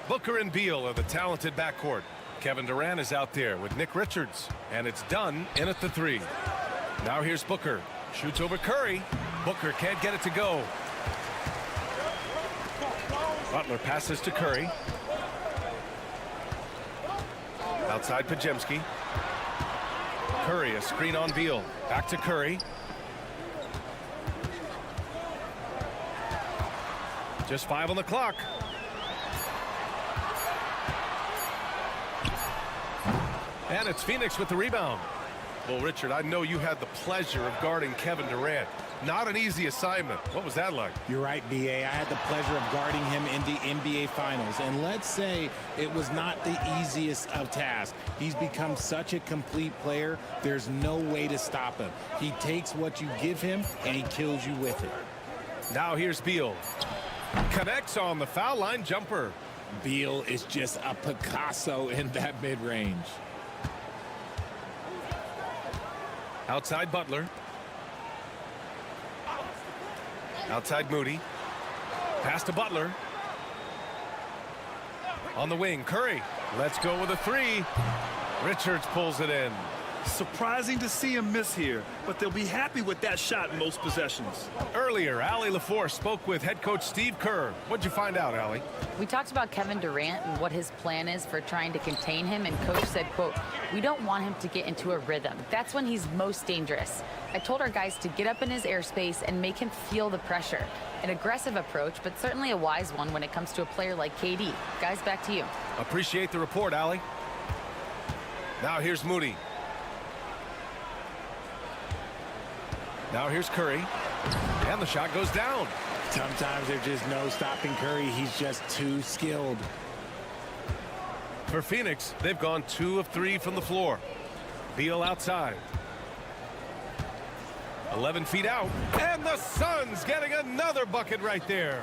Booker and Beal are the talented backcourt. Kevin Durant is out there with Nick Richards, and it's done in at the 3. Now here's Booker. Shoots over Curry. Booker can't get it to go. Butler passes to Curry. Outside Podziemski. Curry, a screen on Beal. Back to Curry. Just 5 on the clock. And it's Phoenix with the rebound. Well, Richard, I know you had the pleasure of guarding Kevin Durant. Not an easy assignment. What was that like? You're right, B.A. I had the pleasure of guarding him in the NBA Finals. And let's say it was not the easiest of tasks. He's become such a complete player, there's no way to stop him. He takes what you give him, and he kills you with it. Now here's Beal. Connects on the foul line jumper. Beal is just a Picasso in that mid-range. Outside Butler. Outside Moody. Pass to Butler. On the wing, Curry. Let's go with a 3. Richards pulls it in. Surprising to see him miss here, but they'll be happy with that shot in most possessions. Earlier, Allie LaForce spoke with head coach Steve Kerr. What'd you find out, Allie? We talked about Kevin Durant and what his plan is for trying to contain him, and coach said, quote, "We don't want him to get into a rhythm. That's when he's most dangerous. I told our guys to get up in his airspace and make him feel the pressure. An aggressive approach, but certainly a wise one when it comes to a player like KD. Guys, back to you." Appreciate the report, Allie. Now here's Moody. Now here's Curry. And the shot goes down. Sometimes there's just no stopping Curry. He's just too skilled. For Phoenix, they've gone 2 of 3 from the floor. Beal outside. 11 feet out. And the Suns getting another bucket right there.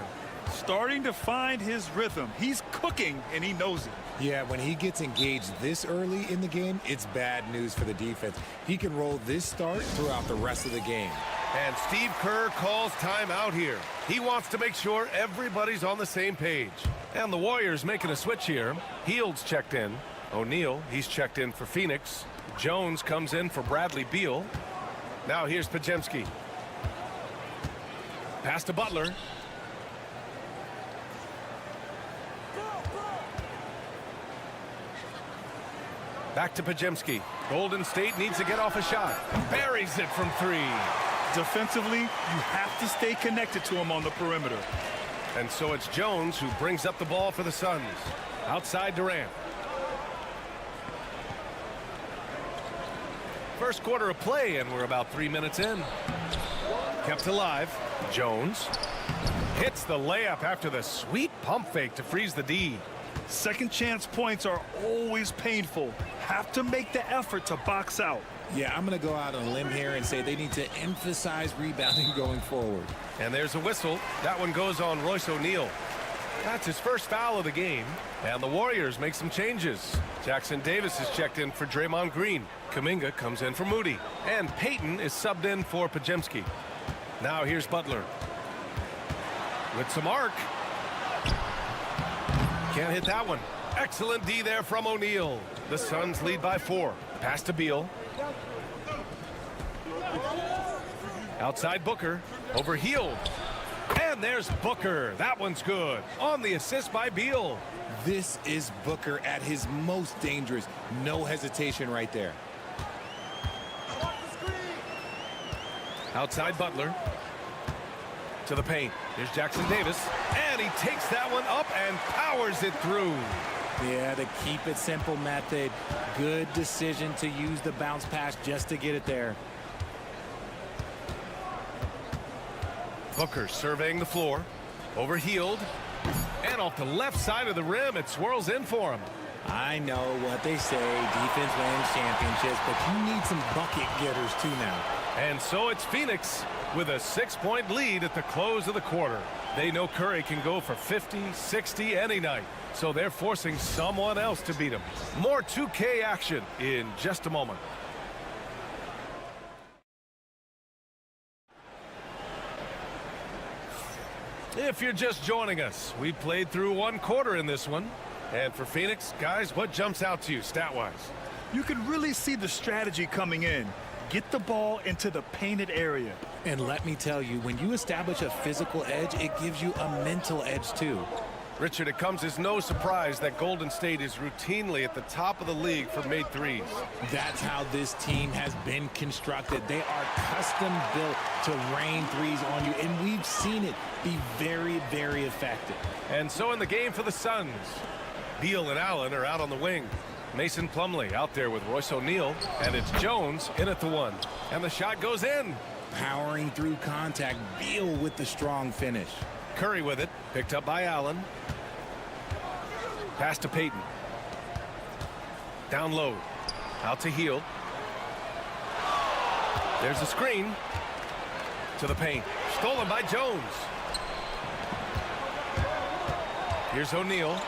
Starting to find his rhythm. He's cooking, and he knows it. Yeah, when he gets engaged this early in the game, it's bad news for the defense. He can roll this start throughout the rest of the game. And Steve Kerr calls timeout here. He wants to make sure everybody's on the same page. And the Warriors making a switch here. Hield's checked in. O'Neal, he's checked in for Phoenix. Jones comes in for Bradley Beal. Now here's Podziemski. Pass to Butler. Back to Podziemski. Golden State needs to get off a shot. Buries it from 3. Defensively, you have to stay connected to him on the perimeter. And so it's Jones who brings up the ball for the Suns. Outside Durant. First quarter of play, and we're about 3 minutes in. Kept alive. Jones hits the layup after the sweet pump fake to freeze the D. Second chance points are always painful. Have to make the effort to box out. Yeah, I'm going to go out on a limb here and say they need to emphasize rebounding going forward. And there's a whistle. That one goes on Royce O'Neal. That's his first foul of the game. And the Warriors make some changes. Jackson Davis is checked in for Draymond Green. Kuminga comes in for Moody. And Payton is subbed in for Podziemski. Now here's Butler. With some arc. Can't hit that one. Excellent D there from O'Neal. The Suns lead by 4. Pass to Beal. Outside Booker. Over Hield. And there's Booker. That one's good. On the assist by Beal. This is Booker at his most dangerous. No hesitation right there. Outside Butler. To the paint. Here's Jackson Davis. And he takes that one up and powers it through. Yeah, the keep it simple method. Good decision to use the bounce pass just to get it there. Booker surveying the floor. Over Hield. And off the left side of the rim, it swirls in for him. I know what they say, defense wins championships, but you need some bucket getters too now. And so it's Phoenix with a 6-point lead at the close of the quarter. They know Curry can go for 50, 60 any night, so they're forcing someone else to beat him. More 2K action in just a moment. If you're just joining us, we played through 1 quarter in this one. And for Phoenix, guys, what jumps out to you stat-wise? You can really see the strategy coming in. Get the ball into the painted area. And let me tell you, when you establish a physical edge, it gives you a mental edge too. Richard, it comes as no surprise that Golden State is routinely at the top of the league for made threes. That's how this team has been constructed. They are custom built to rain threes on you, and we've seen it be very, very effective. And so in the game for the Suns, Beal and Allen are out on the wing. Mason Plumlee out there with Royce O'Neal, and it's Jones in at the one. And the shot goes in. Powering through contact, Beal with the strong finish. Curry with it, picked up by Allen. Pass to Payton. Down low. Out to Hield. There's a screen. To the paint. Stolen by Jones. Here's O'Neal.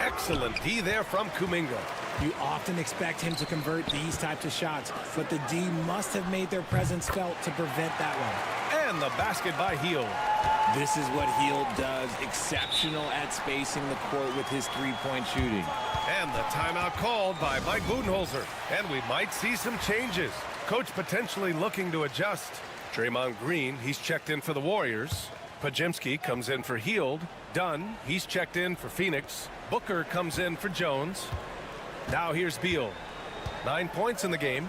Excellent D there from Kuminga. You often expect him to convert these types of shots, but the D must have made their presence felt to prevent that one. And the basket by Hield. This is what Hield does, exceptional at spacing the court with his three-point shooting. And the timeout called by Mike Budenholzer. And we might see some changes. Coach potentially looking to adjust. Draymond Green, he's checked in for the Warriors. Podziemski comes in for Hield. Dunn, he's checked in for Phoenix. Booker comes in for Jones. Now here's Beal. 9 points in the game.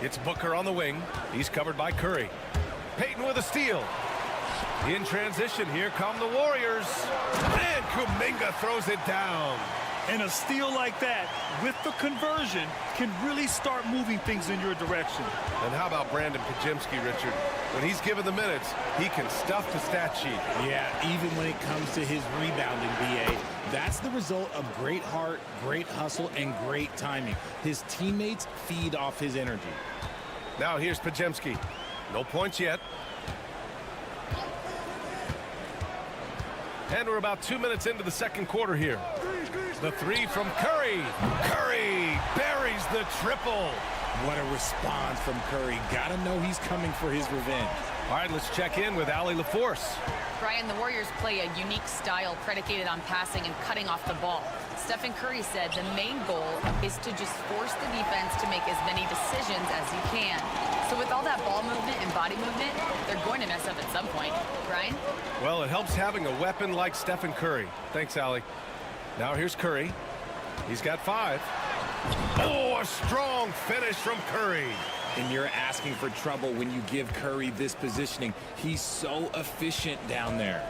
It's Booker on the wing. He's covered by Curry. Payton with a steal. In transition, here come the Warriors. And Kuminga throws it down. And a steal like that, with the conversion, can really start moving things in your direction. And how about Brandon Podziemski, Richard? When he's given the minutes, he can stuff the stat sheet. Yeah, even when it comes to his rebounding, BA. That's the result of great heart, great hustle, and great timing. His teammates feed off his energy. Now here's Podziemski. No points yet. And we're about 2 minutes into the second quarter here. The three from Curry. Curry buries the triple. What a response from Curry. Gotta know he's coming for his revenge. All right, let's check in with Allie LaForce. Brian, the Warriors play a unique style predicated on passing and cutting off the ball. Stephen Curry said the main goal is to just force the defense to make as many decisions as you can. So with all that ball movement and body movement, they're going to mess up at some point. Brian? Well, it helps having a weapon like Stephen Curry. Thanks, Allie. Now here's Curry. He's got 5. Oh, a strong finish from Curry. And you're asking for trouble when you give Curry this positioning. He's so efficient down there.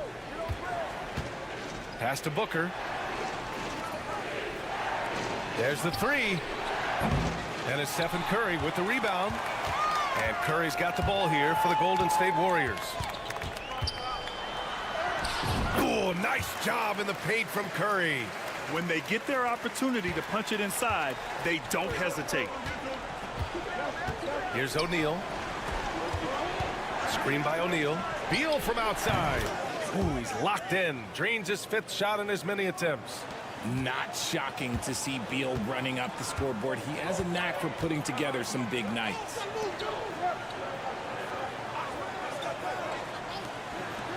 Pass to Booker. There's the 3. And it's Stephen Curry with the rebound. And Curry's got the ball here for the Golden State Warriors. Oh, nice job in the paint from Curry. When they get their opportunity to punch it inside, they don't hesitate. Here's O'Neal. Screen by O'Neal. Beal from outside. Ooh, he's locked in. Drains his 5th shot in as many attempts. Not shocking to see Beal running up the scoreboard. He has a knack for putting together some big nights.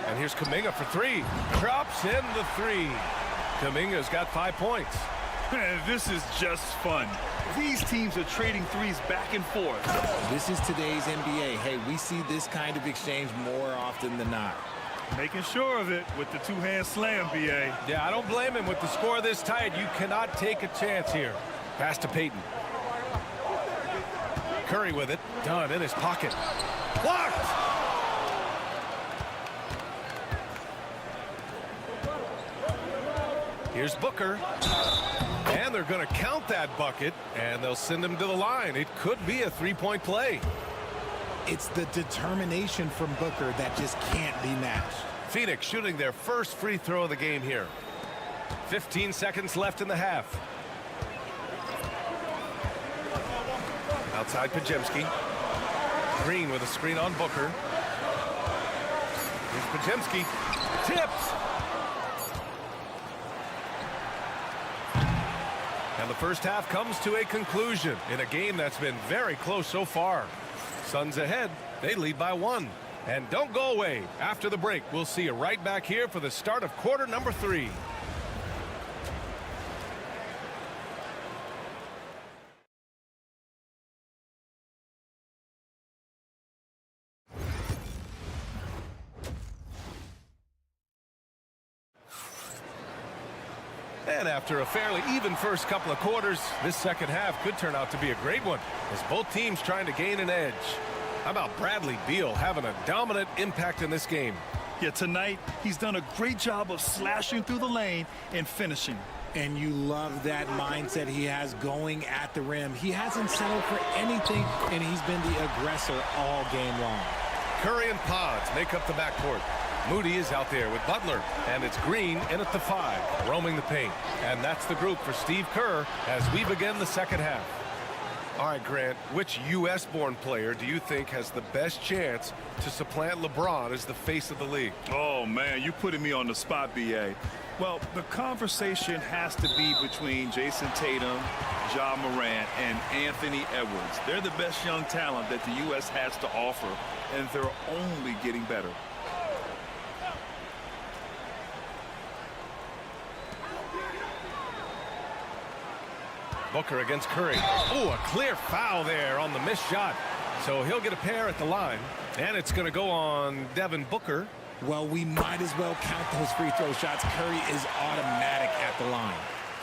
And here's Kuminga for 3. Drops in the 3. Kuminga's got 5 points. This is just fun. These teams are trading threes back and forth. This is today's NBA. Hey, we see this kind of exchange more often than not. Making sure of it with the two-hand slam, BA. Yeah, I don't blame him. With the score this tight, you cannot take a chance here. Pass to Payton. Curry with it. Done in his pocket. Blocked! Here's Booker. And they're going to count that bucket, and they'll send him to the line. It could be a 3-point play. It's the determination from Booker that just can't be matched. Phoenix shooting their first free throw of the game here. 15 seconds left in the half. Outside Podziemski. Green with a screen on Booker. Here's Podziemski. Tipped. And the first half comes to a conclusion in a game that's been very close so far. Suns ahead. They lead by 1. And don't go away. After the break, we'll see you right back here for the start of quarter number 3. And after a fairly even first couple of quarters, this second half could turn out to be a great one as both teams trying to gain an edge. How about Bradley Beal having a dominant impact in this game? Yeah, tonight he's done a great job of slashing through the lane and finishing. And you love that mindset he has going at the rim. He hasn't settled for anything, and he's been the aggressor all game long. Curry and Pods make up the backcourt. Moody is out there with Butler, and it's Green in at the 5, roaming the paint. And that's the group for Steve Kerr as we begin the second half. All right, Grant, which U.S.-born player do you think has the best chance to supplant LeBron as the face of the league? Oh, man, you're putting me on the spot, B.A. Well, the conversation has to be between Jason Tatum, Ja Morant, and Anthony Edwards. They're the best young talent that the U.S. has to offer, and they're only getting better. Booker against Curry. Oh, a clear foul there on the missed shot. So he'll get a pair at the line. And it's going to go on Devin Booker. Well, we might as well count those free throw shots. Curry is automatic at the line.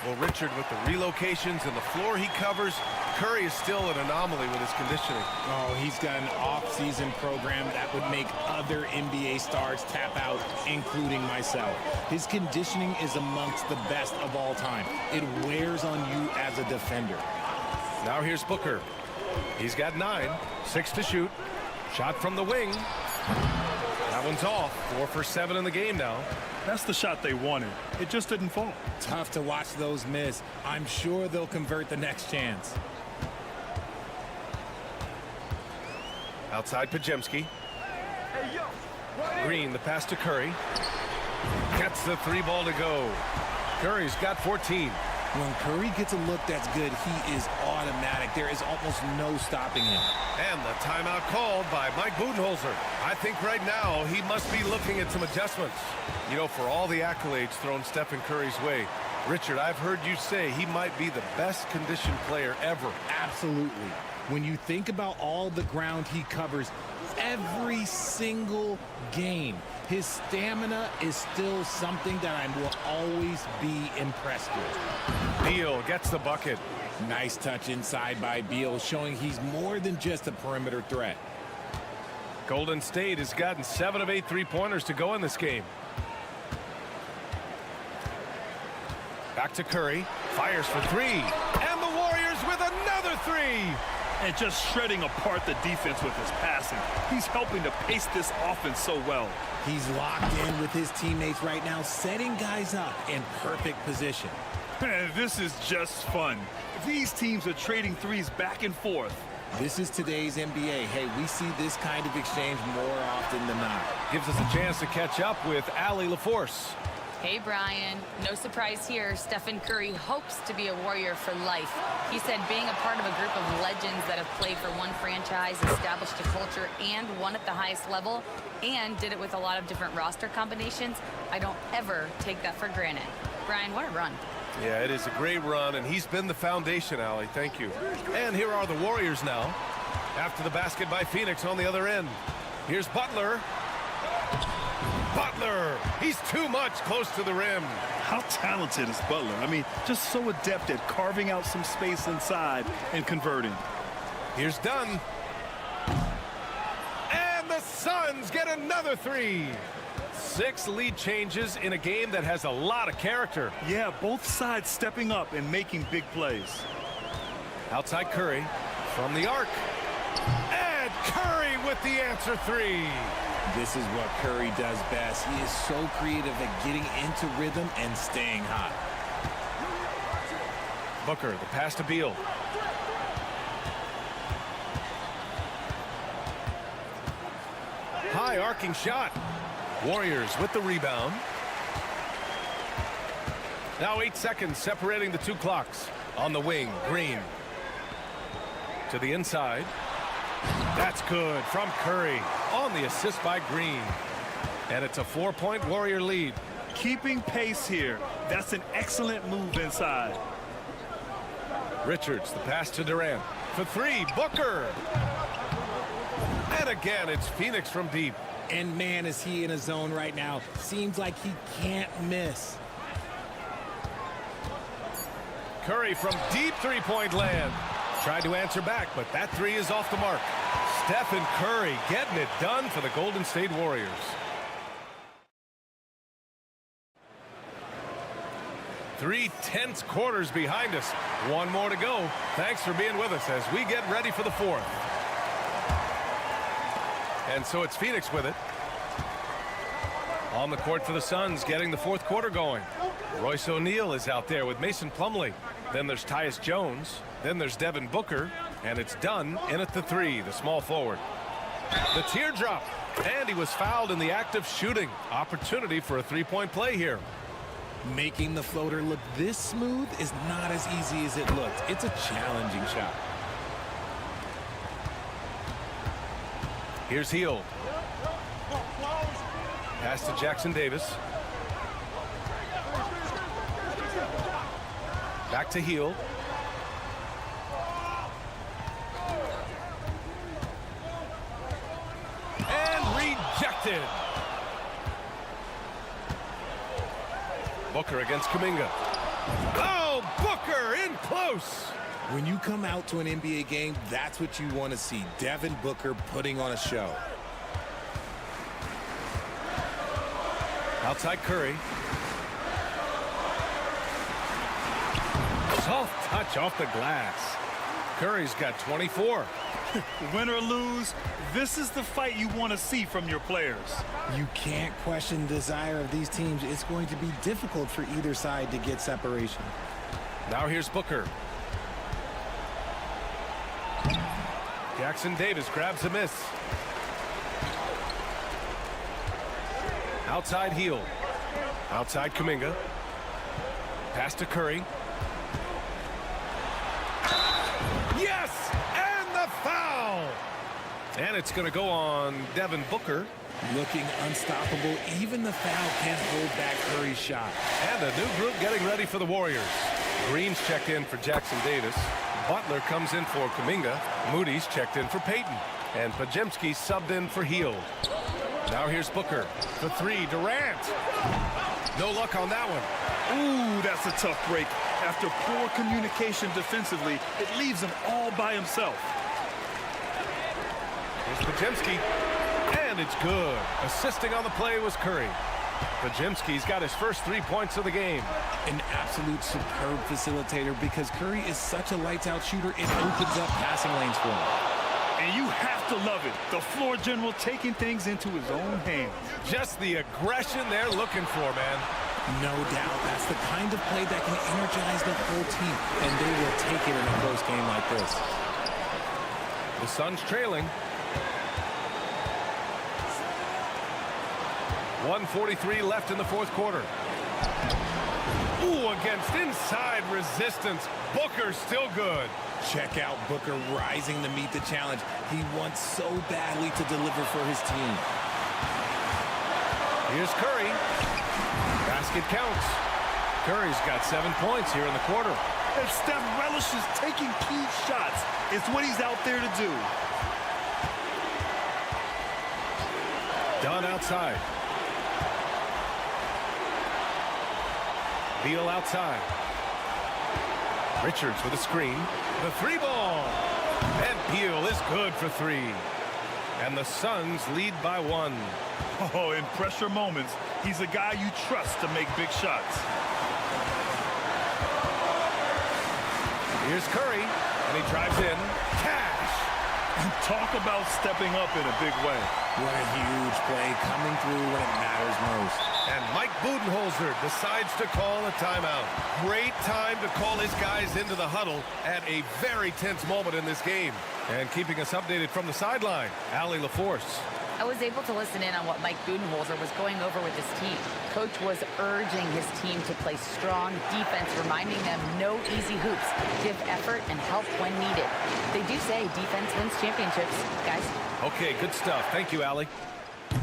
Well, Richard, with the relocations and the floor he covers, Curry is still an anomaly with his conditioning. Oh, he's got an off-season program that would make other NBA stars tap out, including myself. His conditioning is amongst the best of all time. It wears on you as a defender. Now here's Booker. He's got 9, 6 to shoot. Shot from the wing. That one's off. 4 for 7 in the game now. That's the shot they wanted. It just didn't fall. Tough to watch those miss. I'm sure they'll convert the next chance. Outside Pajemski. Green, the pass to Curry. Gets the 3 ball to go. Curry's got 14. When Curry gets a look that's good, he is automatic. There is almost no stopping him. And the timeout called by Mike Budenholzer. I think right now he must be looking at some adjustments. You know, for all the accolades thrown Stephen Curry's way, Richard, I've heard you say he might be the best conditioned player ever. Absolutely. When you think about all the ground he covers every single game, his stamina is still something that I will always be impressed with. Beal gets the bucket. Nice touch inside by Beal, showing he's more than just a perimeter threat. Golden State has gotten 7 of 8 3-pointers to go in this game. Back to Curry. Fires for 3. And the Warriors with another 3. And just shredding apart the defense with his passing. He's helping to pace this offense so well. He's locked in with his teammates right now, setting guys up in perfect position. This is just fun. These teams are trading threes back and forth. This is today's NBA. Hey, we see this kind of exchange more often than not. Gives us a chance to catch up with Allie LaForce. Hey, Brian. No surprise here. Stephen Curry hopes to be a Warrior for life. He said being a part of a group of legends that have played for one franchise, established a culture, and won at the highest level, and did it with a lot of different roster combinations, I don't ever take that for granted. Brian, what a run. Yeah, it is a great run, and he's been the foundation, Allie. Thank you. And here are the Warriors now. After the basket by Phoenix on the other end. Here's Butler. Butler! He's too much close to the rim. How talented is Butler? I mean, just so adept at carving out some space inside and converting. Here's Dunn. And the Suns get another 3. 6 lead changes in a game that has a lot of character. Yeah, both sides stepping up and making big plays. Outside Curry from the arc. And Curry with the answer 3. This is what Curry does best. He is so creative at getting into rhythm and staying hot. Booker, the pass to Beal. High arcing shot. Warriors with the rebound. Now 8 seconds separating the 2 clocks. On the wing, Green. To the inside. That's good from Curry. On on the assist by Green. And it's a 4-point Warrior lead. Keeping pace here. That's an excellent move inside. Richards, the pass to Durant. For three, Booker. And again, it's Phoenix from deep. And man, is he in a zone right now. Seems like he can't miss. Curry from deep three-point land. Tried to answer back, but that three is off the mark. Stephen Curry getting it done for the Golden State Warriors. Three tense quarters behind us. One more to go. Thanks for being with us as we get ready for the fourth. And so it's Phoenix with it. On the court for the Suns, getting the fourth quarter going. Royce O'Neal is out there with Mason Plumlee. Then there's Tyus Jones. Then there's Devin Booker. And it's Dunn in at the three, the small forward. The teardrop. And he was fouled in the act of shooting. Opportunity for a three-point play here. Making the floater look this smooth is not as easy as it looked. It's a challenging shot. Here's Hield. Pass to Jackson Davis. Back to Hield. And rejected. Booker against Kuminga. Oh, Booker in close. When you come out to an NBA game, that's what you want to see. Devin Booker putting on a show. Outside Curry. Soft touch off the glass. Curry's got 24. Win or lose, this is the fight you want to see from your players. You can't question the desire of these teams. It's going to be difficult for either side to get separation. Now here's Booker. Jackson Davis grabs a miss. Outside Hield. Outside Kuminga. Pass to Curry. Yes! And the foul! And it's going to go on Devin Booker. Looking unstoppable. Even the foul can't hold back Curry's shot. And a new group getting ready for the Warriors. Green's checked in for Jackson Davis. Butler comes in for Kuminga. Moody's checked in for Payton. And Pajemski subbed in for Hield. Now here's Booker. For three, Durant. No luck on that one. Ooh, that's a tough break. After poor communication defensively, it leaves him all by himself. Here's Pajemski. And it's good. Assisting on the play was Curry. Pajemski's got his first 3 points of the game. An absolute superb facilitator because Curry is such a lights-out shooter. It opens up passing lanes for him. And you have to love it. The floor general taking things into his own hands. Just the aggression they're looking for, man. No doubt. That's the kind of play that can energize the whole team. And they will take it in a close game like this. The Suns trailing. 1:43 left in the fourth quarter. Ooh, against inside resistance. Booker still good. Check out Booker rising to meet the challenge. He wants so badly to deliver for his team. Here's Curry. Basket counts. Curry's got 7 points here in the quarter. And Steph relishes taking key shots. It's what he's out there to do. Dunn outside. Beal outside. Richards with a screen. The three ball. And Beal is good for three. And the Suns lead by 1. Oh, in pressure moments, he's a guy you trust to make big shots. Here's Curry, and he drives in. Cash! Talk about stepping up in a big way. What a huge play coming through when it matters most. And Mike Budenholzer decides to call a timeout. Great time to call his guys into the huddle at a very tense moment in this game. And keeping us updated from the sideline, Allie LaForce. I was able to listen in on what Mike Budenholzer was going over with his team. Coach was urging his team to play strong defense, reminding them no easy hoops, give effort, and help when needed. They do say defense wins championships, guys. Okay, good stuff. Thank you, Allie.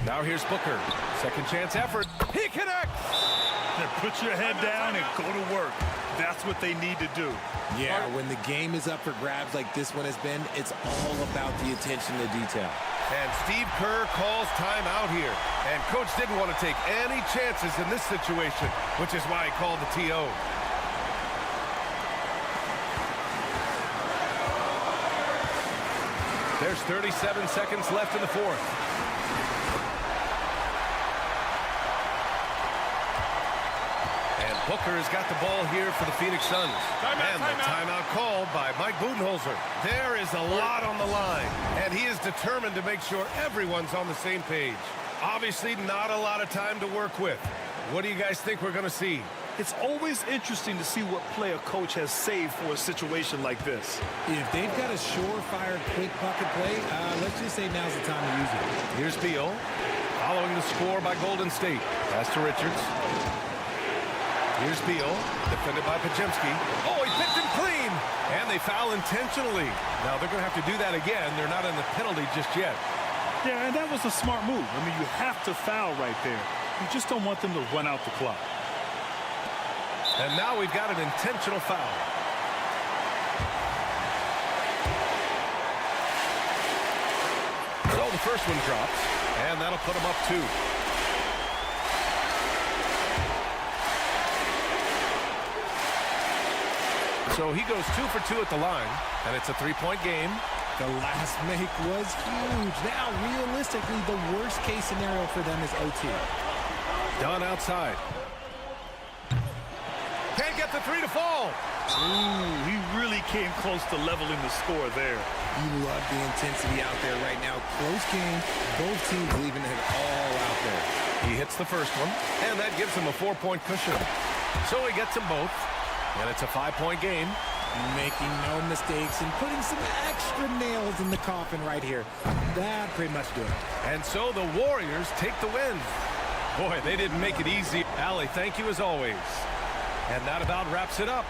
Now here's Booker. Second chance effort. He connects! Then put your head down and go to work. That's what they need to do. Yeah, when the game is up for grabs like this one has been, it's all about the attention to detail. And Steve Kerr calls timeout here. And Coach didn't want to take any chances in this situation, which is why he called the TO. There's 37 seconds left in the fourth. And Booker has got the ball here for the Phoenix Suns. And the timeout called by Mike Budenholzer. There is a lot on the line, and he is determined to make sure everyone's on the same page. Obviously, not a lot of time to work with. What do you guys think we're going to see? It's always interesting to see what play a coach has saved for a situation like this. If they've got a surefire, quick bucket play, let's just say now's the time to use it. Here's Beal, following the score by Golden State. Pass to Richards. Here's Beal, defended by Pajemski. Oh, he picked him clean! And they foul intentionally. Now they're going to have to do that again. They're not in the penalty just yet. Yeah, and that was a smart move. I mean, you have to foul right there. You just don't want them to run out the clock. And now we've got an intentional foul. So the first one drops, and that'll put him up 2. So he goes 2 for 2 at the line, and it's a 3-point game. The last make was huge. Now, realistically, the worst-case scenario for them is OT. Dunn outside. Can't get the 3 to fall. Ooh, he really came close to leveling the score there. You love the intensity out there right now. Close game. Both teams leaving it all out there. He hits the first one, and that gives him a 4-point cushion. So he gets them both, and it's a 5-point game. Making no mistakes and putting some extra nails in the coffin right here. That pretty much do it. And so the Warriors take the win. Boy, they didn't make it easy. Allie, thank you as always. And that about wraps it up.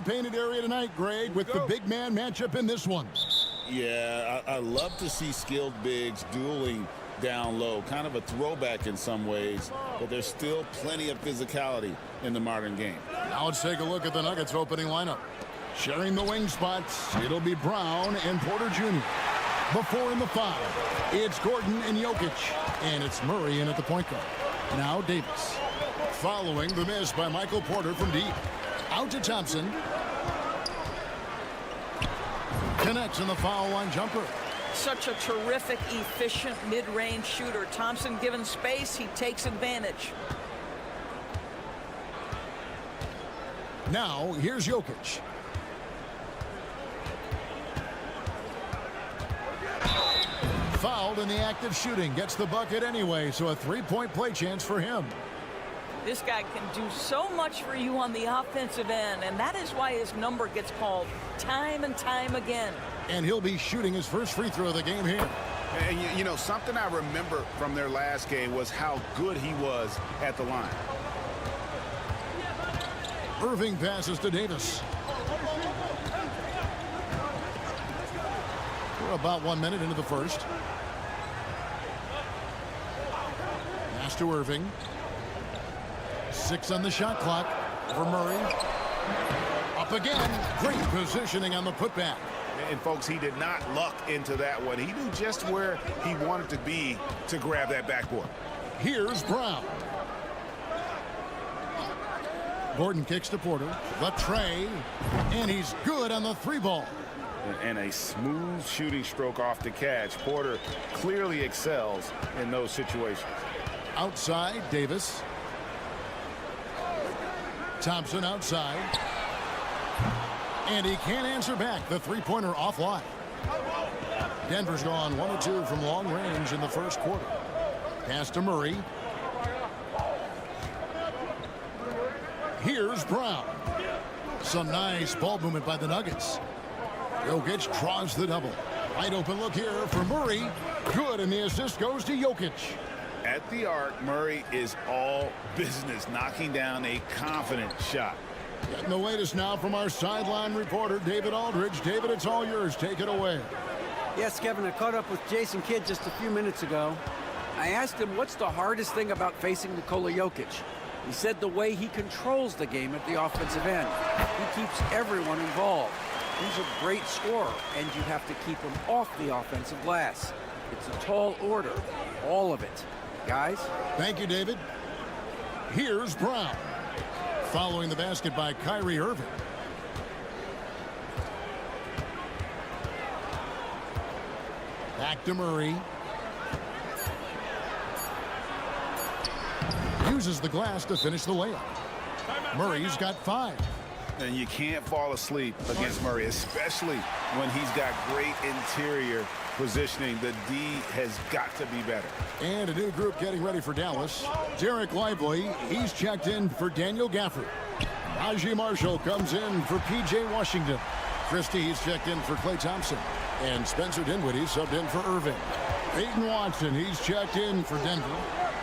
painted area tonight, Greg, with the big man matchup in this one. Yeah, I love to see skilled bigs dueling down low. Kind of a throwback in some ways, but there's still plenty of physicality in the modern game. Now let's take a look at the Nuggets opening lineup. Sharing the wing spots, it'll be Brown and Porter Jr. Before in the 5, it's Gordon and Jokic, and it's Murray in at the point guard. Now Davis. Following the miss by Michael Porter from deep. Out to Thompson. Connects in the foul line jumper. Such a terrific, efficient mid-range shooter. Thompson given space, he takes advantage. Now, here's Jokic. Fouled in the act of shooting. Gets the bucket anyway, so a three-point play chance for him. This guy can do so much for you on the offensive end, and that is why his number gets called time and time again. And he'll be shooting his first free throw of the game here. And you know, something I remember from their last game was how good he was at the line. Irving passes to Davis. We're about 1 minute into the first. Pass to Irving. 6 on the shot clock for Murray. Up again. Great positioning on the putback. And folks, he did not luck into that one. He knew just where he wanted to be to grab that backboard. Here's Brown. Gordon kicks to Porter. The tray. And he's good on the three ball. And a smooth shooting stroke off the catch. Porter clearly excels in those situations. Outside, Davis. Thompson outside. And he can't answer back. The three-pointer offline. Denver's gone 1 of 2 from long range in the first quarter. Pass to Murray. Here's Brown. Some nice ball movement by the Nuggets. Jokic draws the double. Wide open look here for Murray. Good, and the assist goes to Jokic. At the arc, Murray is all business, knocking down a confident shot. Getting the latest now from our sideline reporter, David Aldridge. David, it's all yours. Take it away. Yes, Kevin, I caught up with Jason Kidd just a few minutes ago. I asked him what's the hardest thing about facing Nikola Jokic. He said the way he controls the game at the offensive end. He keeps everyone involved. He's a great scorer, and you have to keep him off the offensive glass. It's a tall order, all of it. Guys? Thank you, David. Here's Brown. Following the basket by Kyrie Irving. Back to Murray. Uses the glass to finish the layup. Murray's got 5. And you can't fall asleep against Murray, especially when he's got great interior positioning. The D has got to be better. And a new group getting ready for Dallas. Derek Lively, he's checked in for Daniel Gafford. Najee Marshall comes in for P.J. Washington. Christie, he's checked in for Klay Thompson. And Spencer Dinwiddie subbed in for Irving. Peyton Watson, he's checked in for Denver.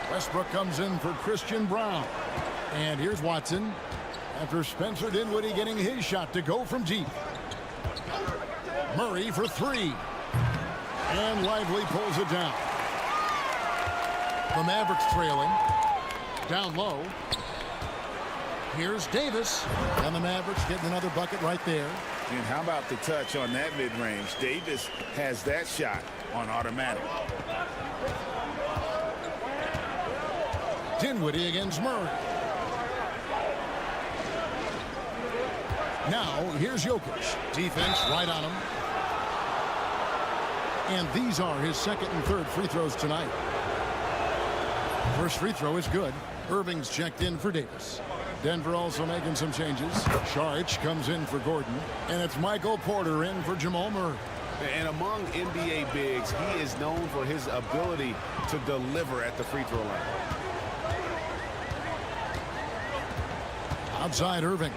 Westbrook comes in for Christian Brown. And here's Watson after Spencer Dinwiddie getting his shot to go from deep. Murray for 3. And Lively pulls it down. The Mavericks trailing. Down low. Here's Davis. And the Mavericks getting another bucket right there. And how about the touch on that mid-range? Davis has that shot on automatic. Dinwiddie against Murray. Now, here's Jokic. Defense right on him. And these are his second and third free throws tonight. First free throw is good. Irving's checked in for Davis. Denver also making some changes. Saric comes in for Gordon. And it's Michael Porter in for Jamal Murray. And among NBA bigs, he is known for his ability to deliver at the free throw line. Outside Irving.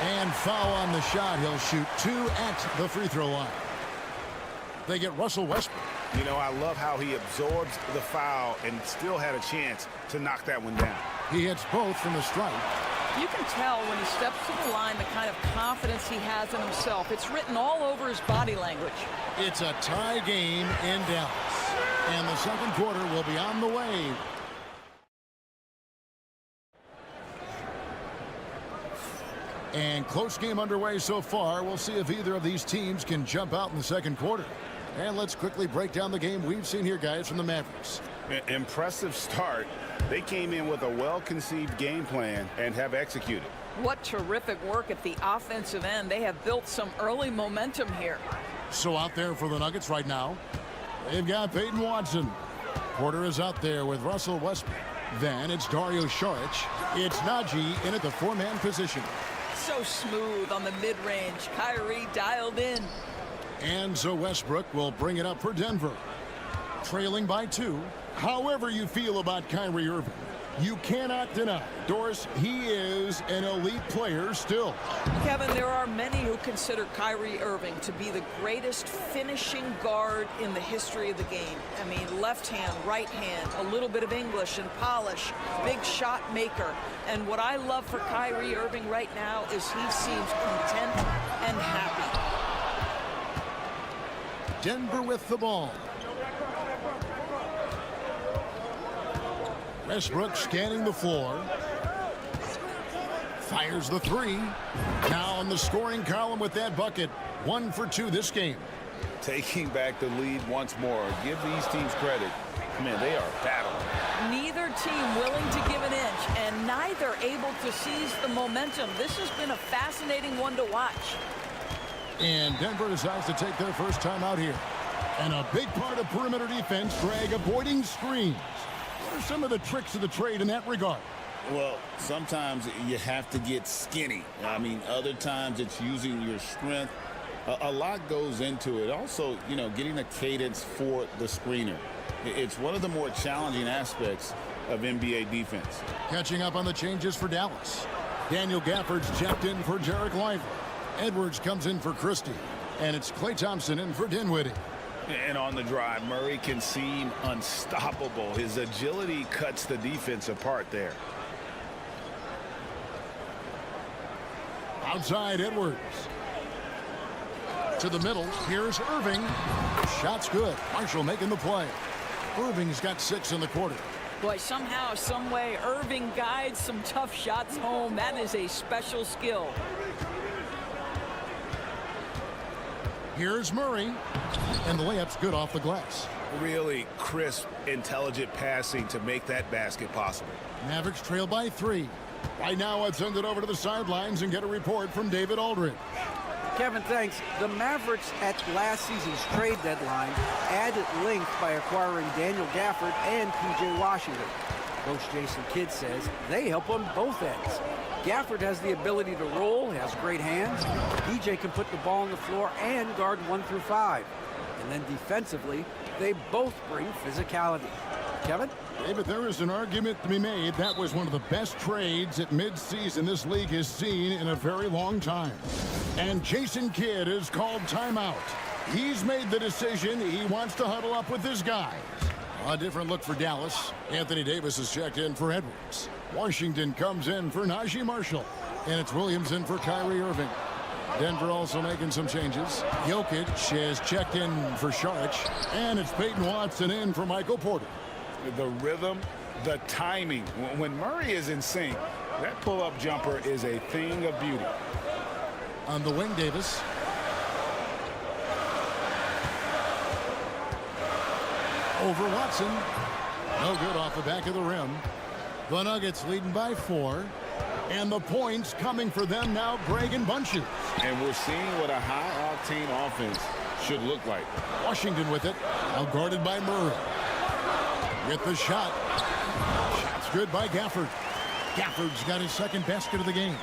And foul on the shot. He'll shoot 2 at the free throw line. They get Russell Westbrook. You know, I love how he absorbs the foul and still had a chance to knock that one down. He hits both from the stripe. You can tell when he steps to the line the kind of confidence he has in himself. It's written all over his body language. It's a tie game in Dallas. And the second quarter will be on the way. And close game underway so far. We'll see if either of these teams can jump out in the second quarter. And let's quickly break down the game we've seen here, guys, from the Mavericks. Impressive start They came in with a well-conceived game plan and have executed. What terrific work at the offensive end. They have built some early momentum here. So out there for the Nuggets right now, they've got Peyton Watson. Porter is out there with Russell Westbrook. Then it's Dario Saric. It's Najee in at the four-man position. So smooth on the mid-range. Kyrie dialed in. And so Westbrook will bring it up for Denver. Trailing by 2. However you feel about Kyrie Irving, you cannot deny, Doris, he is an elite player still. Kevin, there are many who consider Kyrie Irving to be the greatest finishing guard in the history of the game. I mean, left hand, right hand, a little bit of English and polish, big shot maker. And what I love for Kyrie Irving right now is he seems content and happy. Denver with the ball. Westbrook scanning the floor. Fires the 3. Now on the scoring column with that bucket. 1 for 2 this game. Taking back the lead once more. Give these teams credit. Man, they are battling. Neither team willing to give an inch, and neither able to seize the momentum. This has been a fascinating one to watch. And Denver decides to take their first time out here. And a big part of perimeter defense, Greg, avoiding screens. What are some of the tricks of the trade in that regard? Well, sometimes you have to get skinny. I mean, other times it's using your strength. A lot goes into it. Also, you know, getting a cadence for the screener. It's one of the more challenging aspects of NBA defense. Catching up on the changes for Dallas. Daniel Gafford's checked in for Jarek Lively. Edwards comes in for Christie. And it's Klay Thompson in for Dinwiddie. And on the drive, Murray can seem unstoppable. His agility cuts the defense apart there. Outside Edwards. To the middle. Here's Irving. Shot's good. Marshall making the play. Irving's got 6 in the quarter. Boy, somehow, some way, Irving guides some tough shots home. That is a special skill. Here's Murray. And the layup's good off the glass. Really crisp, intelligent passing to make that basket possible. Mavericks trail by 3. Right now, let's send it over to the sidelines and get a report from David Aldridge. Kevin, thanks. The Mavericks at last season's trade deadline added length by acquiring Daniel Gafford and P.J. Washington. Coach Jason Kidd says they help on both ends. Gafford has the ability to roll, has great hands. P.J. can put the ball on the floor and guard 1 through 5. And then defensively, they both bring physicality. Kevin? David, there is an argument to be made that was one of the best trades at midseason this league has seen in a very long time. And Jason Kidd has called timeout. He's made the decision. He wants to huddle up with his guys. A different look for Dallas. Anthony Davis is checked in for Edwards. Washington comes in for Najee Marshall. And it's Williams in for Kyrie Irving. Denver also making some changes. Jokic is checked in for Saric. And it's Peyton Watson in for Michael Porter. The rhythm, the timing. When Murray is in sync, that pull-up jumper is a thing of beauty. On the wing, Davis. Over Watson. No good off the back of the rim. The Nuggets leading by 4. And the points coming for them now, Greg and Bunches. And we're seeing what a high-octane offense should look like. Washington with it. Now guarded by Murray. Get the shot. Shot's good by Gafford. Gafford's got his second basket of the game.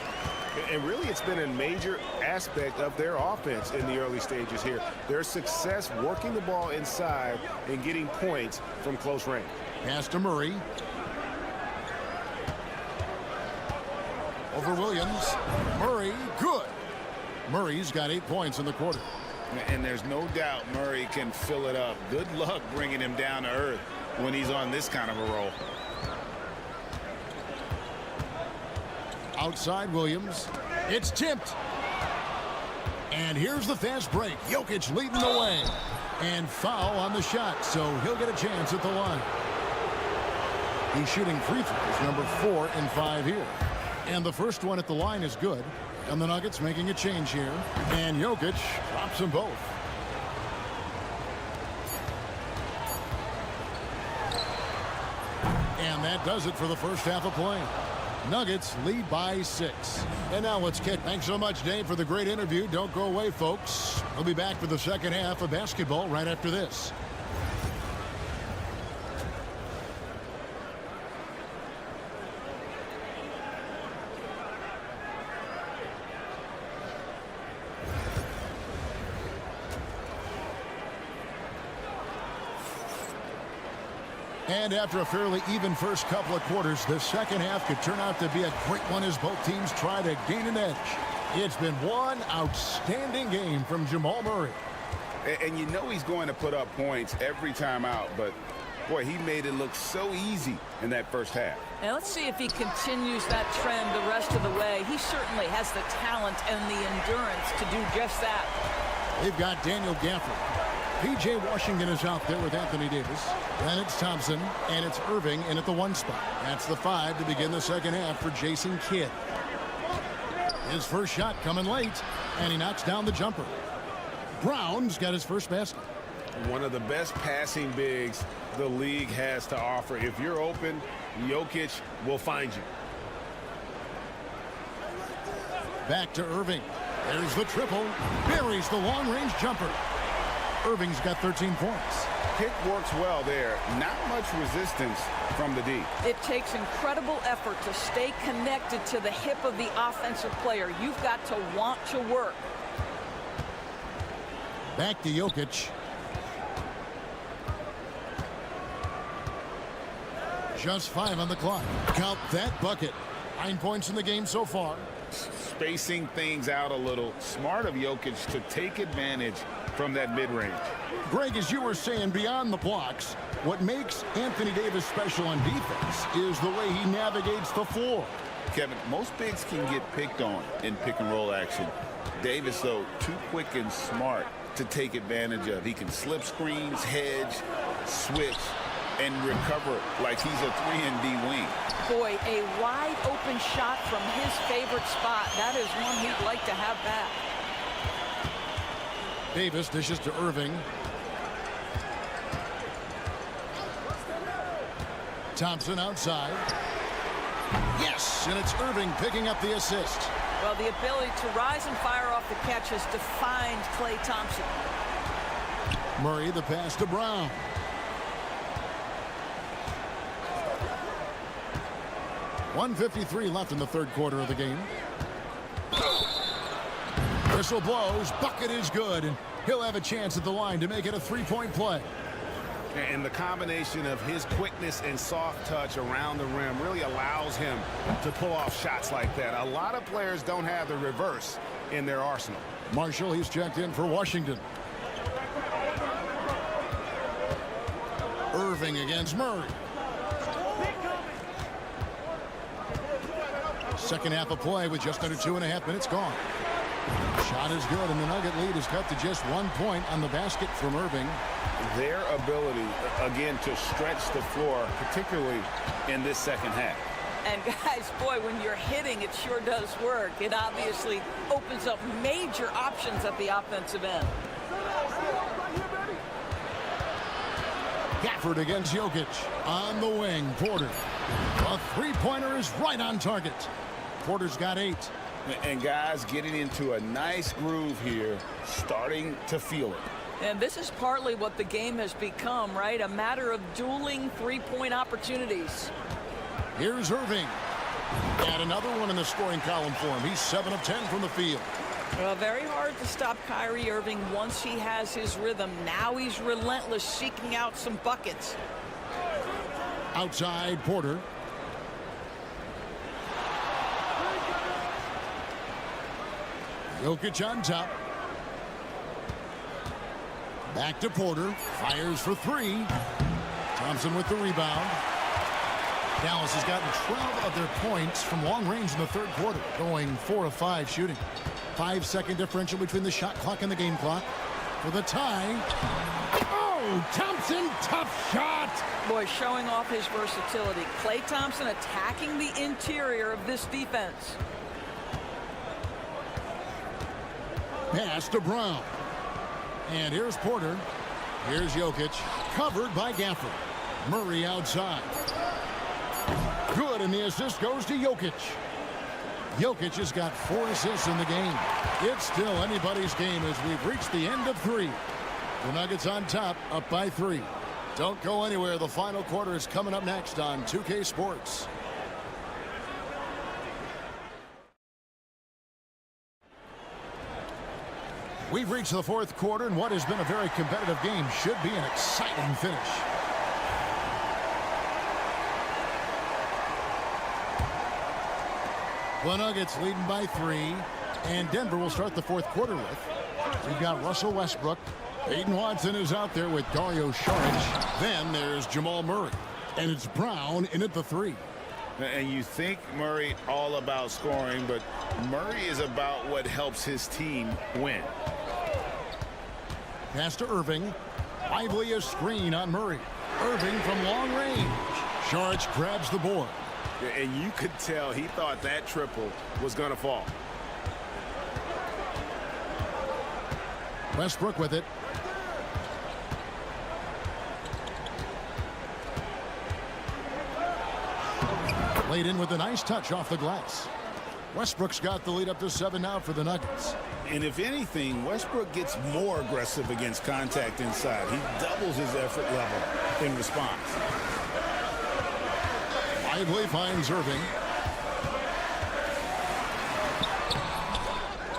And really, it's been a major aspect of their offense in the early stages here. Their success working the ball inside and getting points from close range. Pass to Murray. Over Williams. Murray, good. Murray's got 8 points in the quarter. And there's no doubt Murray can fill it up. Good luck bringing him down to earth when he's on this kind of a roll. Outside Williams. It's tipped. And here's the fast break. Jokic leading the way. And foul on the shot, so he'll get a chance at the line. He's shooting free throws, number 4 and 5 here. And the first one at the line is good. And the Nuggets making a change here. And Jokic drops them both. And that does it for the first half of play. Nuggets lead by 6. And now let's kick. Thanks so much, Dave, for the great interview. Don't go away, folks. We'll be back for the second half of basketball right after this. And after a fairly even first couple of quarters, the second half could turn out to be a great one as both teams try to gain an edge. It's been one outstanding game from Jamal Murray. And you know he's going to put up points every time out, but boy, he made it look so easy in that first half. Now let's see if he continues that trend the rest of the way. He certainly has the talent and the endurance to do just that. They've got Daniel Gafford. P.J. Washington is out there with Anthony Davis. Then it's Thompson, and it's Irving in at the 1 spot. That's the 5 to begin the second half for Jason Kidd. His first shot coming late, and he knocks down the jumper. Brown's got his first basket. One of the best passing bigs the league has to offer. If you're open, Jokic will find you. Back to Irving. There's the triple. Buries the long-range jumper. Irving's got 13 points. Pick works well there. Not much resistance from the D. It takes incredible effort to stay connected to the hip of the offensive player. You've got to want to work. Back to Jokic. Just 5 on the clock. Count that bucket. 9 points in the game so far. Spacing things out a little. Smart of Jokic to take advantage from that mid-range. Greg, as you were saying, beyond the blocks, what makes Anthony Davis special on defense is the way he navigates the floor. Kevin, most bigs can get picked on in pick-and-roll action. Davis, though, too quick and smart to take advantage of. He can slip screens, hedge, switch, and recover like he's a 3-and-D wing. Boy, a wide-open shot from his favorite spot. That is one he'd like to have back. Davis dishes to Irving. Thompson outside. Yes, and it's Irving picking up the assist. Well, the ability to rise and fire off the catch has defined Klay Thompson. Murray, the pass to Brown. .153 left in the third quarter of the game. Whistle blows. Bucket is good, and he'll have a chance at the line to make it a 3-point play. And the combination of his quickness and soft touch around the rim really allows him to pull off shots like that. A lot of players don't have the reverse in their arsenal. Marshall, he's checked in for Washington. Irving against Murray. Second half of play with just under 2.5 minutes gone. Shot is good, and the Nugget lead is cut to just 1 point on the basket from Irving. Their ability, again, to stretch the floor, particularly in this second half. And guys, boy, when you're hitting, it sure does work. It obviously opens up major options at the offensive end. Gafford against Jokic. On the wing, Porter. A three-pointer is right on target. Porter's got 8. And guys getting into a nice groove here, starting to feel it. And this is partly what the game has become, right? A matter of dueling three-point opportunities. Here's Irving. And another one in the scoring column for him. He's 7 of 10 from the field. Well, very hard to stop Kyrie Irving once he has his rhythm. Now he's relentless, seeking out some buckets. Outside, Porter. Jokic on top. Back to Porter. Fires for 3. Thompson with the rebound. Dallas has gotten 12 of their points from long range in the third quarter, going 4 of 5 shooting. 5-second differential between the shot clock and the game clock. For the tie. Oh, Thompson, tough shot. Boy, showing off his versatility. Klay Thompson attacking the interior of this defense. Pass to Brown. And here's Porter. Here's Jokic. Covered by Gafford. Murray outside. Good, and the assist goes to Jokic. Jokic has got 4 assists in the game. It's still anybody's game as we've reached the end of 3. The Nuggets on top, up by 3. Don't go anywhere. The final quarter is coming up next on 2K Sports. We've reached the 4th quarter, and what has been a very competitive game should be an exciting finish. The Nuggets leading by 3, and Denver will start the 4th quarter with. We've got Russell Westbrook. Peyton Watson is out there with Dario Saric. Then there's Jamal Murray, and it's Brown in at the 3. And you think Murray all about scoring, but Murray is about what helps his team win. Pass to Irving. Lively a screen on Murray. Irving from long range. Saric grabs the board. And you could tell he thought that triple was going to fall. Westbrook with it. Laid in with a nice touch off the glass. Westbrook's got the lead up to 7 now for the Nuggets. And if anything, Westbrook gets more aggressive against contact inside. He doubles his effort level in response. Lively finds Irving.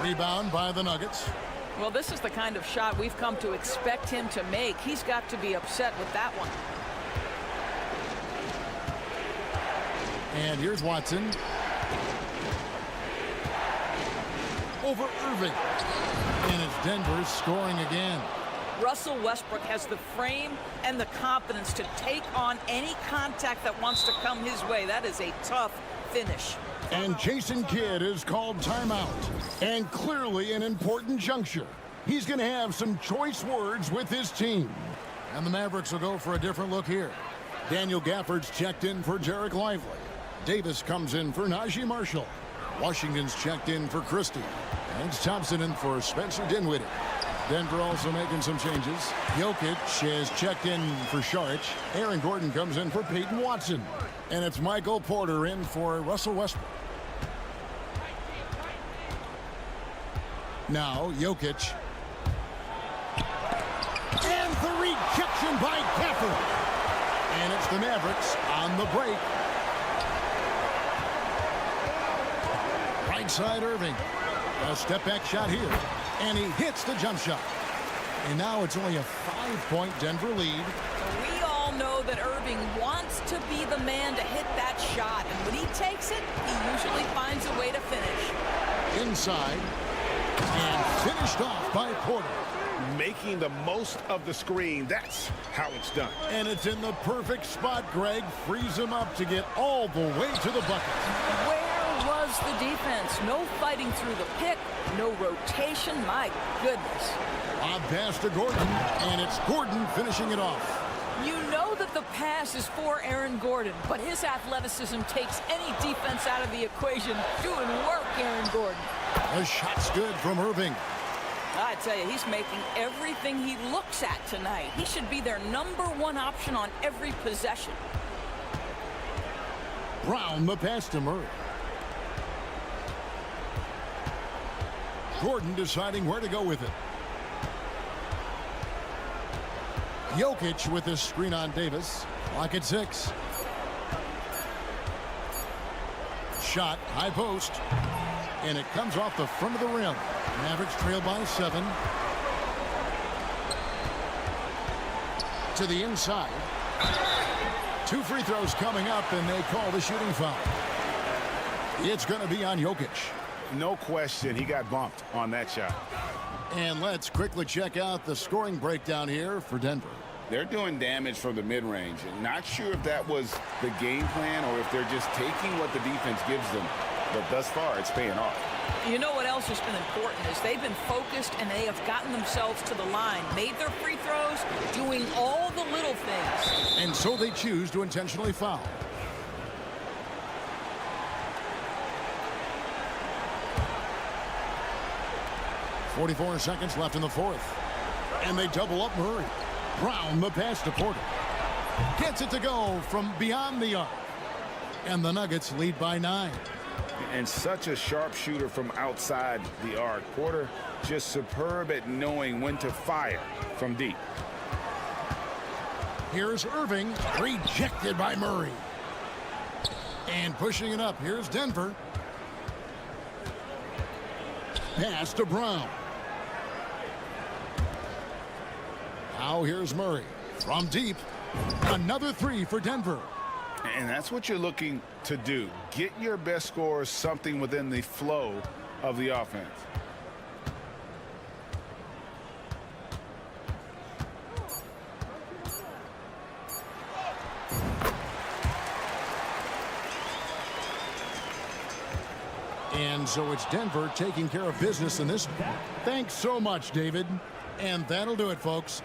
Rebound by the Nuggets. Well, this is the kind of shot we've come to expect him to make. He's got to be upset with that one. And here's Watson. Over Irving. And it's Denver scoring again. Russell Westbrook has the frame and the confidence to take on any contact that wants to come his way. That is a tough finish. And Jason Kidd is called timeout. And clearly an important juncture. He's going to have some choice words with his team. And the Mavericks will go for a different look here. Daniel Gafford's checked in for Jarek Lively. Davis comes in for Najee Marshall. Washington's checked in for Christie. And it's Thompson in for Spencer Dinwiddie. Denver also making some changes. Jokic has checked in for Saric. Aaron Gordon comes in for Peyton Watson. And it's Michael Porter in for Russell Westbrook. Now Jokic. And the rejection by Gafford. And it's the Mavericks on the break. Right side Irving. A step back shot here. And he hits the jump shot. And now it's only a 5-point Denver lead. We all know that Irving wants to be the man to hit that shot. And when he takes it, he usually finds a way to finish. Inside. And finished off by Porter. Making the most of the screen. That's how it's done. And it's in the perfect spot, Greg. Frees him up to get all the way to the bucket. Where was the defense? No fighting through the pick. No rotation. My goodness. A pass to Gordon. And it's Gordon finishing it off. You know that the pass is for Aaron Gordon, but his athleticism takes any defense out of the equation. Doing work, Aaron Gordon. The shot's good from Irving. I tell you, he's making everything he looks at tonight. He should be their #1 option on every possession. Brown the pass to Murray. Gordon deciding where to go with it. Jokic with his screen on Davis. Clock at 6. Shot, high post. And it comes off the front of the rim. Mavericks trail by 7. To the inside. 2 free throws coming up, and they call the shooting foul. It's going to be on Jokic. No question, he got bumped on that shot. And let's quickly check out the scoring breakdown here for Denver. They're doing damage from the mid-range. Not sure if that was the game plan or if they're just taking what the defense gives them. But thus far, it's paying off. You know what else has been important is they've been focused and they have gotten themselves to the line, made their free throws, doing all the little things. And so they choose to intentionally foul. .44 seconds left in the 4th. And they double up Murray. Brown the pass to Porter. Gets it to go from beyond the arc. And the Nuggets lead by 9. And such a sharp shooter from outside the arc. Porter just superb at knowing when to fire from deep. Here's Irving, rejected by Murray. And pushing it up, here's Denver. Pass to Brown. Now here's Murray from deep. Another 3 for Denver. And that's what you're looking to do. Get your best scorers something within the flow of the offense. And so it's Denver taking care of business in this. Thanks so much, David. And that'll do it, folks.